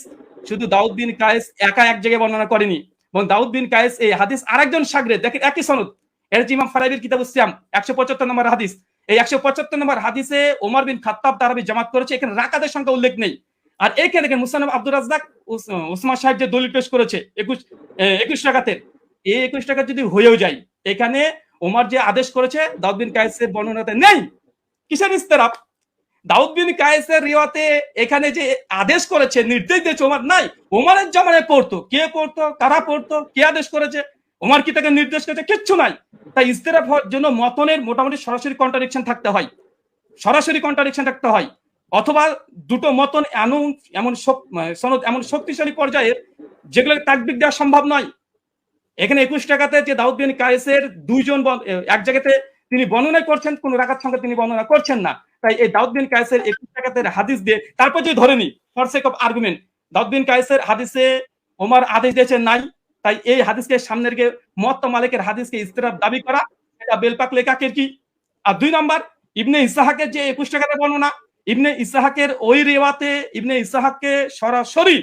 শুধু দাউদ বিন কায়েস একা এক জায়গায় বর্ণনা করেনি, এবং দাউদ বিন কায়েস এই হাদিস আরেকজন শাগরেদ, দেখেন একই সনদ, এটা হচ্ছে ইমাম ফারাবির কিতাবুস সিয়াম 175 নম্বর হাদিস। এই 175 নম্বর হাদিসে ওমর বিন খাত্তাব তারাবি জামাত করেছে, এখানে রাকাতের সংখ্যা উল্লেখ নেই। আর এইখানে দেখেন মুসান্নাফ আব্দুর রাজ্জাক উসমান সাহেব যে দলিল পেশ করেছে 21 রাকাতের, এই 21 রাকাত যদি হয়েও যায়, এখানে ওমর যে আদেশ করেছে দাউদ বিন কায়েসের বর্ণনাতে নেই। কিসের ইস্তেরাব? দাউদ বিন কায়েসের রিওয়াতে এখানে যে আদেশ করেছে, নির্দেশ দিয়েছে ওমর নাই। ওমরের জামানায় পড়তো, কে পড়তো, কারা পড়তো, কে আদেশ করেছে, ওমর কি তাকে নির্দেশ করেছে? কিচ্ছু নাই। তাই ইস্তেরাব হওয়ার জন্য মতনের মোটামুটি সরাসরি কন্ট্রাডিকশন থাকতে হয়, সরাসরি কন্ট্রাডিকশন থাকতে হয়, অথবা দুটো মতন এমন সনদ এমন শক্তিশালী পর্যায়ের যেগুলো তাকবির দেওয়া সম্ভব নয়। এখানে 21 টাকাতে যে দাউদ বিন কায়েসের দুইজন এক জায়গাতে তিনি বর্ণনা করছেন, কোন রাকাত সংখ্যা তিনি বর্ণনা করছেন না। তাই এই দাউদ বিন কায়েসের 21 টাকাতের হাদিস দিয়ে তারপর যদি ধরে নি ফর সেক অফ আর্গুমেন্ট, দাউদ বিন কায়েসের হাদিসে ওমর আদেশ দিয়েছেন নাই, তাই এই হাদিসকে সামনে রেখে মুয়াত্তা মালিকের হাদিসকে ইস্তিরাব দাবি করা, এটা বেলপাক লেখাকের কি। আর 2 নাম্বার, ইবনে ইসহাকের যে 21 টাকাতে বর্ণনা, ইবনে ইসহাকের ওই রিওয়াতে ইবনে ইসহাককে সরাসরি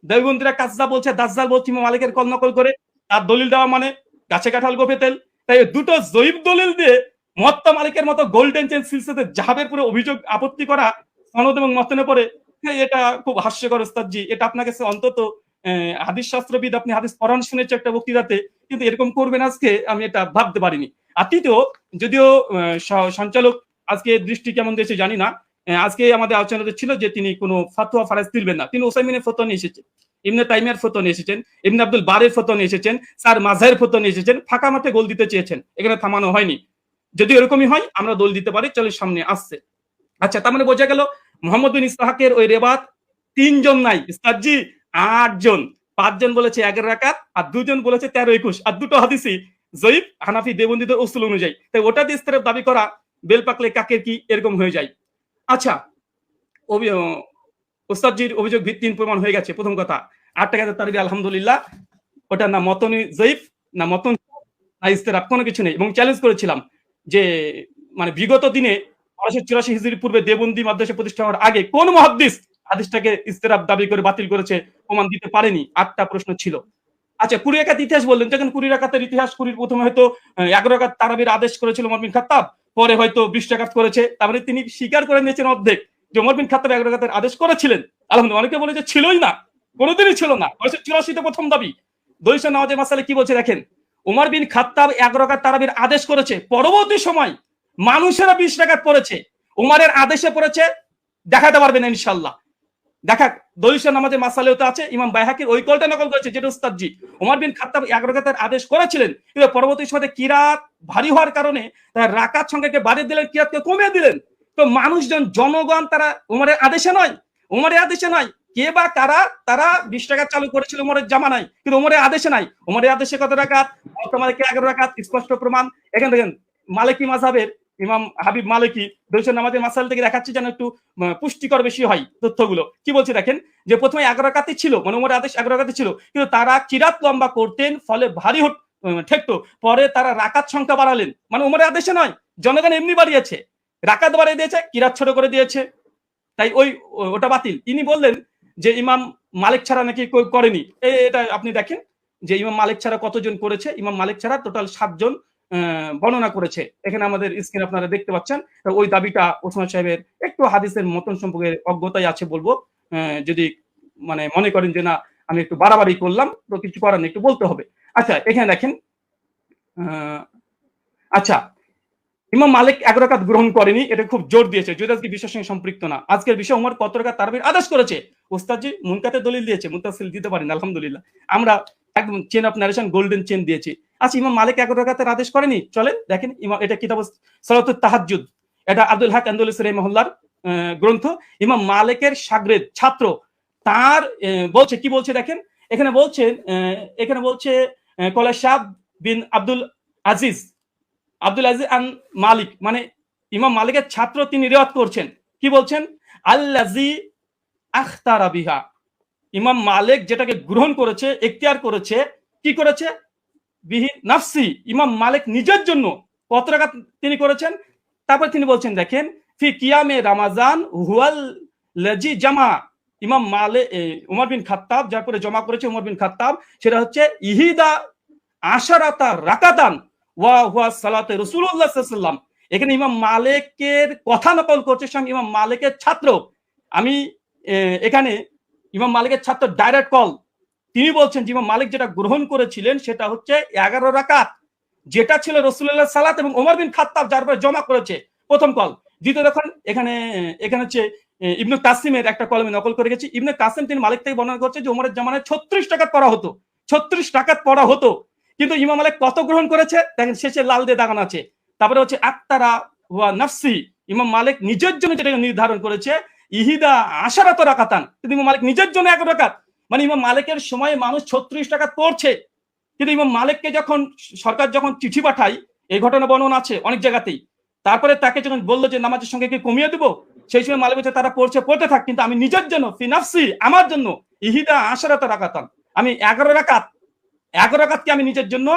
দেওবন্দিরা কাজদা বলছে, দাজ্জাল বলছে ইমাম মালিকের কল নকল করে, তার দলিল দেওয়া মানে গাছে কাঁঠাল গোফে তেল। তাই দুটো জয়ীব দলিল দিয়ে মুয়াত্তা মালিকের মতো গোল্ডেন চেন সিলসিলাতে জাহাবের পুরো অভিযোগ আপত্তি করা সনদ এবং মতনে পড়ে, এটা খুব হাস্যকর ওস্তাদজি। এটা আপনাকে অন্তত হাদিস শাস্ত্রবিদ, আপনি হাদিস পড়ান শুনেছে একটা বক্তৃতাতে, কিন্তু এরকম করবেন আজকে আমি এটা ভাবতে পারিনি। আর তৃতীয়, যদিও সঞ্চালক আজকে দৃষ্টি কেমন দিয়েছে জানি না, আজকে আমাদের আলোচনাতে ছিল যে তিনি কোনো ফাতোয়া ফারাজ দিবেন না, তিনি ওসাইমিনের ফতোয়া নিয়ে এসেছেন, ইবনে তাইমিয়ার ফতোয়া নিয়ে এসেছেন, ইবনে আব্দুল বারের ফতোয়া নিয়ে এসেছেন, স্যার মাযহারের ফতোয়া নিয়ে এসেছেন, ফাঁকা মাঠে গোল দিতে চেয়েছেন, এখানে থামানো হয়নি। যদি এরকমই হয় আমরা দোল দিতে পারি, চলে সামনে আসছে। আচ্ছা, তার মানে বোঝা গেল মুহাম্মদ বিন ইসহাকের ওই রেবাত 3 জন নাই উস্তাদজি, 8 জন। 5 জন বলেছে 11 রাকাত, আর 2 জন বলেছে 13-21, আর দুটো হাদিসই জয়ীফ হানাফি দেওবন্দীদের উসুল অনুযায়ী। তাই ওটা দিয়ে ইস্তেরাব দাবি করা বেলপাকলে কাকের কি এরকম হয়ে যায়। আচ্ছা, ওস্তাদজির অভিযোগ ভিত্তিহীন প্রমাণ হয়ে গেছে। প্রথম কথা, 8 টাকাতে তারবি আলহামদুলিল্লাহ, ওটা না মতনি জয়ীফ, না মতন, না ইস্তেরাব, কোনো কিছু নেই। এবং চ্যালেঞ্জ করেছিলাম যে মানে বিগত দিনে 1284 হিজরির পূর্বে দেওবন্দি মাদ্রাসা প্রতিষ্ঠা হওয়ার আগে কোন মুহাদ্দিস হাদিসটাকে ইস্তেরাব দাবি করে বাতিল করেছে, প্রমাণ দিতে পারেনি। 8টা প্রশ্ন ছিল। আচ্ছা, 20 রাকাত ইতিহাস বললেন, যখন 20 রাকাতের ইতিহাস, 20 প্রথমে হয়তো 11 রাকাত তারাবির আদেশ করেছিল ওমর বিন খাত্তাব, পরে হয়তো 20 রাকাত করেছে, তারপরে তিনি স্বীকার করে নিয়েছেন অর্ধেক যে ওমর বিন খাত্তাব 11 রাকাতের আদেশ করেছিলেন। আলহামদুলিল্লাহ। অনেকে বলে যে ছিলই না, কোনোদিনই ছিল না। 1984 প্রথম দাবি। দলিল নামাজের মাসালে কি বলছে দেখেন, ওমর বিন খাত্তাব 11 রাকাত তারাবির আদেশ করেছে, পরবর্তী সময় মানুষেরা 20 রাকাত পড়েছে, ওমরের আদেশে পড়েছে, দেখাতে পারবেন ইনশাআল্লাহ। দেখা দলিল নামাজের মাসালেও তো আছে, ইমাম বাইহাকির ওই কলটা নকল করেছে, যেটা উস্তাদজি ওমর বিন খাত্তাব 11 রাকাতের আদেশ করেছিলেন, কিন্তু পরবর্তী সময়ে কিরাত ভারী হওয়ার কারণে তার রাকাত সংখ্যাকে বাড়িয়ে দিলেন, কিরাতকে কমিয়ে দিলেন। তো মানুষজন, জনগণ, তারা ওমরের আদেশে নয়, ওমরের আদেশে নয়, কে বা কারা তারা 20 রাকাত চালু করেছিল ওমরের জামানায়, কিন্তু ওমরের আদেশে নাই। ওমরের আদেশে কত রাকাত? তোমাদেরকে 11 রাকাত, স্পষ্ট প্রমাণ। এখানে দেখেন মালিকি মাযহাবের ইমাম হাবিব মালিকি দলিল নামাজের মাসাল থেকে দেখাচ্ছি যেন একটু পুষ্টিকর বেশি হয় তথ্যগুলো। কি বলছে দেখেন, যে প্রথমে 11 রাকাতই ছিল, মানে ওমরের আদেশ 11 রাকাতই ছিল, কিন্তু তারা কিরাত লম্বা করতেন, ফলে ভারী ঠেকতো। পরে তারা রাকাত সংখ্যা বাড়ালেন, মানে ওমরের আদেশে নয়, জনগণ এমনি বাড়িয়েছে, রাকাত বাড়িয়ে দিয়েছে, কিরাত ছোট করে দিয়েছে, তাই ওটা বাতিল। তিনি বললেন যে ইমাম মালিক ছাড়া নাকি করেনি। এটা আপনি দেখেন যে ইমাম মালিক ছাড়া কতজন করেছে। ইমাম মালিক ছাড়া টোটাল 7 জন বর্ণনা করেছে। এখানে আমাদের স্ক্রিন আপনারা দেখতে পাচ্ছেন। ওই দাবিটা ওসমান সাহেবের একটু হাদিসের মতন সম্পর্কে অজ্ঞতাই আছে বলবো, যদি মানে মনে করেন যে না আমি একটু বাড়াবাড়ি করলাম, তো কিছু করার নেই, একটু বলতে হবে। আচ্ছা, এখানে দেখেন, আচ্ছা, ইমাম মালিক 11 রাকাত গ্রহণ করেনি, এটা খুব জোর দিয়েছে, যদি আজকে বিষয়ের সঙ্গে সম্পৃক্ত না। আজকের বিষয় ওমর কত রাকাত তারাবির আদেশ করেছে, ওস্তাদজি মুনকাতে দলিল দিয়েছে, মুতাসিল দিতে পারেন আলহামদুলিল্লাহ। আমরা একদম chain of narration golden chain দিয়েছি। আচ্ছা, ইমাম মালিক 11 রাকাতের আদেশ করেনি, চলেন দেখেন, এটা কিতাব সালাতুত তাহাজ্জুদ, এটা আব্দুল হক আন্দলুসি রাহিমাহুল্লাহর গ্রন্থ। ইমাম মালিকের শাগরেদ, ছাত্র, তার বলছে, কি বলছে দেখেন, এখানে বলছে কলা শাহ বিন আব্দুল আজিজ আন মালিক, মানে ইমাম মালিকের ছাত্র, তিনি রিওয়ায়াত করছেন, কি বলছেন, আল্লাজি আখতারা বিহা, ইমাম মালিক যেটাকে গ্রহণ করেছে, এখতিয়ার করেছে, কি করেছে, বিহি নাফসি, ইমাম মালিক নিজের জন্য কত রাকাত তিনি করেছেন। তারপর তিনি বলছেন দেখেন, ফি কিয়ামে রমাজান হুয়াল লাজি জামা ইমাম উমর বিন খাত্তাব যার পরে জমা করেছে উমর বিন খাত্তাব, সেটা হচ্ছে ইহিদা আশারাতা রাকাতান ওয়া হুয়া সালাতে রাসূলুল্লাহ সাল্লাল্লাহু আলাইহি ওয়াসাল্লাম। এখানে ইমাম মালিকের কথা নকল করছে স্বয়ং ইমাম মালিকের ছাত্র। আমি এখানে ইমাম মালিকের ছাত্র ডাইরেক্ট কল, তিনি বলছেন যে ইমাম মালিক যেটা গ্রহণ করেছিলেন সেটা হচ্ছে 11 রাকাত, যেটা ছিল রাসূলুল্লাহ সালাত এবং ওমর বিন খাত্তাব যার পরে জমা করেছে, প্রথম কল। দ্বিতীয় দেখুন এখানে হচ্ছে ইবনে কাসিমের একটা কলমে নকল করে গেছি। ইবনে কাসিম তিনি মালিক থেকে বর্ণনা করছে যে ওমরের জামানায় 36 রাকাত পড়া হতো, 36 রাকাত পড়া হতো। কিন্তু ইমাম মালিক কত গ্রহণ করেছে দেখেন, শেষে লাল দিয়ে দাগানো আছে। তারপরে হচ্ছে আত্তারা ওয়া নাফসি, ইমাম মালিক নিজের জন্য যেটা নির্ধারণ করেছে ইহিদা আশারাত রাকাতান, কিন্তু ইমাম মালিক নিজের জন্য 11 রাকাত। মানে ইমাম মালিকের সময় মানুষ 36 রাকাত পড়ছে, কিন্তু ইমাম মালিককে যখন সরকার যখন চিঠি পাঠায়, এই ঘটনা বর্ণনা আছে অনেক জায়গাতেই, তারপরে তাকে যখন বললো যে নামাজের সঙ্গে কি কমিয়ে দেবো, সেই সময় মালিক বলছে তারা পড়তে থাক, কিন্তু আমি নিজের জন্য ফি নাফসি, আমার জন্য ইহিদা আশারাত রাকাতান, আমি 11 রাকাতকে আমি নিজের জন্য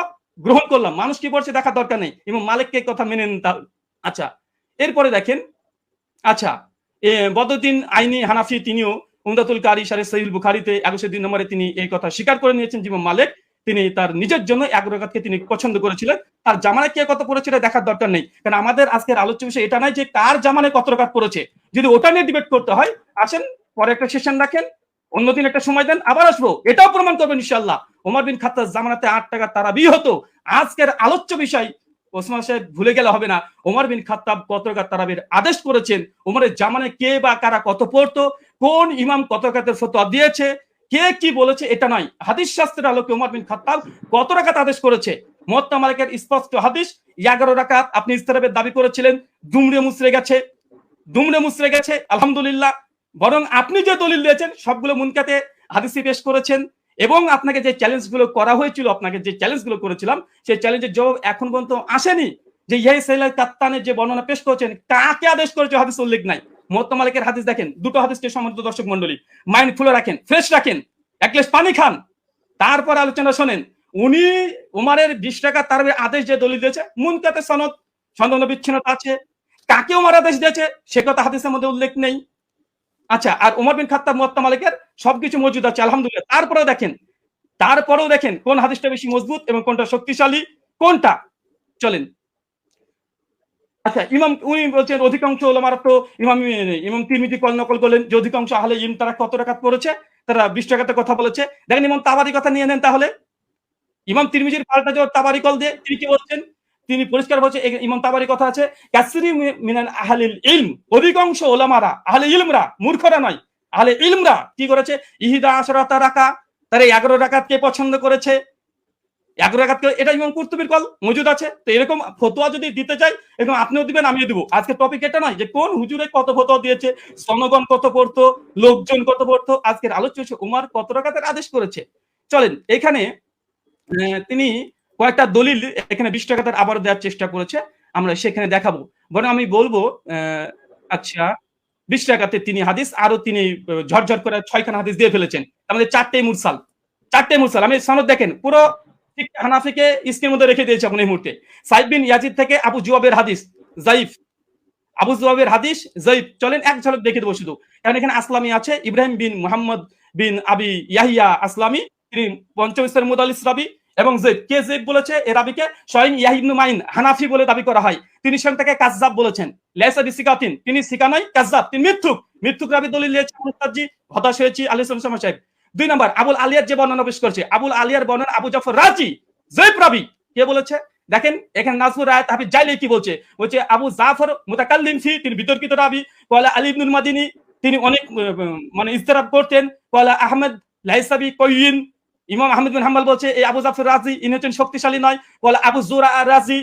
গ্রহণ করলাম। মানুষ কি পড়ছে দেখার দরকার নেই, ইমাম মালিককে কথা মেনে নিতে। আচ্ছা, এরপরে দেখেন, আচ্ছা বদরুদ্দিন আইনি হানাফি তিনিও উমদাতুল কারি শারহ সহিহ বুখারীতে 102 নম্বরে তিনি এই কথা স্বীকার করে নিয়েছেন যে ইমাম মালিক তিনি তার নিজের জন্য 11 রাকাতকে তিনি পছন্দ করেছিলেন। তার জামানায় কে কত পড়েছিল দেখার দরকার নেই, কারণ আমাদের আজকের আলোচ্য বিষয় এটা নাই যে কার জামানায় কত রাকাত পড়েছে। যদি ওটা নিয়ে ডিবেট করতে হয় আসেন পরে একটা সেশন রাখেন, অন্যদিন একটা সময় দেন, আবার আসবো, এটাও প্রমাণ করবেন ইনশাআল্লাহ ওমর বিন খাত্তাব জামানাতে 8 রাকাত তারাবি হতো। আজকের আলোচ্য বিষয় ওসমান সাহেব ভুলে গেলে হবে না, ওমর বিন খাত্তাব কত রাকাত তারাবির আদেশ করেছেন, ওমরের জামানায় কে বা কারা কত পড়তো, কোন ইমাম কত রাকাতের ফতোয়া দিয়েছে, কে কি বলেছে, এটা নয়। হাদিস শাস্ত্রের আলোকে ওমর বিন খাত্তাব কত রাকাত আদেশ করেছে, মুওয়াত্তা মালিকের স্পষ্ট হাদিস 11 রাকাত। আপনি ইস্তেরাবের দাবি করেছিলেন, দুমড়ে মুচড়ে গেছে আলহামদুলিল্লাহ। বরং আপনি যে দলিল দিয়েছেন সবগুলো মুনকাতে হাদিসে পেশ করেছেন, এবং আপনাকে যে চ্যালেঞ্জগুলো করা হয়েছিল, আপনাকে যে চ্যালেঞ্জগুলো করেছিলাম সেই চ্যালেঞ্জের জবাব এখন পর্যন্ত আসেনি। যে ইয়াহিয়া সাইলাল কাত্তানের যে বর্ণনা পেশ করেছেন, কাকে আদেশ করেছে হাদিস উল্লেখ নাই। মুওয়াত্তা মালিকের হাদিস দেখেন, দুটো হাদিসকে সম্মানিত দর্শক মণ্ডলী মাইন্ড খুলে রাখেন, ফ্রেশ রাখেন, এক গ্লাস পানি খান, তারপর আলোচনা শোনেন। উনি উমারের 20 রাকাত তারাবির আদেশ যে দলিল দিয়েছে, মুনকাতে সনদ বিচ্ছিন্নতা আছে, কাকে উমার আদেশ দিয়েছে সে কথা হাদিসের মধ্যে উল্লেখ নেই। আচ্ছা, আর উমর বিন খাত্তাব মুওয়াত্তা মালিকের সবকিছু মজুদ আছে আলহামদুলিল্লাহ। তারপরেও দেখেন কোন হাদিসটা বেশি মজবুত এবং কোনটা শক্তিশালী, কোনটা। চলেন, আচ্ছা উনি বলছেন অধিকাংশ ওলামারা তো ইমাম তিরমিজি নকল করলেন যে অধিকাংশ আহলে ইলম তারা কত রাকাত পড়েছে, তারা 20 রাকাতের কথা বলেছে। দেখেন ইমাম তাবারি কথা নিয়ে নেন, তাহলে ইমাম তিরমিজির পাল্টা জবাব তাবারি কল দিয়ে তিনি কি বলছেন, তিনি পরিষ্কার বলছে ইমাম তাবারি কথা আছে কাসরি মিনাল আহলিল ইলম, অধিকাংশ ওলামারা আহলে ইলমরা, মূর্খরা নয়, আহলে ইলমরা কি করেছে, ইহিদা আশরাতা রাকা, তারা 11 রাকাতকে পছন্দ করেছে। 11 রাকাতকে, এটা ইমাম কুরতুবীর কল মজুদ আছে। তো এরকম ফতোয়া যদি দিতে চাই এবং আপনিও দিবেন আমিও দিব। আজকে টপিক এটা নয় যে কোন হুজুরে কত ফতোয়া দিয়েছে, জনগণ কত পড়তো, লোকজন কত পড়তো। আজকের আলোচ্য হচ্ছে উমর কত রাকাতের আদেশ করেছে। চলেন, এখানে তিনি কয়েকটা দলিল এখানে 20 রাকাতের আবার দেওয়ার চেষ্টা করেছে, আমরা সেখানে দেখাবো। বরং আমি বলবো আচ্ছা 20 রাকাতে তিনি হাদিস, আরো তিনি ঝরঝর করে 6খানা হাদিস দিয়ে ফেলেছেন, আমাদের 4টে মুরসাল। আমি সনদ দেখেন, পুরো হানাফিকে স্ক্রিনের মধ্যে রেখে দিয়েছে আপনি এই মুহূর্তে। সাইদ বিন ইয়াজিদ থেকে আবু জুয়াবের হাদিস যায়িফ, চলেন এক ঝলক দেখে দেবো শুধু, কারণ এখানে আসলামি আছে, ইব্রাহিম বিন মুহাম্মদ বিন আবি ইয়াহিয়া আসলামি, তিনি পঞ্চম স্তরের মুদাল্লিস রাবি। এবং জেব বলেছে এ রাবিকে স্বয়ং ইয়াহিয়া ইবনে মাইন হানাফি বলে দাবি করা হয়, তিনি স্বয়ং তাকে কাযযাব বলেছেন। লাইসা বিসিকাতিন, তিনি সিকা নয়, কাযযাব, তিনি মিথ্যুক রাবি দলিল দিয়েছে। মুস্তাজি হতাশ হয়েছি আলী সাল্লাল্লাহু সাহেব। 2 নম্বর আবুল আলিয়ার যে বর্ণনা পেশ করেছে, আবুল আলিয়ার বর্ণনা আবু জাফর রাজি জৈব রাবি কে বলেছে, দেখেন এখানে নাজমুর রায়াত হাফিজ জাইলি কি বলছে, আবু জাফর মুতাকাল্লিম ফি, তিনি বিতর্কিত রাবি। কলা আলী ইবনুল মাদিনী, তিনি অনেক মানে ইস্তেরাব করতেন। কলা আহমেদ লাইসাবি কয়িন, ইমাম আহমেদ বিন হাম্বল বলছে এই আবু জাফর রাজি ইনি হচ্ছেন শক্তিশালী নয়। কলা আবু জুরা রাজি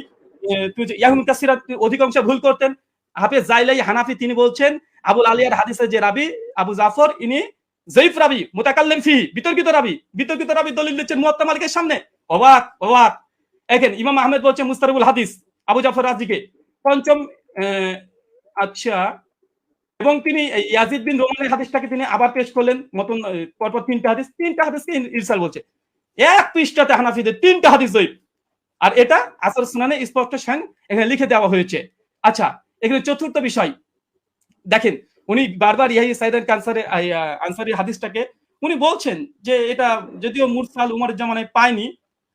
ইয়াহুন কাসিরা অধিকাংশ ভুল করতেন। হাফেজ জাইলাই হানাফি তিনি বলছেন আবুল আলিয়ার হাদিসের যে রাবি আবু জাফর ইনি জয়ীফ রাবি, মুতাকাল্লিম ফি, বিতর্কিত রাবি দলিল দিচ্ছেন মুওয়াত্তা মালিকের সামনে। অবাক। দেখেন ইমাম আহমেদ বলছে মুস্তারিবুল হাদিস আবু জাফর রাজিকে। পঞ্চম আচ্ছা, এবং তিনি ইয়াজিদ বিন রোমানের হাদিসটাকে তিনি আবার পেশ করলেন, মতন পরপর 3টা হাদিসকে ইরসাল বলছে। এক পৃষ্ঠাতে হানাফিদের 3টা হাদিস জয়ীফ, আর এটা আসর সুনানে স্পষ্ট এখানে লিখে দেওয়া হয়েছে। আচ্ছা, এখানে চতুর্থ বিষয় দেখেন, উনি বারবার ইয়াহিয়া সাইদ আনসারী হাদিসটাকে উনি বলছেন যে এটা যদিও মুরসাল উমরের জামানায় পায়নি।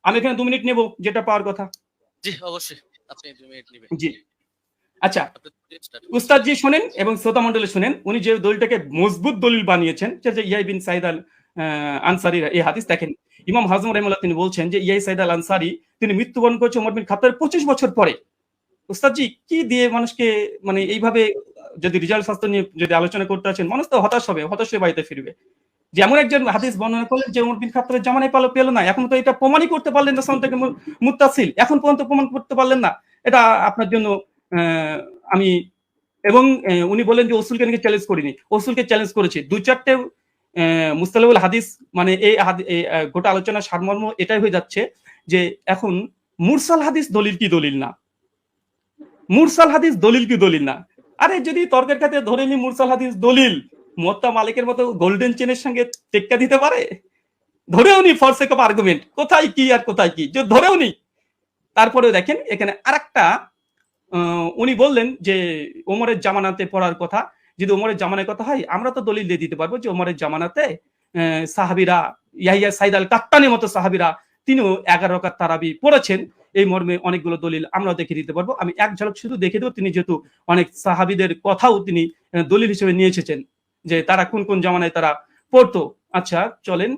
আমি এখানে 2 মিনিট নেব যেটা পাওয়ার কথা। জি, অবশ্যই। আপনি 2 মিনিট নিবেন। জি। আচ্ছা, আপনি 2 মিনিট স্টার্ট উস্তাদ জি শোনেন এবং শ্রোতা মণ্ডলী শোনেন, উনি যে দলিলটাকে মজবুত দলিল বানিয়েছেন যে ইয়াই বিন সাইদ আল আনসারীর এই হাদিস দেখেন, ইমাম হাজম রাহিমাহুল্লাহ তিনি বলছেন যে ইয়াই সাইদ আল আনসারী তিনি মৃত্যুবরণ করেছে ওমর বিন খাত্তাবের 25 বছর পরে। উস্তাদ জি কি দিয়ে মানুষকে মানে এইভাবে যদি রিজাল্ট শাস্ত্র নিয়ে যদি আলোচনা করতে আছেন, মানুষ তো হতাশ হয়ে বাড়িতে ফিরবে। যে এমন একজন হাদিস বর্ণনা করলেন যে ওমর বিন খাত্তাবের জামানায় পেল না, এখন তো এটা প্রমাণই করতে পারলেন না সনদ থেকে মুত্তাসিল, এখন পর্যন্ত প্রমাণ করতে পারলেন না। এটা আপনার জন্য আমি এবং উনি বলেন যে ওসুলকে নাকি চ্যালেঞ্জ করিনি, ওসুলকে চ্যালেঞ্জ করেছি। 2-4টে মুস্তালাহুল হাদিস মানে এই গোটা আলোচনার সারমর্ম এটাই হয়ে যাচ্ছে যে এখন মুরসাল হাদিস দলিল কি দলিল না, মুরসাল হাদিস দলিল কি দলিল না। আরে যদি তর্কের খাতে ধরে নি মুরসাল হাদিস দলিল, মুয়াত্তা মালিকের মতো গোল্ডেন চেনের সঙ্গে টেক্কা দিতে পারে? ধরেও নি ফর সেক অফ আর্গুমেন্ট, কোথায় কি আর কোথায় কি, যে ধরেও নি। তারপরে দেখেন এখানে আরেকটা উনি বললেন যে ওমরের জামানাতে পড়ার কথা, যদি ওমরের জামানার কথা হয় আমরা তো দলিল দিয়ে দিতে পারবো যে ওমরের জামানাতে সাহাবীরা ইয়াহিয়া সাইদ আল কাত্তানের মতো সাহাবীরা তিনিও 11 রাকাত তারাবি পড়েছেন, এই মর্মে অনেকগুলো দলিল আমরা দেখিয়ে দিতে পারবো। আমি এক ঝলক শুধু দেখে দেবো, তিনি যেহেতু অনেক সাহাবীদের কথাও তিনি দলিল হিসেবে নিয়ে এসেছেন যে তারা কোন কোন জামানায় তারা পড়তো। আচ্ছা চলেন,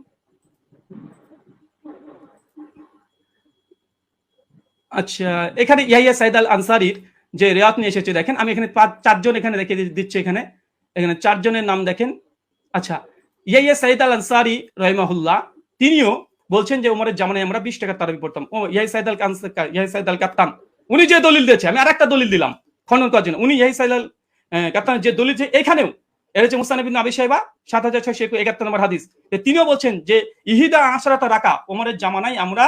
আচ্ছা এখানে ইয়াহিয়া সাইদ আল আনসারীর যে রিওয়ায়াত নিয়ে এসেছে দেখেন, আমি এখানে 4 জন এখানে রেখে দিচ্ছি, এখানে 4 জনের নাম দেখেন। আচ্ছা, ইয়াহিয়া সাইদ আল আনসারী রাহিমাহুল্লাহ তিনিও বলছেন যে ওমরের জামানায় আমরা 20 টাকা তারাবি পড়তাম। ও ইয়াহিয়া সাইদ আল কাত্তান উনি যে দলিল দিয়েছে, আমি আরেকটা দলিল দিলাম খণ্ডন করার জন্য। উনি ইয়াহিয়া সাইদ আল কাত্তান যে দলিল যে এখানেও এর হচ্ছে মুস্তানাদ ইবনে আবি শাইবা 7671 নম্বর হাদিস, তিনিও বলছেন যে ইহিদা আশরাতা রাকা ওমরের জামানায় আমরা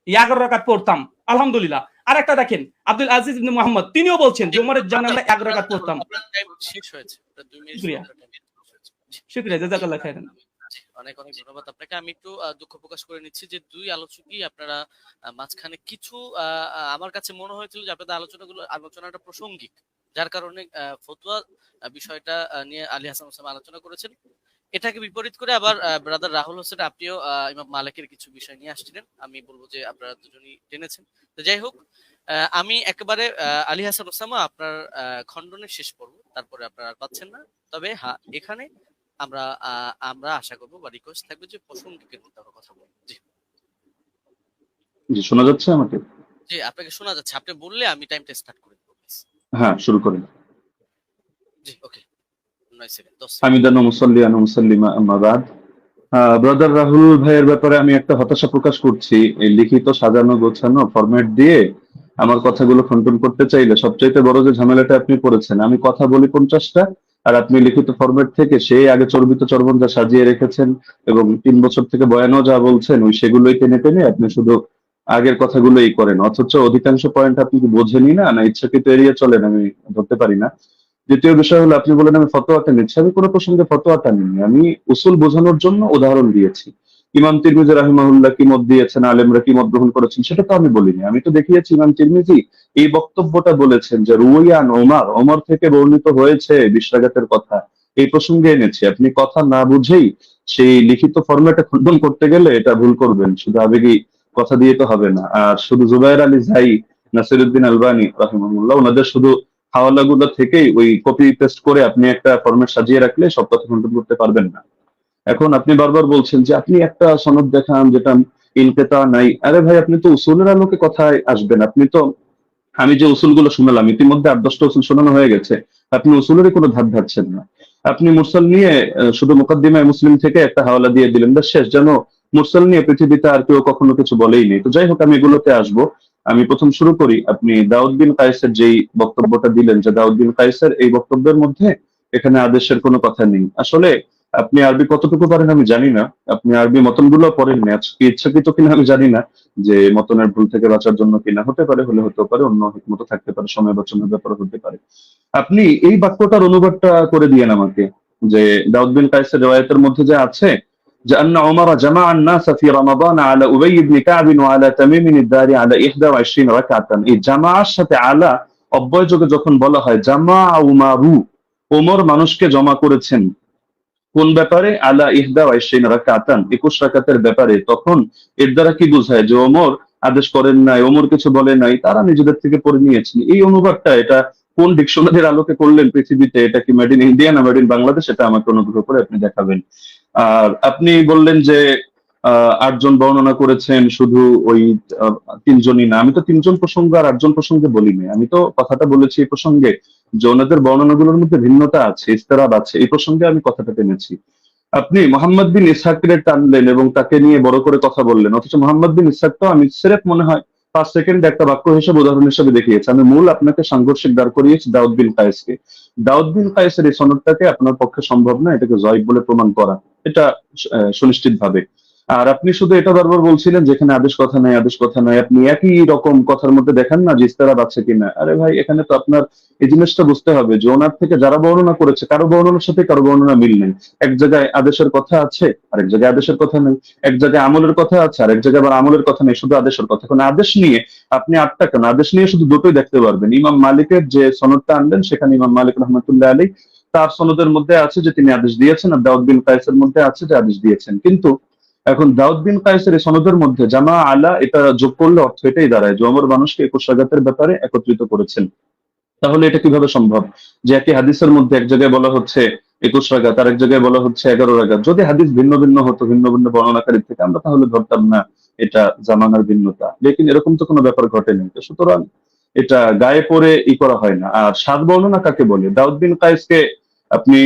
11 রাকাত পড়তাম আলহামদুলিল্লাহ। আরেকটা দেখেন আব্দুল আজিজ ইবনে মুহাম্মদ তিনিও বলছেন যে ওমরের জামানায় আমরা 11 রাকাত পড়তাম। আপনার টাইম শেষ হয়েছে। আপনার 2 মিনিট শুকরিয়া, শেষ হয়েছে। শুকরিয়া, জাযাকাল্লাহ খাইরান। অনেক অনেক ধন্যবাদ আপনাকে। আমি একটু দুঃখ প্রকাশ করে নিচ্ছি যে 2 আলোচকই আপনারা মাঝখানে কিছু আমার কাছে মনে হয়েছিল যে আপনাদের আলোচনাটা প্রাসঙ্গিক, যার কারণে ফতোয়া বিষয়টা নিয়ে আলী হাসান ওসামা আলোচনা করেছেন। এটাকে বিপরীত করে আবার ব্রাদার রাহুল হোসেন আপনিও ইমাম মালিকের কিছু বিষয় নিয়ে আসছিলেন। আমি বলবো যে আপনারা দুজনই টেনেছেন। তো যাই হোক, আমি একেবারে আলী হাসান ওসামা আপনার খণ্ডনের শেষ পর্ব, তারপরে আপনারা আর পাচ্ছেন না। তবে হ্যাঁ, এখানে আমরা আশা করবো বা রিকোয়েস্ট থাকবে যে প্রসঙ্গিকের মধ্যে আমরা কথা বলবো। জি জি, শোনা যাচ্ছে আমাকে? জি, আপনাকে শোনা যাচ্ছে। আপনি বললে আমি টাইমটা স্টার্ট করে দেবো। হ্যাঁ, শুরু করেন। জি ওকে, 9 সেকেন্ড 10 সেকেন্ড। হামিদান ওয়া মুসাল্লিয়ান ওয়া মুসাল্লিমা আম্মা বাদ। ব্রাদার রাহুল ভাইয়ের ব্যাপারে আমি একটা হতাশা প্রকাশ করছি। এই লিখিত সাজানো গোছানো ফরম্যাট দিয়ে আমার কথাগুলো খণ্ডন করতে চাইলে সবচাইতে বড় যে ঝামেলাটা আপনি করেছেন, আমি কথা বলি 50টা আর আপনি লিখিত ফরম্যাট থেকে সেই আগে চর্বিত চর্বণ যা সাজিয়ে রেখেছেন এবং 3 বছর থেকে বয়ানও যা বলছেন ওই সেগুলোই টেনে টেনে আপনি শুধু আগের কথাগুলোই করেন, অথচ অধিকাংশ পয়েন্ট আপনি কি বোঝেনই না ইচ্ছাকৃত এড়িয়ে চলেন, আমি ধরতে পারি না। দ্বিতীয় বিষয় হলো আপনি বলেন আমি ফতোয়াটা নিচ্ছি, আমি কোনো প্রসঙ্গে ফতোয়াটা নিইনি, আমি উসুল বোঝানোর জন্য উদাহরণ দিয়েছি। ইমাম তিরমিজি রাহিমাহুল্লাহ কি মত দিয়েছেন, আলেমরা কি মত গ্রহণ করেছেন সেটা তো আমি বলিনি। আমি তো দেখিয়েছি ইমাম তিরমিজি এই বক্তব্যটা বলেছেন যে রুয়ান ওমর থেকে বর্ণিত হয়েছে 20 রাকাতের কথা, এই প্রসঙ্গে এনেছি। আপনি কথা না বুঝেই সেই লিখিত ফরম্যাটে খণ্ডন করতে গেলে এটা ভুল করবেন, শুধু আবেগী কথা দিয়ে তো হবে না। আর শুধু জুবায়ের আলী জাই, নাসিরউদ্দিন আলবানী রাহিমাহুল্লাহ ওনাদের শুধু হাওয়ালাগুলো থেকেই ওই কপি পেস্ট করে আপনি একটা ফরম্যাট সাজিয়ে রাখলে সব কথা খণ্ডন করতে পারবেন না। এখন আপনি বারবার বলছেন যে আপনি একটা সনদ দেখান যেটা ইনকেতা নাই। আরে ভাই, আপনি তো উসুলের আলোকে কথায় আসবেন। আপনি তো আমি যে উসুলগুলো শুনলাম ইতিমধ্যে 8-10টা উসুল শোনানো হয়ে গেছে, আপনি উসুলেরই কোনো ধার ধারছেন না। আপনি মুরসাল নিয়ে শুধু মুকাদ্দিমায়ে মুসলিম থেকে একটা হাওয়ালা দিয়ে দিলেন, ব্যাস শেষ। যেন মুরসাল নিয়ে পৃথিবীতে আর কেউ কখনো কিছু বলেই নেই। তো যাই হোক, আমি এগুলোতে আসবো। আমি প্রথম শুরু করি, আপনি দাউদ বিন কায়েসের যেই বক্তব্যটা দিলেন যে দাউদ বিন কায়েসের এই বক্তব্যের মধ্যে এখানে আদেশের কোনো কথা নেই। আসলে আপনি আরবি কতটুকু পারেন আমি জানি না, আপনি আরবি মতনগুলো পড়েন না, আজকে ইচ্ছাকৃত কিনা আমি জানি না, যে মতনের ভুল থেকে বাঁচার জন্য কিনা, হতে পারে, হলে হতে পারে, অন্য হিকমত থাকতে পারে, সময় বাঁচানোর ব্যাপারে হতে পারে। আপনি এই বাক্যটার অনুবাদটা করে দিয়েন আমাকে, যে দাউদ বিন কায়েসের রিওয়ায়াতের মধ্যে যে আছে যে আন্না উমর জামাআ আন-নাস ফি রমাদান আলা উবাই ইবনে কাব ওয়া আলা তামিম আদ-দারি আলা 21 রাকাতান। এই জামাআর সাথে আলা অব্যয়যোগে যখন বলা হয় জামা উমারু, ওমর মানুষকে জমা করেছেন কোন ব্যাপারে? আলা ইহদা ওয়াইশিন রাকাতান, 21 রাকাতের ব্যাপারে। তখন এর দ্বারা কি বোঝায় যে ওমর আদেশ করেন নাই, ওমর কিছু বলে নাই, তারা নিজেদের থেকে পড়ে নিয়েছেন। এই অনুবাদটা এটা কোন ডিকশনারির আলোকে করলেন পৃথিবীতে? এটা কি মেড ইন ইন্ডিয়া না মেড ইন বাংলাদেশ? এটা আমাকে অনুগ্রহ করে আপনি দেখাবেন। আর আপনি বললেন যে 8 জন বর্ণনা করেছেন, শুধু ওই 3 জনই না। আমি তো 3 জন প্রসঙ্গ আর 8 জন প্রসঙ্গে বলিনি। আমি তো কথাটা বলেছি এই প্রসঙ্গে যে ওনাদের বর্ণনাগুলোর মধ্যে ভিন্নতা আছে, ইস্তেরাব আছে, এই প্রসঙ্গে আমি কথাটা টেনেছি। আপনি মোহাম্মদ বিন ইসহাককে টানলেন এবং তাকে নিয়ে বড় করে কথা বললেন, অথচ মোহাম্মদ বিন ইসহাক তো আমি স্রেফ মনে হয় 5 সেকেন্ড একটা বাক্য হিসেবে উদাহরণ হিসেবে দেখিয়েছি। আমি মূল আপনাকে সাংঘর্ষিক দাঁড় করিয়েছি দাউদ বিন কায়েসকে। দাউদ বিন কায়েসের এই সনদটাকে আপনার পক্ষে সম্ভব না এটাকে জয়ীফ বলে প্রমাণ করা, এটা সুনিশ্চিত ভাবে। আর আপনি শুধু এটা বারবার বলছিলেন যেখানে আদেশ কথা নাই, আদেশ কথা নাই। আপনি একই রকম কথার মধ্যে দেখেন না যে ইস্তেরাব আছে কিনা। আরে ভাই, এখানে তো আপনার এই জিনিসটা বুঝতে হবে যে ওনার থেকে যারা বর্ণনা করেছে কারো বর্ণনার সাথে কারো বর্ণনা মিল নেই। এক জায়গায় আদেশের কথা আছে, আরেক জায়গায় আদেশের কথা নেই। এক জায়গায় আমলের কথা আছে, আরেক জায়গায় আবার আমলের কথা নেই, শুধু আদেশের কথা। এখন আদেশ নিয়ে আপনি 8টা কেন, আদেশ নিয়ে শুধু দুটোই দেখতে পারবেন। ইমাম মালিকের যে সনদটা আনলেন সেখানে ইমাম মালিক রহমতুল্লাহ আলী তার সনদের মধ্যে আছে যে তিনি আদেশ দিয়েছেন, আর দাউদ বিন কায়েসের মধ্যে আছে যে আদেশ দিয়েছেন। কিন্তু এখন দাউদ বিন কায়েসের এই সনদের মধ্যে জামা আলা এটা যোগ করলে অর্থ এটাই দাঁড়ায় যে ওমর মানুষকে 21 রাকাতের ব্যাপারে একত্রিত করেছেন। তাহলে এটা কিভাবে সম্ভব যে একই হাদিসের মধ্যে এক জায়গায় বলা হচ্ছে 21 রাকাত, আর এক জায়গায় বলা হচ্ছে 11 রাকাত? যদি হাদিস ভিন্ন ভিন্ন হতো ভিন্ন ভিন্ন বর্ণনাকারীর থেকে, আমরা তাহলে ধরতাম না এটা জামানার ভিন্নতা। লেকিন এরকম তো কোনো ব্যাপার ঘটেনি। তো সুতরাং এটা গায়ে পড়ে করা হয় না। আর সাত বর্ণনা কাকে বলে? দাউদ বিন কায়েসকে আপনি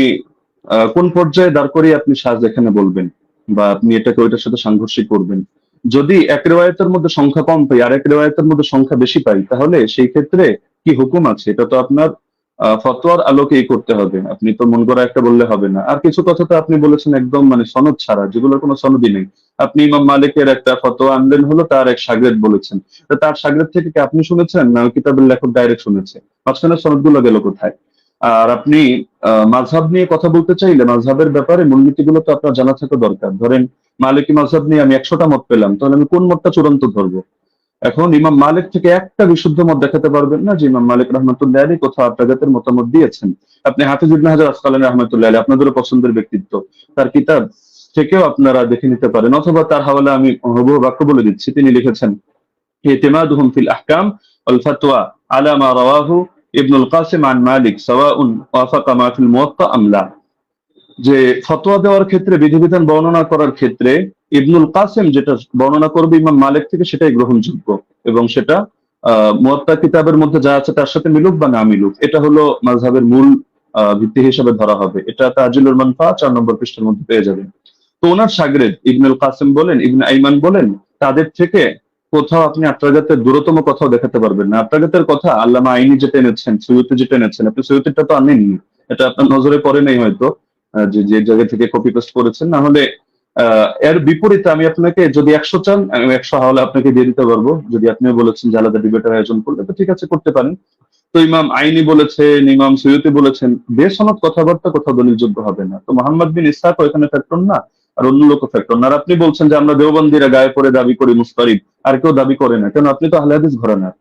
কোন পর্যায়ে দাঁড় করিয়ে আপনি সাজ এখানে বলবেন, বা আপনি এটাকে ওইটার সাথে সাংঘর্ষিক করবেন? যদি এক রেওয়ায়তের মধ্যে সংখ্যা কম পাই আর এক রেওয়ায়তের মধ্যে সংখ্যা বেশি পাই, তাহলে সেই ক্ষেত্রে কি হুকুম আছে? এটা তো আপনার ফতোয়ার আলোকেই করতে হবে। আপনি তো মন করা একটা বললে হবে না। আর কিছু কথা তো আপনি বলেছেন একদম মানে সনদ ছাড়া, যেগুলোর কোনো সনদই নেই। আপনি ইমাম মালিকের একটা ফতোয়া আনলেন, হলো তার এক শাগরেদ বলেছেন। তো তার শাগরেদ থেকে কি আপনি শুনেছেন না ওই কিতাবের লেখক ডাইরেক্ট শুনেছে? মাঝখানে সনদগুলো গেল কোথায়? আর আপনি মাযহাব নিয়ে কথা বলতে চাইলে মাযহাবের ব্যাপারে মূলনীতিগুলো তো আপনার জানা থাকা দরকার। ধরেন মালিকি মাযহাব নিয়ে আমি 100টা মত পেলাম, তাহলে আমি কোন মতটা চূড়ান্ত ধরবো? এখন ইমাম মালিক থেকে একটা বিশুদ্ধ মত দেখাতে পারবেন না যে ইমাম মালিক রহমতুল্লাহ আলী কোথাও আপনাদের মতামত দিয়েছেন। আপনি হাফিজ ইবনে হাজার আসকালানী রহমতুল্লাহ আলী, আপনাদেরও পছন্দের ব্যক্তিত্ব, তার কিতাব থেকেও আপনারা দেখে নিতে পারেন, অথবা তার হাওয়ালা আমি হুবহু বাক্য বলে দিচ্ছি। তিনি লিখেছেন ইতিমাদুহুম ফিল আহকাম ওয়াল ফাতওয়া আলা মা রাওয়াহু ইবনুল কাসিম আন মালিক সাওয়াউন ওয়াফাকা মা ফিল মুওয়াত্তা আম লা। যে ফতোয়া দেওয়ার ক্ষেত্রে, বিধিবিধান বর্ণনা করার ক্ষেত্রে ইবনুল কাসিম যেটা বর্ণনা করবে ইমাম মালিক থেকে সেটাই গ্রহণযোগ্য, এবং সেটা মুয়াত্তা কিতাবের মধ্যে যা আছে তার সাথে মিলুক বা না মিলুক, এটা হলো মাযহাবের মূল ভিত্তি হিসেবে ধরা হবে। এটা তাজিলুল মানফা 4 নম্বর পৃষ্ঠার মধ্যে পেয়ে যাবেন। তো ওনার শাগরেদ ইবনুল কাসিম বলেন, ইবনে আইমান বলেন, তাদের থেকে কোথাও আপনি আত্রাগাতের দূরতম কথাও দেখাতে পারবেন না। আত্রাগাতের কথা আল্লামা আইনি যেটা এনেছেন, সৈয়দী যেটা এনেছেন, আপনি সৈয়দীটা তো আনেননি, এটা আপনার নজরে পড়ে নাই হয়তো, যে যে জায়গা থেকে কপি পেস্ট করেছেন। না হলে এর বিপরীতে আমি আপনাকে, যদি 100 চান আমি 100 হাওলা আপনাকে দিয়ে দিতে পারবো। যদি আপনিও বলেছেন যে আলাদা ডিবেটের আয়োজন করলে, তো ঠিক আছে, করতে পারেন। তো ইমাম আইনি বলেছেন, ইমাম সৈয়দী বলেছেন, বেসনদ কথাবার্তা কোথাও দলিলযোগ্য হবে না। তো মোহাম্মদ বিন ইসহাক এখানে ফ্যাক্টর না, আর অন্য লোক ফ্যাক্টর না। আর আপনি বলছেন যে আমরা দেওবন্দিরা গায়ে পড়ে দাবি করি মুস্তারিদ, আর কেউ দাবি করে না কেন? আপনি তো আহলে হাদিস ঘরানার।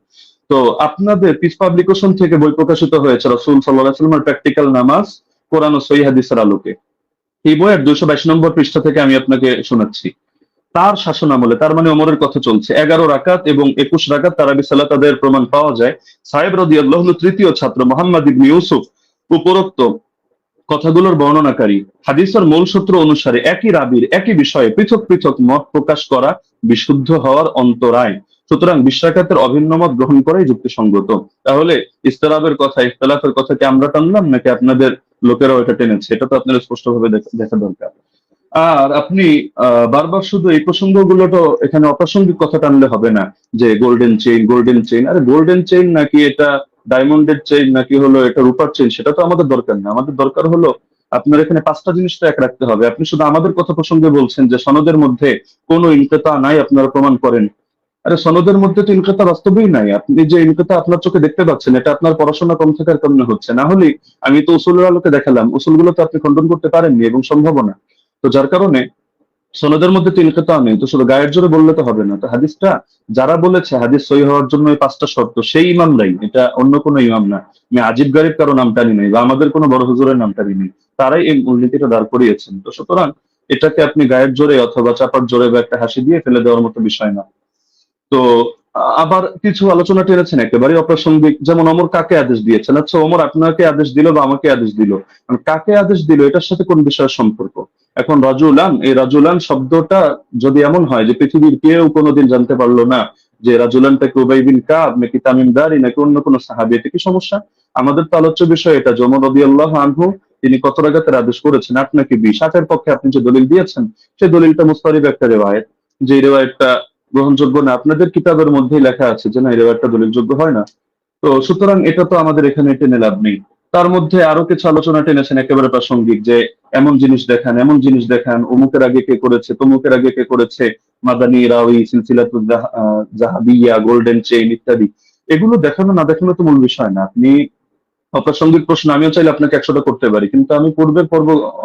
তো আপনাদের পিস পাবলিকেশন থেকে বই প্রকাশিত হয়েছে রাসূল সাল্লাল্লাহু আলাইহি ওয়াসাল্লামের প্র্যাকটিক্যাল নামাজ কোরআন ও সহিহ হাদিসের আলোকে। এই বইয়ের 222 নম্বর পৃষ্ঠা থেকে আমি আপনাকে শোনাচ্ছি। তার শাসন আমলে, তার মানে ওমরের কথা চলছে, 11 রাকাত এবং 21 রাকাত তারাবি সালাত আদায়ের প্রমাণ পাওয়া যায়। সাহেব রাদিয়াল্লাহু আনহু তৃতীয় ছাত্র মুহাম্মদ ইবনে ইউসুফ উপরোক্ত কথাগুলোর বর্ণনাকারী। হাদিসের মূল সূত্র অনুসারে একই রাবীর একই বিষয়ে পৃথক পৃথক মত প্রকাশ করা বিশুদ্ধ হওয়ার অন্তরায়। সুতরাং 20 রাকাতের অভিন্ন মত গ্রহণ করাই যুক্তিসঙ্গত। তাহলে ইস্তেরাবের কথা, ইখতিলাফের কথা কি আমরা টানলাম নাকি আপনাদের লোকেরাও এটা টেনেছে? এটা তো আপনাদের স্পষ্টভাবে দেখা দরকার। আর আপনি বারবার শুধু এই প্রসঙ্গগুলো তো এখানে অপ্রাসঙ্গিক কথা টানলে হবে না, যে গোল্ডেন চেইন, গোল্ডেন চেইন। আরে গোল্ডেন চেইন নাকি এটা ডায়মন্ডের চেইন নাকি হলো এটা রূপার চেইন, সেটা তো আমাদের দরকার না। আমাদের দরকার হলো আপনার এখানে 5টা জিনিস তো এক রাখতে হবে। আপনি শুধু আমাদের কথা প্রসঙ্গে বলছেন যে সনদের মধ্যে কোনো ইনকিতা নাই, আপনারা প্রমাণ করেন। আরে সনদের মধ্যে তো ইনকিতা বাস্তবেই নাই। আপনি যে ইনকিতা আপনার চোখে দেখতে পাচ্ছেন, এটা আপনার পড়াশোনা কম থাকার কারণে হচ্ছে। না হলে আমি তো উসুলের আলোকে দেখালাম, উসুলগুলো তো আপনি খণ্ডন করতে পারেননি এবং সম্ভাবনা। তো যার কারণে সনদের মধ্যে তো ইনকিতা নেই, তো শুধু গায়ের জোরে বললে তো হবে না। তো হাদিসটা যারা বলেছে হাদিস সহি হওয়ার জন্য এই 5টা শর্ত, সেই ইমামরাই, এটা অন্য কোনো ইমাম না। আমি আজিব গারিব কারো নাম টানি নাই বা আমাদের কোনো বড় হুজুরের নাম টানি নাই, তারাই এই মূলনীতিটা দাঁড় করিয়েছেন। তো সুতরাং এটাকে আপনি গায়ের জোরে অথবা চাপার জোরে বা একটা হাসি দিয়ে ফেলে দেওয়ার মতো বিষয় না। তো আবার কিছু আলোচনা টেনেছেন একেবারে অপ্রাসঙ্গিক, যেমন ওমর কাকে আদেশ দিয়েছেন। আচ্ছা, ওমর আপনাকে আদেশ দিল বা আমাকে আদেশ দিল, মানে কাকে আদেশ দিল এটার সাথে কোন বিষয়ের সম্পর্ক? এখন রাজুলান, এই রাজুলান শব্দটা যদি এমন হয় যে পৃথিবীর কেউ কোনোদিন জানতে পারলো না যে রাজুলানটাকে উবাই বিন কাব নাকি তামিম দারি নাকি অন্য কোনো সাহাবী, এটা কি সমস্যা? আমাদের তো আলোচ্য বিষয় এটা যে ওমর রাদিয়াল্লাহু আনহু তিনি কত রাকাতের আদেশ করেছেন, 8 নাকি 20। 8-এর পক্ষে আপনি যে দলিল দিয়েছেন সেই দলিলটা মুস্তারিব একটা রিওয়ায়াত, যে রিওয়ায়াতটা গ্রহণযোগ্য না। আপনাদের কিতাবের মধ্যেই লেখা আছে যে না, এই রিওয়ায়াতটা দলিলযোগ্য হয় না। তো সুতরাং এটা তো আমাদের এখানে টেনে লাভ নেই। তার মধ্যে আরো কিছু আলোচনা টেনেছেন একেবারে প্রাসঙ্গিক, যে এমন জিনিস দেখান, এমন জিনিস দেখান, অমুকের আগে কে করেছে, তমুকের আগে কে করেছে, মাদানী রাওয়ি, সিলসিলাতুল জাহাবিয়া, গোল্ডেন চেইন ইত্যাদি। এগুলো দেখানো না দেখানো তো মূল বিষয় না। আপনি অপ্রাসঙ্গিক প্রশ্ন আমিও চাইলে আপনাকে 100টা করতে পারি, কিন্তু আমি পূর্বের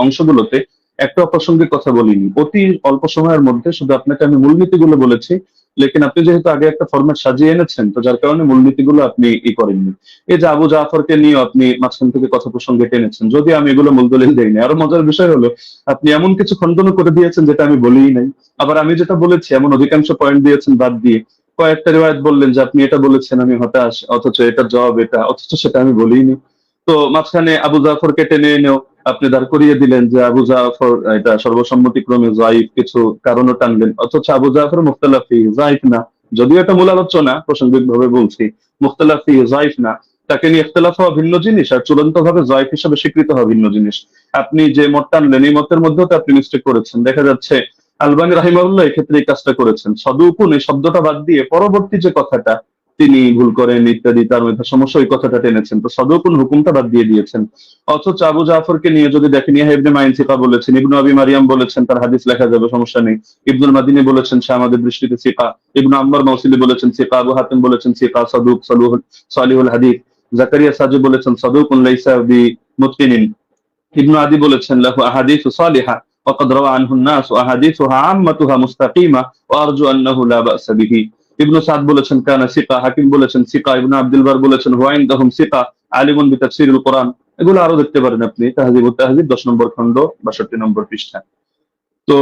অংশগুলোতে একটা অপ্রাসঙ্গিক কথা বলিনি। অতি অল্প সময়ের মধ্যে শুধু আপনাকে আমি মূলনীতিগুলো বলেছি, লেকিন আপনি যেহেতু আগে একটা ফরম্যাট সাজিয়ে এনেছেন, তো যার কারণে মূলনীতিগুলো আপনি করেননি। এই যে আবু জাফরকে নিয়ে আপনি মাঝখান থেকে কথা প্রসঙ্গে টেনেছেন, যদি আমি এগুলো মূল দলিল দেইনি। আরো মজার বিষয় হলো আপনি এমন কিছু খণ্ডন করে দিয়েছেন যেটা আমি বলিই নাই। আবার আমি যেটা বলেছি এমন অধিকাংশ পয়েন্ট দিয়েছেন বাদ দিয়ে কয়েকটা রিওয়ায়াত বললেন যে আপনি এটা বলেছেন, আমি হতাশ, অথচ এটার জবাব এটা, অথচ সেটা আমি বলিনি। তো মাঝখানে আবু জাফরকে টেনে এনেও আপনি দাঁড় করিয়ে দিলেন যে আবু জাফর এটা সর্বসম্মতিক্রমে যায়িফ, কিছু কারণও টানলেন, অথচ আবু জাফর মুখতালাফি যায়িফ না। যদিও এটা মূল আলোচনা, প্রাসঙ্গিক ভাবে বলছি, মুখতালাফি যায়িফ না। তাকে নিয়ে ইখতিলাফ হওয়া ভিন্ন জিনিস, আর চূড়ান্ত ভাবে যায়িফ হিসেবে স্বীকৃত হওয়া ভিন্ন জিনিস। আপনি যে মত টানলেন এই মতের মধ্যেও তো আপনি মিস্টেক করেছেন। দেখা যাচ্ছে আলবানী রাহিমাহুল্লাহ এক্ষেত্রে এই কাজটা করেছেন, সদুকুন এই শব্দটা বাদ দিয়ে পরবর্তী যে কথাটা তিনি ভুল করেন ইত্যাদি, তার মধ্যে সমস্যা, ওই কথাটা টেনেছেন। তো সদুকুন হুকুমটা বাদ দিয়ে দিয়েছেন। অথচ আবু জাফরকে নিয়ে যদি দেখেন, ইয়াহয়া ইবনে মাইন সিকা বলেছেন, ইবনু আবি মারিয়াম বলেছেন তার হাদিস লেখা যাবে, সমস্যা নেই। ইবনুল মাদিনী বলেছেন সে আমাদের দৃষ্টিতে সিকা। ইবনু আম্মার মাউসিলি বলেছেন সিকা। আবু হাতিম বলেছেন সিকা, সাদুক, সালিহুল হাদিস। জাকারিয়া সাজি বলেছেন সাদুকুন লাইসা বি মুতকিনিন। ইবনু আদি বলেছেন লাহু আহাদিসু সালিহা وقد روى عنه الناس واحاديثها عامتها مستقيمه وارجو انه لا باس به। ইবনু সাদ বলেছেন কানা সিকা। হাকিম বলেছেন সিকা। ইবনু আব্দুল বার বলেছেন হুয়া ইনদাহুম সিকা আলিমুন বিতাফসিরিল কোরআন। এগুলো আরো দেখতে পারেন আপনি তাহযিবুত তাহযিব 10 নম্বর খণ্ড 62 নম্বর পৃষ্ঠা। তো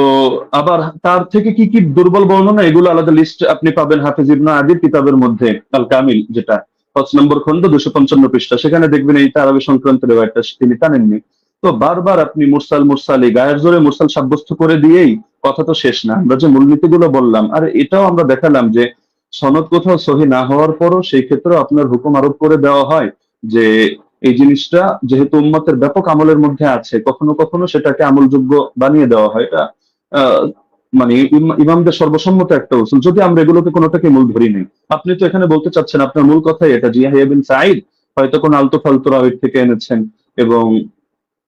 আবার তার থেকে কি কি দুর্বল বর্ণনা, এগুলো আলাদা লিস্ট আপনি পাবেন হাফিজ ইবনে আদির কিতাবের মধ্যে, আল কামিল, যেটা 5 নম্বর খণ্ড 255 পৃষ্ঠা। সেখানে দেখবেন এই তারাবি সংক্রান্ত রিওয়ায়াতটা তিনি টানেননি। তো বারবার আপনি মুরসাল মুরসালি গায়ের জোরে মুরসাল সাব্যস্ত করে দিয়েই কথা তো শেষ না। আমরা যে মূলনীতিগুলো বললাম, আর এটাও আমরা দেখালাম যে সনদ কোথাও সহি না হওয়ার পরও সেই ক্ষেত্রে আপনার হুকুম আরোপ করে দেওয়া হয় যে এই জিনিসটা যেহেতু উম্মতের ব্যাপক আমলের মধ্যে আছে, কখনো কখনো সেটাকে আমলযোগ্য বানিয়ে দেওয়া হয়। এটা আহ, মানে ইমামদের সর্বসম্মত একটা উসুল, যদি আমরা এগুলোকে কোনোটাকে মূল ধরি নেই। আপনি তো এখানে বলতে চাচ্ছেন, আপনার মূল কথাই এটা যে ইয়াহইয়া বিন সাঈদ হয়তো কোন আলতু ফালতু রাওয়ী থেকে এনেছেন এবং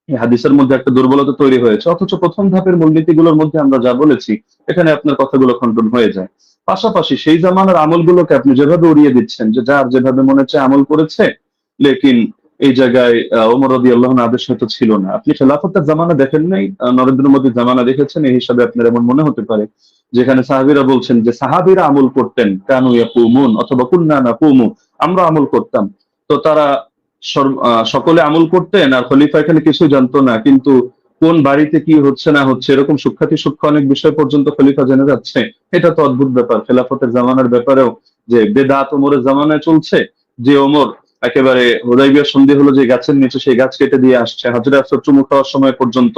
এই হাদিসের মধ্যে একটা দুর্বলতা তৈরি হয়েছে, অথচ প্রথম ধাপের মূলনীতিগুলোর মধ্যে আমরা যা বলেছি এখানে আপনার কথাগুলো খণ্ডন হয়ে যায়। পাশাপাশি সেই জামানার আমলগুলোকে আপনি যেভাবে উড়িয়ে দিচ্ছেন যে যার যেভাবে মনে হচ্ছে আমল করেছে, লেকিন এই জায়গায় ওমর রাদিয়াল্লাহু আনহু আদেশ হয়তো ছিল না। আপনি খেলাফতের জামানা দেখেন নাই, নরেন্দ্র মোদীর জামানা দেখেছেন, এই হিসাবে আপনার এমন মনে হতে পারে যেখানে সাহাবীরা বলছেন যে সাহাবীরা আমল করতেন, কানু ইয়াকুমুন অথবা কুননা নাকুমু, আমরা আমল করতাম। তো তারা সকলে আমল করতেন আর খলিফা এখানে কিছুই জানতো না, কিন্তু কোন বাড়িতে কি হচ্ছে না হচ্ছে এরকম সূক্ষ্মাতি সূক্ষ্ম অনেক বিষয় পর্যন্ত খলিফা জেনে যাচ্ছে। এটা তো অদ্ভুত ব্যাপার। খেলাফতের জামানার ব্যাপারেও যে বেদাত ওমরের জামানায় চলছে, যে ওমর একেবারে হুদাইবিয়া সন্ধি হলো যে গাছের নিচে সেই গাছ কেটে দিয়ে আসছে, হাজরে আসর চুমু খাওয়ার সময় পর্যন্ত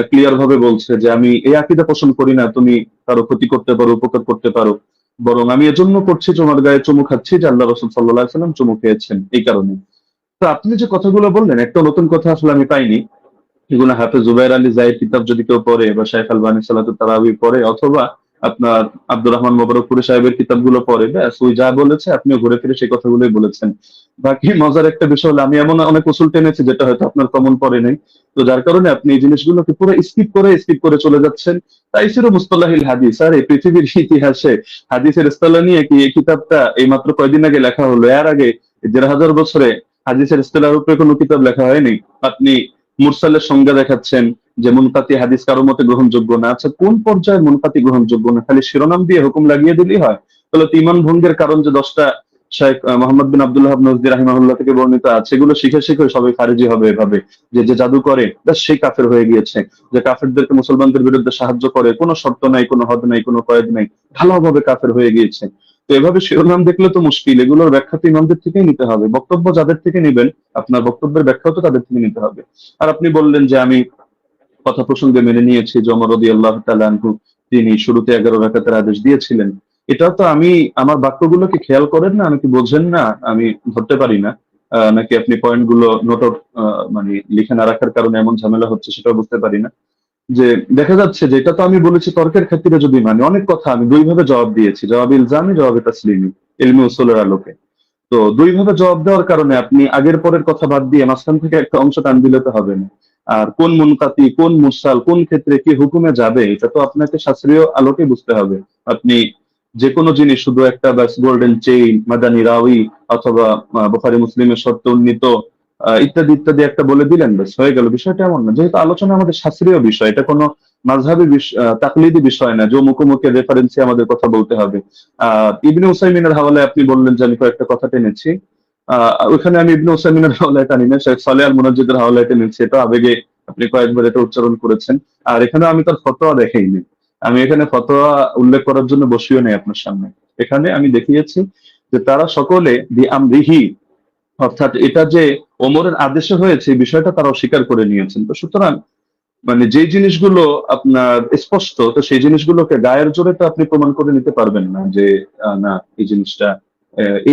ক্লিয়ার ভাবে বলছে যে আমি এই আকীদা পোষণ করি না, তুমি কারো ক্ষতি করতে পারো, উপকার করতে পারো, বরং আমি এজন্য করছি তোমার গায়ে চুমু খাচ্ছি যে আল্লাহ রাসূল সাল্লাল্লাহু আলাইহি ওয়াসাল্লাম চুমু খেয়েছেন এই কারণে। তো আপনি যে কথাগুলো বললেন, একটা নতুন কথা আসলে আমি পাইনি। এগুলো হাফেজ জুবাইর আলী জাহিদ কিতাব যদি কেউ পড়ে বা শাইখ আলবানী সালাতুত তারাবি পড়ে অথবা আপনার আব্দুর রহমান মোবারকপুরি সাহেবের কিতাবগুলো পড়ে, ব্যাস ওই যা বলেছে আপনিও ঘুরে ফিরে সেই কথাগুলোই বলেছেন। বাকি মজার একটা বিষয় হলো আমি এমন অনেক উসুল টেনেছি যেটা হয়তো আপনার কমন পড়ে নাই, তো যার কারণে আপনি এই জিনিসগুলোকে পুরো স্কিপ করে চলে যাচ্ছেন। তাইসিরু মুসতালাহিল হাদিস, আর এই পৃথিবীর ইতিহাসে হাদিসের ইসতিলাহ নিয়ে কি এই কিতাবটা এই মাত্র কয়দিন আগে লেখা হলো? এর আগে 1500 বছরে হাদিসের ইসতিলাহর উপরে কোনো কিতাব লেখা হয়নি। আপনি মুরসালের সংজ্ঞা দেখাচ্ছেন যে মুনকাতি হাদিস কারো মতে গ্রহণযোগ্য না। আচ্ছা, কোন পর্যায়ে মুনকাতি গ্রহণযোগ্য না? খালি শিরোনাম দিয়ে হুকুম লাগিয়ে দিলেই হয়? তাহলে তো ইমান ভঙ্গের কারণ যে 10টা শেখ মোহাম্মদ বিন আব্দুল্লাহ নজদি রাহিমাহুল্লাহ থেকে বর্ণিত আছে, এগুলো শিখে শিখে সবাই খারিজি হবে এভাবে, যে যে জাদু করে ব্যাস সেই কাফের হয়ে গিয়েছে, যে কাফেরদেরকে মুসলমানদের বিরুদ্ধে সাহায্য করে, কোনো শর্ত নাই, কোনো হদ নাই, কোনো কয়েদ নাই, ভালোভাবে কাফের হয়ে গিয়েছে। তো এভাবে শিরোনাম দেখলে তো মুশকিল। এগুলোর ব্যাখ্যা তো ইমামদের থেকেই নিতে হবে। বক্তব্য যাদের থেকে নিবেন, আপনার বক্তব্যের ব্যাখ্যাও তো তাদের থেকে নিতে হবে। আর আপনি বললেন যে আমি কথা প্রসঙ্গে মেনে নিয়েছি যে ওমর রাদিয়াল্লাহু তাআলা আনহু তিনি শুরুতে 11 রাকাতের আদেশ দিয়েছিলেন। এটাও তো আমি আমার বাক্যগুলো কি খেয়াল করেন না? আমি কি বোঝেন না? আমি ধরতে পারি না? নাকি আপনি পয়েন্টগুলো নোট আউট মানে লিখে না রাখার কারণে এমন ঝামেলা হচ্ছে সেটাও বুঝতে পারি না। যে দেখা যাচ্ছে যে এটা তো আমি বলেছি তর্কের ক্ষেত্রে যদি মানে অনেক কথা আমি 2 ভাবে জবাব দিয়েছি। জবাবে ইলজামি, জবাবে তাসলিমি, ইলমে উসুলের আলোকে। তো 2 ভাবে জবাব দেওয়ার কারণে আপনি আগের পরের কথা বাদ দিয়ে মাঝখান থেকে একটা অংশ টান দিলে তো হবে না। আর কোন মুনকাতি, কোন মুরসাল, কোন ক্ষেত্রে কি হুকুমে যাবে এটা তো আপনাকে শাস্ত্রীয় আলোকে বুঝতে হবে। আপনি যেকোনো জিনিস শুধু একটা ব্যাস গোল্ডেন চেইন, মাদানী রাউই অথবা বুখারী মুসলিমের শর্তে উন্নীত ইত্যাদি ইত্যাদি একটা বলে দিলেন, ব্যাস হয়ে গেল। বিষয়টা এমন না। যেহেতু আলোচনা আমাদের শাস্ত্রীয় বিষয়, এটা কোনো মাযহাবী তাকলিদি বিষয় না যে অমুক অমুকের রেফারেন্সে আমাদের কথা বলতে হবে। ইবনে উসাইমিনের হাওয়ালায় আপনি বললেন যে আমি কয়েকটা কথা টেনেছি। ওখানে আমি ইবনে উসাইমিনের হাওলায় টানি না, শেখ সালেহ আল মুনাজ্জিদের হাওলায় টেনেছি। এটা আবেগে আপনি কয়েকবার এটা উচ্চারণ করেছেন। আর এখানে আমি তার ফতোয়া দেখাইনি। আমি এখানে ফতোয়া উল্লেখ করার জন্য বসিও নাই আপনার সামনে। এখানে আমি দেখিয়েছি যে তারা সকলে বিআমরিহি, অর্থাৎ এটা যে ওমরের আদেশে হয়েছে এই বিষয়টা তারা অস্বীকার করে নিয়েছেন। তো সুতরাং মানে যে জিনিসগুলো আপনার স্পষ্ট, তো সেই জিনিসগুলোকে গায়ের জোরে তো আপনি প্রমাণ করে নিতে পারবেন না যে না এই জিনিসটা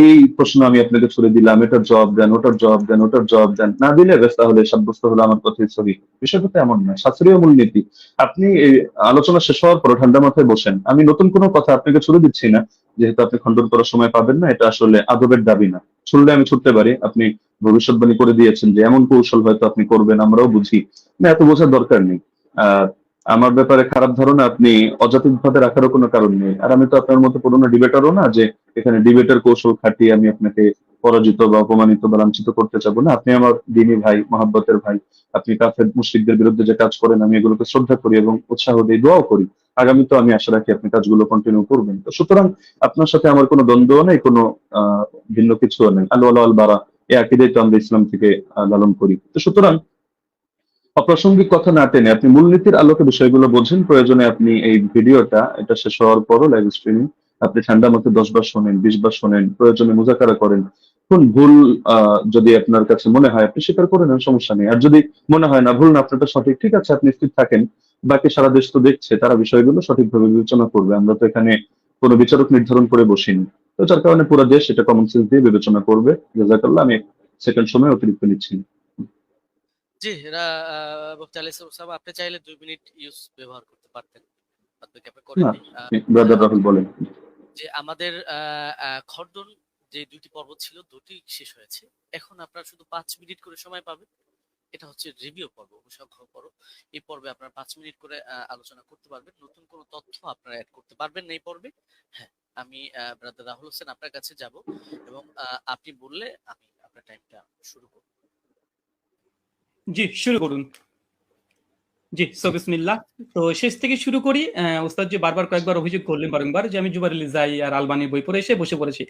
এই প্রশ্ন আমি আপনাকে ছুড়ে দিলাম, এটার জবাব দেন, ওটার জবাব দেন, ওটার জবাব দেন, না দিলে ব্যাস তাহলে সাব্যস্ত হলো আমার কথাই সহি। বিষয়টা তো এমন না। শাস্ত্রীয় মূলনীতি। আপনি এই আলোচনা শেষ হওয়ার পর ঠান্ডা মাথায় বসেন। আমি নতুন কোনো কথা আপনাকে ছুড়ে দিচ্ছি না, যেহেতু আপনি খণ্ডন করার সময় পাবেন না। এটা আসলে আদবের দাবি না। ছুড়লে আমি ছুটতে পারি। আপনি ভবিষ্যৎবাণী করে দিয়েছেন যে এমন কৌশল হয়তো আপনি করবেন, আমরাও বুঝি না, এত বোঝার দরকার নেই। আহ আমার ব্যাপারে খারাপ ধারণা আপনি অযৌক্তিকভাবে রাখারও কোনো কারণ নেই। আর আমি তো আপনার মতো পুরোনো ডিবেটারও না যে এখানে ডিবেটের কৌশল খাটিয়ে আমি আপনাকে পরাজিত বা অপমানিত বা লাঞ্ছিত করতে চাবো না। আপনি আমার দিনী ভাই, মহাব্বতের ভাই। আপনি কাফের মুশরিকদের বিরুদ্ধে যে কাজ করেন আমি এগুলোকে শ্রদ্ধা করি এবং উৎসাহ দিই, দোয়াও করি। আগামীতেও আমি আশা রাখি আপনি কাজগুলো কন্টিনিউ করবেন। তো সুতরাং আপনার সাথে আমার কোনো দ্বন্দ্ব নেই, কোনো ভিন্ন কিছুও নেই। আল ওয়ালা আল বারা, এই আকীদাই তো আমরা ইসলাম থেকে লালন করি। তো সুতরাং অপ্রাসঙ্গিক কথা না টেনে আপনি মূলনীতির আলোকে বিষয়গুলো বোঝেন। প্রয়োজনে আপনি এই ভিডিওটা এটা শেষ হওয়ার পরও লাইভ স্ট্রিমিং আপনি ঠান্ডা মাথায় 10 বার শোনেন, 20 বার শোনেন, প্রয়োজনে মুযাকারা করেন। কোন ভুল যদি আপনার কাছে মনে হয় আপনি স্বীকার করে নেন, সমস্যা নেই। আর যদি মনে হয় না ভুল না আপনারটা সঠিক, ঠিক আছে, আপনি স্থির থাকেন। বাকি সারা দেশ তো দেখছে, তারা বিষয়গুলো সঠিকভাবে বিবেচনা করবে। আমরা তো এখানে কোনো বিচারক নির্ধারণ করে বসিনি। তো যার কারণে পুরো দেশ এটা কমন সেন্স দিয়ে বিবেচনা করবে। জাযাকাল্লাহ। আমি সেকেন্ড সময় অতিরিক্ত নিচ্ছি না। জি, মুফতি আলী ওসামা, আপনি চাইলে 2 মিনিট ইউজ ব্যবহার করতে পারতেন। বাদবাকি আপনি না, করেননি। ব্রাদার রাহুল বলেন। যে আমাদের খণ্ডন যে 2টি পর্ব ছিল, 2টি শেষ হয়েছে। এখন আপনারা শুধু 5 মিনিট করে সময় পাবেন। এটা হচ্ছে রিভিউ পর্ব, অনুসংখ্য পর্ব। এই পর্বে আপনারা 5 মিনিট করে আলোচনা করতে পারবেন। নতুন কোনো তথ্য আপনারা অ্যাড করতে পারবেন না এই পর্বে। হ্যাঁ, আমি ব্রাদার রাহুল হোসেন আপনার কাছে যাব এবং আপনি বললে আমি আপনার টাইমটা শুরু করব। জি, শুরু করুন। জি, সো বিসমিল্লাহ। তো শেষ থেকে শুরু করি। ওস্তাদ জি বারবার কয়েকবার অভিযোগ করলেন বারংবার যে আমি জুবাইর আলী জাই আর আলবানির বই পড়ে এসে বসে পড়েছি।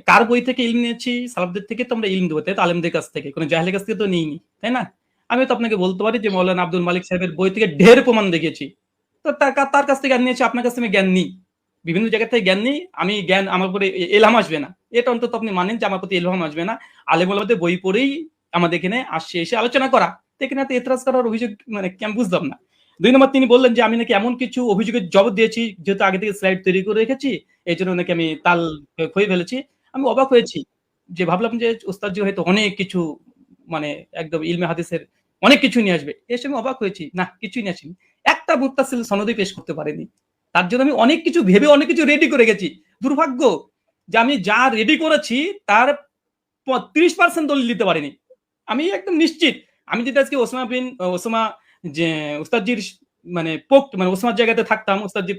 কার বই থেকে ইলম নিয়েছি? সালাফদের থেকে তো আমরা ইলম দেবো, তাই তো? আলেমদের কাছ থেকে, কোনো জাহেলের কাছ থেকে তো নিইনি, তাই না? আমি তো আপনাকে বলতে পারি যে মৌলানা আব্দুল মালিক সাহেবের বই থেকে ঢের প্রমাণ দেখিয়েছি। তো তার কাছ থেকে জ্ঞান নিয়েছি, আপনার কাছ থেকে আমি জ্ঞান নিই। বিভিন্ন জায়গা থেকে জ্ঞান নিই। আমি জ্ঞান আমার উপরে এলহাম আসবে না। এটা অন্তত আপনি মানেন যে আমার প্রতি এলহাম আসবে না। আলেম ওলামাদের বই পড়েই আমাদের এখানে আসছে, এসে আলোচনা করা। তো এখানে এত এতরাজ করার অভিযোগ মানে কি আমি বুঝলাম না। 2 নম্বর, তিনি বললেন যে আমি নাকি এমন কিছু অভিযোগের জবাব দিয়েছি যেহেতু আগে থেকে স্লাইড তৈরি করে রেখেছি, এই জন্য নাকি আমি তাল খয়ে ফেলেছি। আমি অবাক হয়েছি যে ভাবলাম যে ওস্তাদ জি হয়তো অনেক কিছু মানে একদম ইলমে হাদিসের অনেক কিছু নিয়ে আসবে। এসে আমি অবাক হয়েছি, না কিছুই নিয়ে আসেনি। একটা মুত্তাসিল সনদই পেশ করতে পারেনি। তার জন্য আমি অনেক কিছু ভেবে অনেক কিছু রেডি করে গেছি। দুর্ভাগ্য যে আমি যা রেডি করেছি তার 30% দলিল দিতে পারিনি। আমি একদম নিশ্চিত আমি যদি আজকে ওসামা যে উস্তাদজির মানে ওসামার জায়গাতে থাকতাম, উস্তাদজির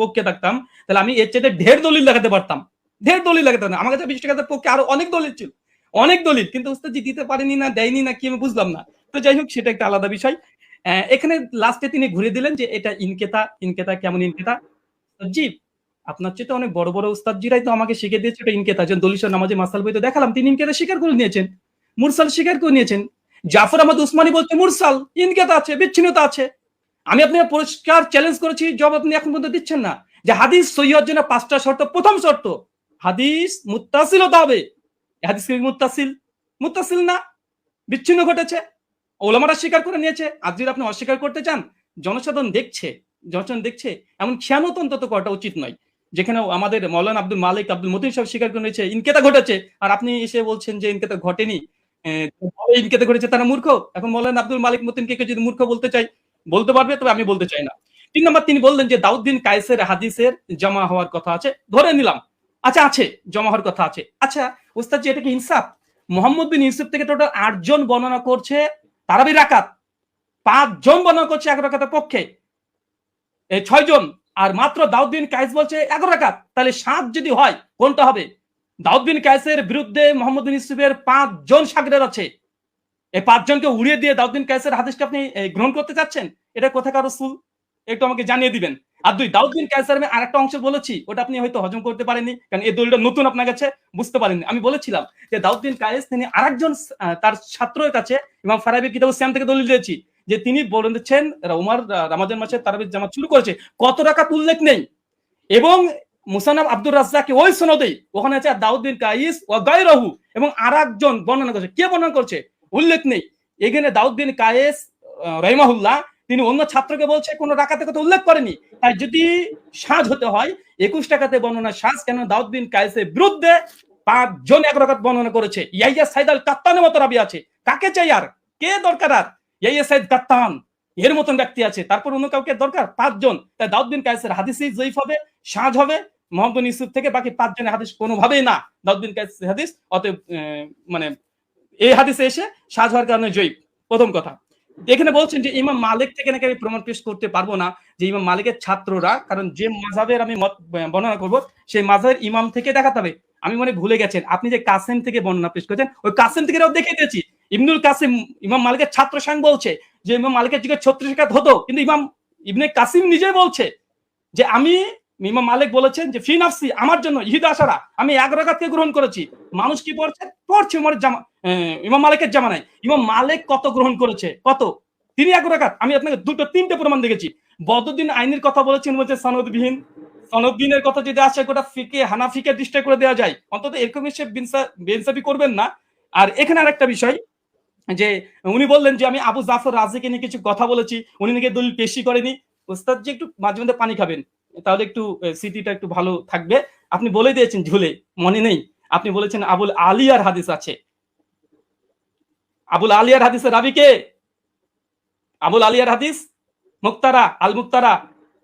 পক্ষে থাকতাম, তাহলে আমি এর চাইতে ঢের দলিল দেখাতে পারতাম। ঢের দলিল দেখাতে পারতাম। আমার কাছে 20 টাকার পক্ষে আরো অনেক দলিল ছিল, অনেক দলিল, কিন্তু উস্তাদজি দিতে পারেনি, না দেয়নি, না কি আমি বুঝলাম না। তো যাই হোক, সেটা একটা আলাদা বিষয়। এখানে লাস্টে তিনি ঘুরে দিলেন যে এটা ইনকেতা। ইনকেতা কেমন ইনকেতা? জি, আপনার চেয়ে তো অনেক বড় বড় উস্তাদজিরাই তো আমাকে শিখিয়ে দিয়েছে এটা ইনকেতা। যেমন দলিল নামাজে মাসাল বই তো দেখালাম, তিনি ইনকেতা স্বীকার করে নিয়েছেন, মুরসাল স্বীকার করে নিয়েছেন। জাফর আহমদ উসমানী বলছে মুরসাল, ইনকেতা আছে, বিচ্ছিন্নতা আছে। আমি আপনাকে পরিষ্কার চ্যালেঞ্জ করেছি, জবাব আপনি এখন পর্যন্ত দিচ্ছেন না। যে হাদিস সহিহ হওয়ার জন্য 5টা শর্ত। প্রথম শর্ত, হাদিস মুত্তাসিল হতে হবে। হাদিস কি মুত্তাসিল? মুত্তাসিল না, বিচ্ছিন্ন ঘটেছে, ওলামারা স্বীকার করে নিয়েছে। আজ যদি আপনি অস্বীকার করতে চান, জনসাধারণ দেখছে, এমন খেয়ানত অন্তত করাটা উচিত নয়। যেখানে আমাদের মৌলানা আব্দুল মালিক আব্দুল মতিন সাহেব স্বীকার করে নিয়েছে ইনকেতা ঘটেছে, আর আপনি এসে বলছেন যে ইনকেতা ঘটেনি, ইনকেতা ঘটেছে, তারা মূর্খ। এখন মৌলানা আব্দুল মালিক মতিনকে কেউ যদি মূর্খ বলতে চাই, বলতে পারবে, তবে আমি বলতে চাই না। 3 নম্বর, তিনি বললেন যে দাউদ বিন কায়েসের হাদিসের জমা হওয়ার কথা আছে, ধরে নিলাম, আচ্ছা আছে, জমা হওয়ার কথা আছে। আচ্ছা উস্তাদ জি, এটা কি ইনসাফ? মোহাম্মদ বিন ইউসুফ থেকে টোটাল 8 জন বর্ণনা করছে তারাবি রাকাত, 5 জন বর্ণনা করছে 1 রাকাতের পক্ষে, এই 6 জন, আর মাত্র দাউদ বিন কায়েস বলছে 11 রাকাত। তাহলে 7 যদি হয়, কোনটা হবে? দাউদ বিন কায়েসের বিরুদ্ধে মোহাম্মদ বিন ইউসুফের 5 জন শাগরেদ আছে। এই 5 জনকে উড়িয়ে দিয়ে দাউদ বিন কায়েসের হাদিসটা আপনি গ্রহণ করতে চাচ্ছেন? এটা কোথাকার রাসূল, একটু আমাকে জানিয়ে দিবেন। আর 2, দাউদ বিন কায়েসের আমি আরেকটা অংশ বলেছি, ওটা আপনি হয়তো হজম করতে পারেননি, কারণ এই দলিলটা নতুন আপনার কাছে, বুঝতে পারেননি। আমি বলেছিলাম যে দাউদ বিন কায়েস তিনি আরেকজন তার ছাত্রের কাছে ইমাম ফারাবির কিতাবুস সিয়াম থেকে দলিল দিয়েছি, যে তিনি বলেছেন ওমর রমজান মাসে তারাবির জামাত শুরু করেছে, কত রাকাত উল্লেখ নেই। এবং মুসান্নাফ আব্দুর রাজ্জাক ওই সনদেই ওখানে আছে দাউদ বিন কায়েস ওয়া গায়রহু, এবং আরেকজন বর্ণনা করছে, কে বর্ণনা করছে উল্লেখ নেই। এখানে দাউদ বিন কায়েস রাহিমাহুল্লাহ তিনি অন্য ছাত্রকে বলছে কোন রাকাতের কথা উল্লেখ করেনি। তাই যদি সাজ হতে হয় 21 টাকাতে বর্ণনা সাজ, কেন দাউদ বিন কায়েসের বিরুদ্ধে 5 জন 1 রাকাত বর্ণনা করেছে। ইয়াইয়া সাইদ আল কাত্তানের মতো রাবি আছে, কাকে চাই আর, কে দরকার আর? ইয়াইয়া সাইদ কাত্তান এর মতন ব্যক্তি আছে, তারপর অন্য কাউকে দরকার? 5 জন। তাই দাউদ বিন কায়েসের হাদিসই জয়ীফ হবে, সাজ হবে মোহাম্মদ বিন ইউসুফ থেকে, বাকি 5 জনের হাদিস কোনোভাবেই না দাউদ বিন কায়েসের হাদিস। অতএব মানে এই হাদিসে এসে সাজ হওয়ার কারণে জয়ীফ। প্রথম কথা। এখানে বলছেন যে ইমাম মালিক থেকে নাকি আমি প্রমাণ পেশ করতে পারবো না যে ইমাম মালিকের ছাত্ররা, কারণ যে মাযহাবের আমি মত বর্ণনা করব সেই মাযহাবের ইমাম থেকে দেখাতে হবে। আমি মনে ভুলে গেছেন, আপনি যে কাসেম থেকে বর্ণনা পেশ করেছেন, ওই কাসেম থেকে দেখে দিয়েছি। ইবনুল কাসিম ইমাম মালিকের ছাত্র সাং বলছে যে ইমাম মালিকের যুগে 36 রাকাত হতো, কিন্তু ইমাম ইবনে কাসিম নিজেই বলছে যে আমি, ইমাম মালিক বলেছেন যে ফি নাফসি, আমার জন্য ইহিদ আশারা, আমি 1 রাকাতকে গ্রহণ করেছি। মানুষ কি পড়ছে ইমাম মালিকের জামানায়। ইমাম মালিক কত গ্রহণ করেছে? কত? তিনি 1 রাকাত। আমি আপনাকে 2-3টে প্রমাণ দেখেছি। বদরুদ্দিন আইনের কথা বলেছেন, বলছে সনদবিহীন। সনদবিহীনের কথা যদি আসে, গোটা ফিকে হানাফিকে ডিস্ট্রাক্ট করে দেওয়া যায়। অন্তত এরকম সে বেইনসাফি করবেন না। আর এখানে আরেকটা বিষয়, যে উনি বললেন যে আমি আবু জাফর রাজিকে নিয়ে কিছু কথা বলেছি, উনি নাকি দলিল পেশি করেনি। ওস্তাদ জি একটু মাঝে মধ্যে পানি খাবেন, তাহলে একটু স্মৃতিটা একটু ভালো থাকবে। আপনি বলে দিয়েছেন ঝুলে, মনে নেই? আপনি বলেছেন আবুল আলিয়ার হাদিস আছে। আবুল আলিয়ার হাদিসের রাবি কে? আবুল আলিয়ার হাদিস মুক্তারা আল মুক্তারা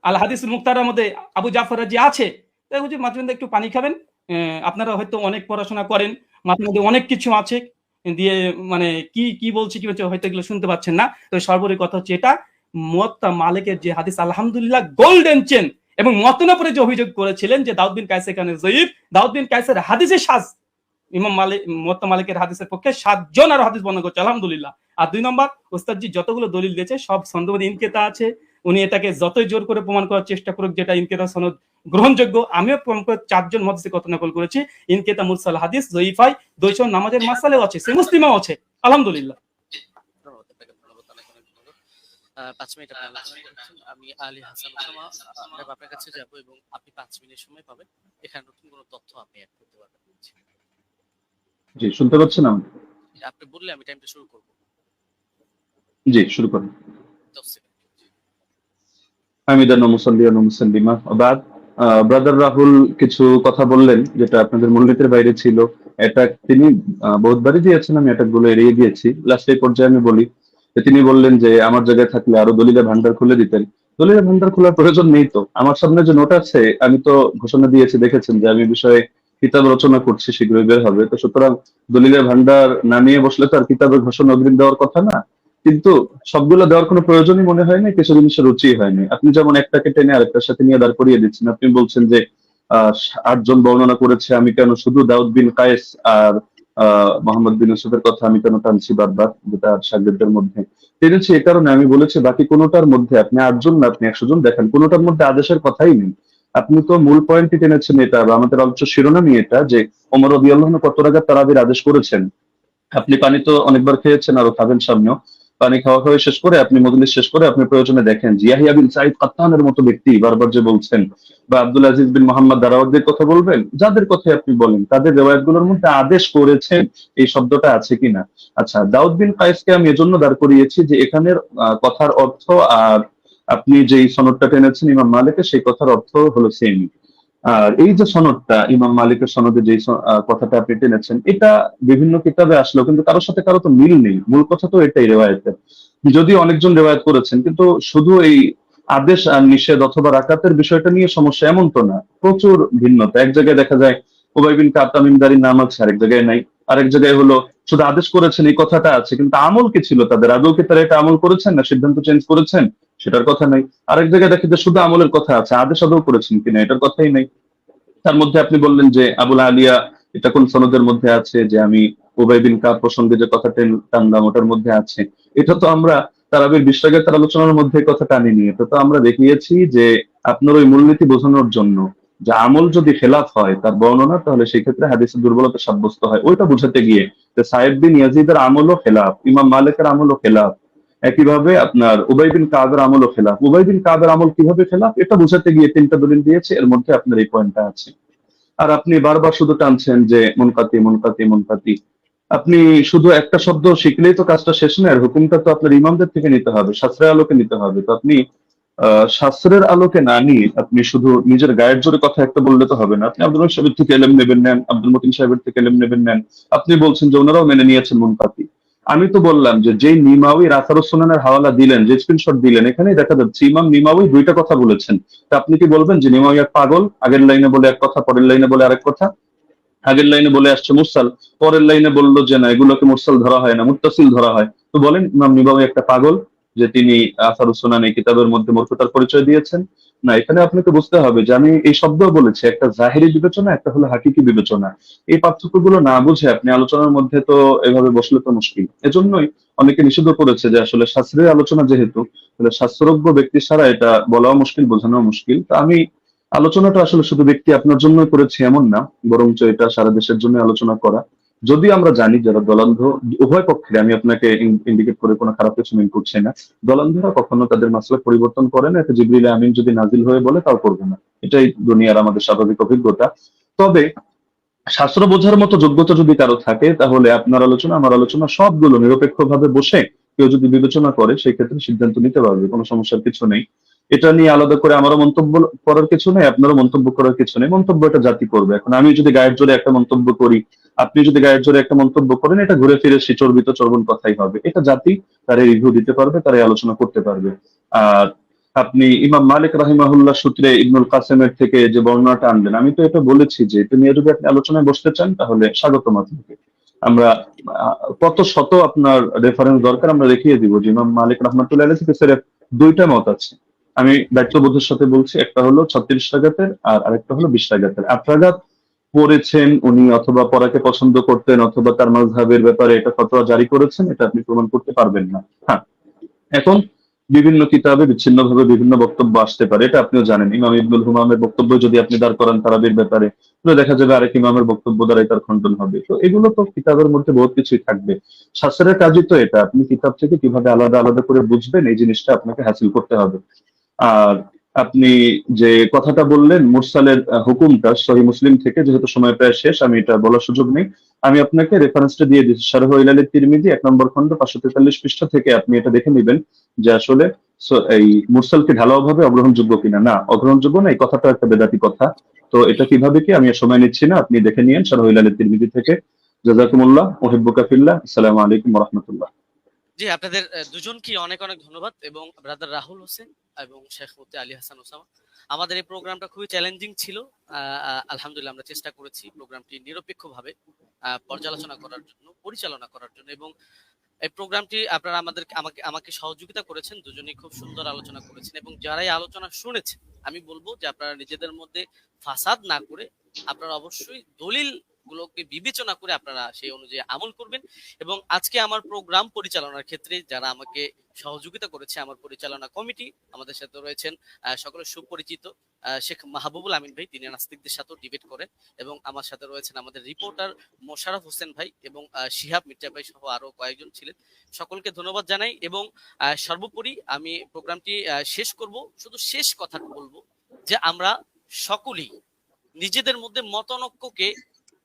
আল হাদিসুল মুক্তারার মধ্যে আবু জাফর রাজি আছে। তাই হুজুর মাঝে মধ্যে একটু পানি খাবেন। আপনারা হয়তো অনেক পড়াশোনা করেন, মাঝে মধ্যে অনেক কিছু আছে দিয়ে, মানে কি বলছি কি হচ্ছে হয়তো এগুলো শুনতে পাচ্ছেন না। তো সর্বোপরি কথা হচ্ছে এটা, মুয়াত্তা মালিকের যে হাদিস আলহামদুলিল্লাহ গোল্ডেন চেন, এবং মতনের উপরে যে অভিযোগ করেছিলেন যে দাউদ বিন কায়েসের কারণে জয়ীফ, দাউদ বিন কায়েসের হাদিসে সাজ, ইমাম মালিক মুয়াত্তা মালিকের হাদিসের পক্ষে 7 জন আর হাদিস বর্ণনা করছে আলহামদুলিল্লাহ। আর 2 নম্বর, ওস্তাদ জি যতগুলো দলিল দিয়েছে সব সনদে ইনকেতা আছে। উনি এটাকে যতই জোর করে প্রমাণ করার চেষ্টা করুক যেটা ইনকেতা সনদ গ্রহণযোগ্য, আমিও প্রমাণ করে 4 জন মুহাদ্দিসের কথা নকল করেছি। ইনকেতা মুরসাল হাদিস জয়ীফাই, 200 নামাজের মাসালেও আছে, সে মুসলিমাও আছে আলহামদুলিল্লাহ। 5 মিনিট আমি আলী হাসান ওসামা আপনার কাছে যাব, এবং আপনি 5 মিনিট সময় পাবেন। এখানে নতুন কোনো তথ্য আপনি অ্যাড করতে পারবেন। জি, শুনতে পাচ্ছেন? আপনি বললে আমি টাইমটা শুরু করব। জি, শুরু করুন। 10 সেকেন্ড। হামিদান ওয়া মুসাল্লিয়ান ওয়া মুসাল্লিমা ওয়া বাদ। ব্রাদার রাহুল কিছু কথা বললেন যেটা আপনাদের মূলনীতির বাইরে ছিল। এটা তিনি বহুতবারই দিয়েছেন, আমি এটাগুলো এড়িয়ে গিয়েছি। লাস্ট এই পর্যায়ে আমি বলি যে তিনি বললেন যে আমার জায়গায় থাকলে আরো দলিলের ভান্ডার খুলে দিতেন। দলিলের ভান্ডার খোলার প্রয়োজন নেই তো। আমার সামনে যে নোট আছে, আমি তো ঘোষণা দিয়েছি, দেখেছেন যে আমি বিষয়ে কিতাব রচনা করছি, শীঘ্রই বের হবে। তো সুতরাং দলিলের ভান্ডার নামিয়ে বসলে তো আর কিতাবের ঘোষণা অগ্রিম দেওয়ার কথা না। কিন্তু সবগুলো দেওয়ার কোনো প্রয়োজনই মনে হয়নি, কিছু জিনিসের রুচি হয়নি। আপনি যেমন একটাকে টেনে আরেকটার সাথে নিয়ে দাঁড় করিয়ে দিচ্ছেন। আপনি বলছেন যে 8 জন বর্ণনা করেছে, আমি কেন শুধু দাউদ বিন কায়েস আর মোহাম্মদ বিন ইউসুফের কথা আমি কেন টানছি বারবার, যেটা সাগরেদদের মধ্যে টেনেছি এ কারণে আমি বলেছি বাকি কোনোটার মধ্যে আপনি 8 জন না আপনি 100 জন দেখেন, কোনোটার মধ্যে আদেশের কথাই নেই। আপনি তো মূল পয়েন্টটি টেনেছেন এটা, বা আমাদের আলোচ্য শিরোনামই এটা, যে ওমর রাদিয়াল্লাহু আনহু কত রাকাত তারাবির আদেশ করেছেন। আপনি পানি তো অনেকবার খেয়েছেন, আরো খাবেন সামনেও। পানি খাওয়া খাওয়া শেষ করে আপনি মজলিস শেষ করে আপনি প্রয়োজনে দেখেন যে ইয়াহিয়া বিন সাঈদ কাত্তানের মতো ব্যক্তি বারবার যে বলছেন, বা আব্দুল আজিজ বিন মোহাম্মদ দারাওয়ারদের কথা বলবেন, যাদের কথা আপনি বলেন তাদের রেওয়ায়াতগুলোর মধ্যে আদেশ করেছেন এই শব্দটা আছে কিনা। আচ্ছা, দাউদ বিন কায়েসকে আমি এজন্য দাঁড় করিয়েছি যে এখানের কথার অর্থ আর আপনি যেই সনদটা টেনেছেন ইমাম মালিকের, সেই কথার অর্থ হলো সেম। আর এই যে সনদটা ইমাম মালিকের সনদে যে কথাটা আপনি টেনেছেন, এটা বিভিন্ন কিতাবে আসলেও কিন্তু কারোর সাথে কারো তো মিল নেই। মূল কথা তো এটাই রেওয়ায়েতের, যদিও অনেকজন রেওয়ায়েত করেছেন, কিন্তু শুধু এই আদেশ আর নিষেধ অথবা রাকাতের বিষয়টা নিয়ে সমস্যা এমন তো না, প্রচুর ভিন্নতা। এক জায়গায় দেখা যায় উবাই বিন কাব তামিমদারির নাম আছে, আরেক জায়গায় নাই। আরেক জায়গায় হলো শুধু আদেশ করেছেন এই কথাটা আছে, কিন্তু আমল কি ছিল তাদের, আদৌ কি তারা এটা আমল করেছেন না সিদ্ধান্ত চেঞ্জ করেছেন সেটার কথা নাই। আরেক জায়গায় দেখে যে শুধু আমলের কথা আছে, আদেশ আদৌ করেছেন কিনা এটার কথাই নাই। তার মধ্যে আপনি বললেন যে আবুল আলিয়া, এটা কোন সনদের মধ্যে আছে যে আমি উবাই বিন কাব প্রসঙ্গে যে কথা টানলাম ওটার মধ্যে আছে। এটা তো আমরা তারাবির 20 রাকাতের আলোচনার মধ্যে এই কথা টানিনি। এটা তো আমরা দেখিয়েছি যে আপনার ওই মূলনীতি বোঝানোর জন্য যে আমল যদি খেলাফ হয় তার বর্ণনা, তাহলে সেই ক্ষেত্রে হাদিসের দুর্বলতা সাব্যস্ত হয়, ওইটা বোঝাতে গিয়ে যে সাহেব বিন ইয়াজিদের আমলও খেলাফ, ইমাম মালিকের আমলও খেলাফ, একইভাবে আপনার উবাই বিন কাবের আমলও খেলাফ। উবাই বিন কাবের আমল কিভাবে খেলাফ এটা বোঝাতে গিয়ে 3টা দলিল দিয়েছে, এর মধ্যে আপনার এই পয়েন্টটা আছে। আর আপনি বারবার শুধু টানছেন যে মুনকাতি মুনকাতি মুনকাতি। আপনি শুধু একটা শব্দ শিখলেই তো কাজটা শেষ নয়, আর হুকুমটা তো আপনার ইমামদের থেকে নিতে হবে, শাস্ত্রের আলোকে নিতে হবে। তো আপনি শাস্ত্রের আলোকে না নিয়ে আপনি শুধু নিজের গায়ের জোরে কথা একটা বললে তো হবে না। আপনি আব্দুল রহিম সাহেবের থেকে এলেম নেবেন নেন, আব্দুল মতিন সাহেবের থেকে এলেম নেবেন নেন। আপনি বলছেন যে ওনারাও মেনে নিয়েছেন মুনকাতি। আমি তো বললাম যে যেই নিমাউই রাসারুস সুনানের হাওয়ালা দিলেন, যে স্ক্রিনশট দিলেন, এখানেই দেখা যাচ্ছে ইমাম নিমাউই 2টা কথা বলেছেন। তা আপনি কি বলবেন যে নিমাউই এক পাগল, আগের লাইনে বলে এক কথা পরের লাইনে বলে আরেক কথা? আগের লাইনে বলে আসছে মুরসাল, পরের লাইনে বললো যে না এগুলোকে মুরসাল ধরা হয় না, মুত্তাসিল ধরা হয়। তো বলেন ইমাম নিবাবী একটা পাগল যে তিনি আসারুস সুনান এই কিতাবের মধ্যে মূর্খতার পরিচয় দিয়েছেন? না, এখানে আপনাকে বুঝতে হবে যে আমি এই শব্দ বলেছি, একটা জাহেরি বিবেচনা, একটা হলো হাকিকি বিবেচনা। এই পার্থক্যগুলো না বুঝে আপনি আলোচনার মধ্যে তো এভাবে বসলে তো মুশকিল। এজন্যই অনেকে নিষিদ্ধ করেছে যে আসলে শাস্ত্রের আলোচনা যেহেতু, তাহলে শাস্ত্রজ্ঞ ব্যক্তি ছাড়া এটা বলাও মুশকিল, বোঝানো মুশকিল। তা আমি আলোচনাটা আসলে শুধু ব্যক্তি আপনার জন্য করেছি এমন না, বরঞ্চ এটা সারা দেশের জন্য আলোচনা করা। যদি আমরা জানি যারা দলান্ধ, উভয় পক্ষে আমি আপনাকে ইন্ডিকেট করে কোনো খারাপ কিছু মিন করছি না, দলান্ধরা কখনো তাদের মাসলা পরিবর্তন করে না। এটা জিবরিল আমিন যদি নাজিল হয়ে বলে তাও করবে না, এটাই দুনিয়ার আমাদের স্বাভাবিক অভিজ্ঞতা। তবে শাস্ত্র বোঝার মতো যোগ্যতা যদি কারো থাকে, তাহলে আপনার আলোচনা আমার আলোচনা সবগুলো নিরপেক্ষভাবে বসে কেউ যদি বিবেচনা করে সেই ক্ষেত্রে সিদ্ধান্ত নিতে পারবে, কোনো সমস্যার কিছু নেই। এটা নিয়ে আলাদা করে আমারও মন্তব্য করার কিছু নেই, আপনারও মন্তব্য করার কিছু নেই। মন্তব্যটা জাতি করবে। এখন আমি যদি গায়ের জোরে একটা মন্তব্য করি, আপনি যদি গায়ের জোরে একটা মন্তব্য করেন, এটা ঘুরে ফিরে সে চর্বিত চর্বণ কথাই হবে। এটা জাতি তারা রিভিউ দিতে পারবে, তারা আলোচনা করতে পারবে। আর আপনি ইমাম মালিক রাহিমাহুল্লাহ সূত্রে ইবনুল কাসেমের থেকে যে বর্ণনাটা আনলেন, আমি তো এটা বলেছি যে এটা নিয়ে যদি আপনি আলোচনায় বসতে চান তাহলে স্বাগতম আপনাকে। আমরা কত শত আপনার রেফারেন্স দরকার আমরা দেখিয়ে দিব যে ইমাম মালিক রহমাতুল্লাহ আলাইহি থেকে স্যার 2টা মত আছে। আমি দায়িত্ববোধের সাথে বলছি, একটা হলো 36 রাকাতের আর আরেকটা হলো 20 রাকাতের। 8 রাকাত পড়েছেন উনি, অথবা পড়াকে পছন্দ করতেন, অথবা তার মাযহাবের ব্যাপারে এটা ফতোয়া জারি করেছেন, এটা আপনি প্রমাণ করতে পারবেন না। হ্যাঁ, এখন বিভিন্ন কিতাবে বিচ্ছিন্নভাবে বিভিন্ন বক্তব্য আসতে পারে, এটা আপনিও জানেন। ইমাম ইবনুল হুমামের বক্তব্য যদি আপনি দাঁড় করান তারাবির ব্যাপারে, তাহলে দেখা যাবে আরেক ইমামের বক্তব্য দ্বারাই তার খণ্ডন হবে। তো এগুলো তো কিতাবের মধ্যে বহুত কিছুই থাকবে। শাস্ত্রের কাজই তো এটা, আপনি কিতাব থেকে কিভাবে আলাদা আলাদা করে বুঝবেন এই জিনিসটা আপনাকে হাসিল করতে হবে। আর আপনি যে কথাটা বললেন মুরসালের হুকুমটা সহিহ মুসলিম থেকে, যেহেতু সময় প্রায় শেষ আমি এটা বলার সুযোগ নেই, আমি আপনাকে রেফারেন্সটা দিয়ে দিচ্ছি। শারহ ইলাল তিরমিজি 1 নম্বর খণ্ড 543 পৃষ্ঠা থেকে আপনি এটা দেখে নেবেন যে আসলে এই মুরসালকে ঢালাওভাবে অগ্রহণযোগ্য কিনা। না, অগ্রহণযোগ্য না, এই কথাটা একটা বেদাতি কথা। তো এটা কিভাবে কি আমি আর সময় নিচ্ছি না, আপনি দেখে নিয়েন শারহ ইলাল তিরমিজি থেকে। জাযাকুমুল্লাহ, উহিব্বুকা ফিল্লাহ। আসসালামু আলাইকুম ওয়া রাহমাতুল্লাহ। জি, আপনাদের দুজনকে অনেক অনেক ধন্যবাদ, এবং ব্রাদার রাহুল হোসেন এবং শেখ মুফতি আলী হাসান ওসামা। আমাদের এই প্রোগ্রামটা খুবই চ্যালেঞ্জিং ছিল। আলহামদুলিল্লাহ আমরা চেষ্টা করেছি প্রোগ্রামটি নিরপেক্ষভাবে পর্যালোচনা করার জন্য, পরিচালনা করার জন্য, এবং এই প্রোগ্রামটি আপনারা আমাকে আমাকে সহযোগিতা করেছেন। দুজনেই খুব সুন্দর আলোচনা করেছেন, এবং যারাই আলোচনা শুনেছেন আমি বলবো যে আপনারা নিজেদের মধ্যে ফাসাদ না করে আপনারা অবশ্যই দলিল গুলোকে বিবেচনা করে আপনারা সেই অনুযায়ী আমল করবেন। এবং আজকে আমার প্রোগ্রাম পরিচালনার ক্ষেত্রে যারা আমাকে সহযোগিতা করেছে, আমার পরিচালনা কমিটি, আমাদের সাথে রয়েছেন সকলের সুপরিচিত শেখ মাহবুবুল আমিন ভাই, তিনি নাস্তিকদের সাথেও ডিবেট করেন, এবং আমার সাথে রয়েছেন আমাদের রিপোর্টার মোশাররফ হোসেন ভাই এবং শিহাব মির্জা ভাই সহ আরো কয়েকজন ছিলেন। সকলকে ধন্যবাদ জানাই। এবং সর্বোপরি আমি প্রোগ্রামটি শেষ করব, শুধু শেষ কথাটা বলবো যে আমরা সকলেই নিজেদের মধ্যে মতানৈক্যকে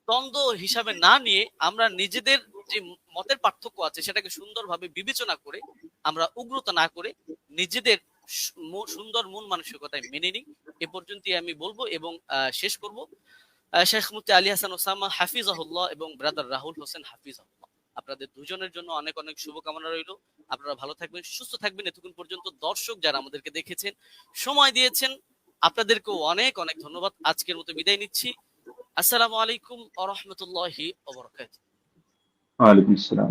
দ্বন্দ্ব হিসাবে না নিয়ে আমরা নিজেদের যে মতের পার্থক্য আছে সেটাকে সুন্দরভাবে বিবেচনা করে আমরা উগ্রতা না করে নিজেদের সুন্দর মন মানসিকতায় মেনে নিই। এ পর্যন্তই আমি বলবো এবং শেষ করব। শেখ মুফতি আলী হাসান ওসামা হাফিজাহুল্লাহ এবং ব্রাদার রাহুল হোসেন হাফিজাহুল্লাহ, আপনাদের দুজনের জন্য অনেক অনেক শুভকামনা রইল। আপনারা ভালো থাকবেন, সুস্থ থাকবেন। এতক্ষণ পর্যন্ত দর্শক যারা আমাদেরকে দেখেছেন, সময় দিয়েছেন, আপনাদেরকেও অনেক অনেক ধন্যবাদ। আজকের মতো বিদায় নিচ্ছি। আসসালামু আলাইকুম ওয়া রাহমাতুল্লাহি ওয়া বারাকাতুহু। ওয়ালাইকুম আসসালাম।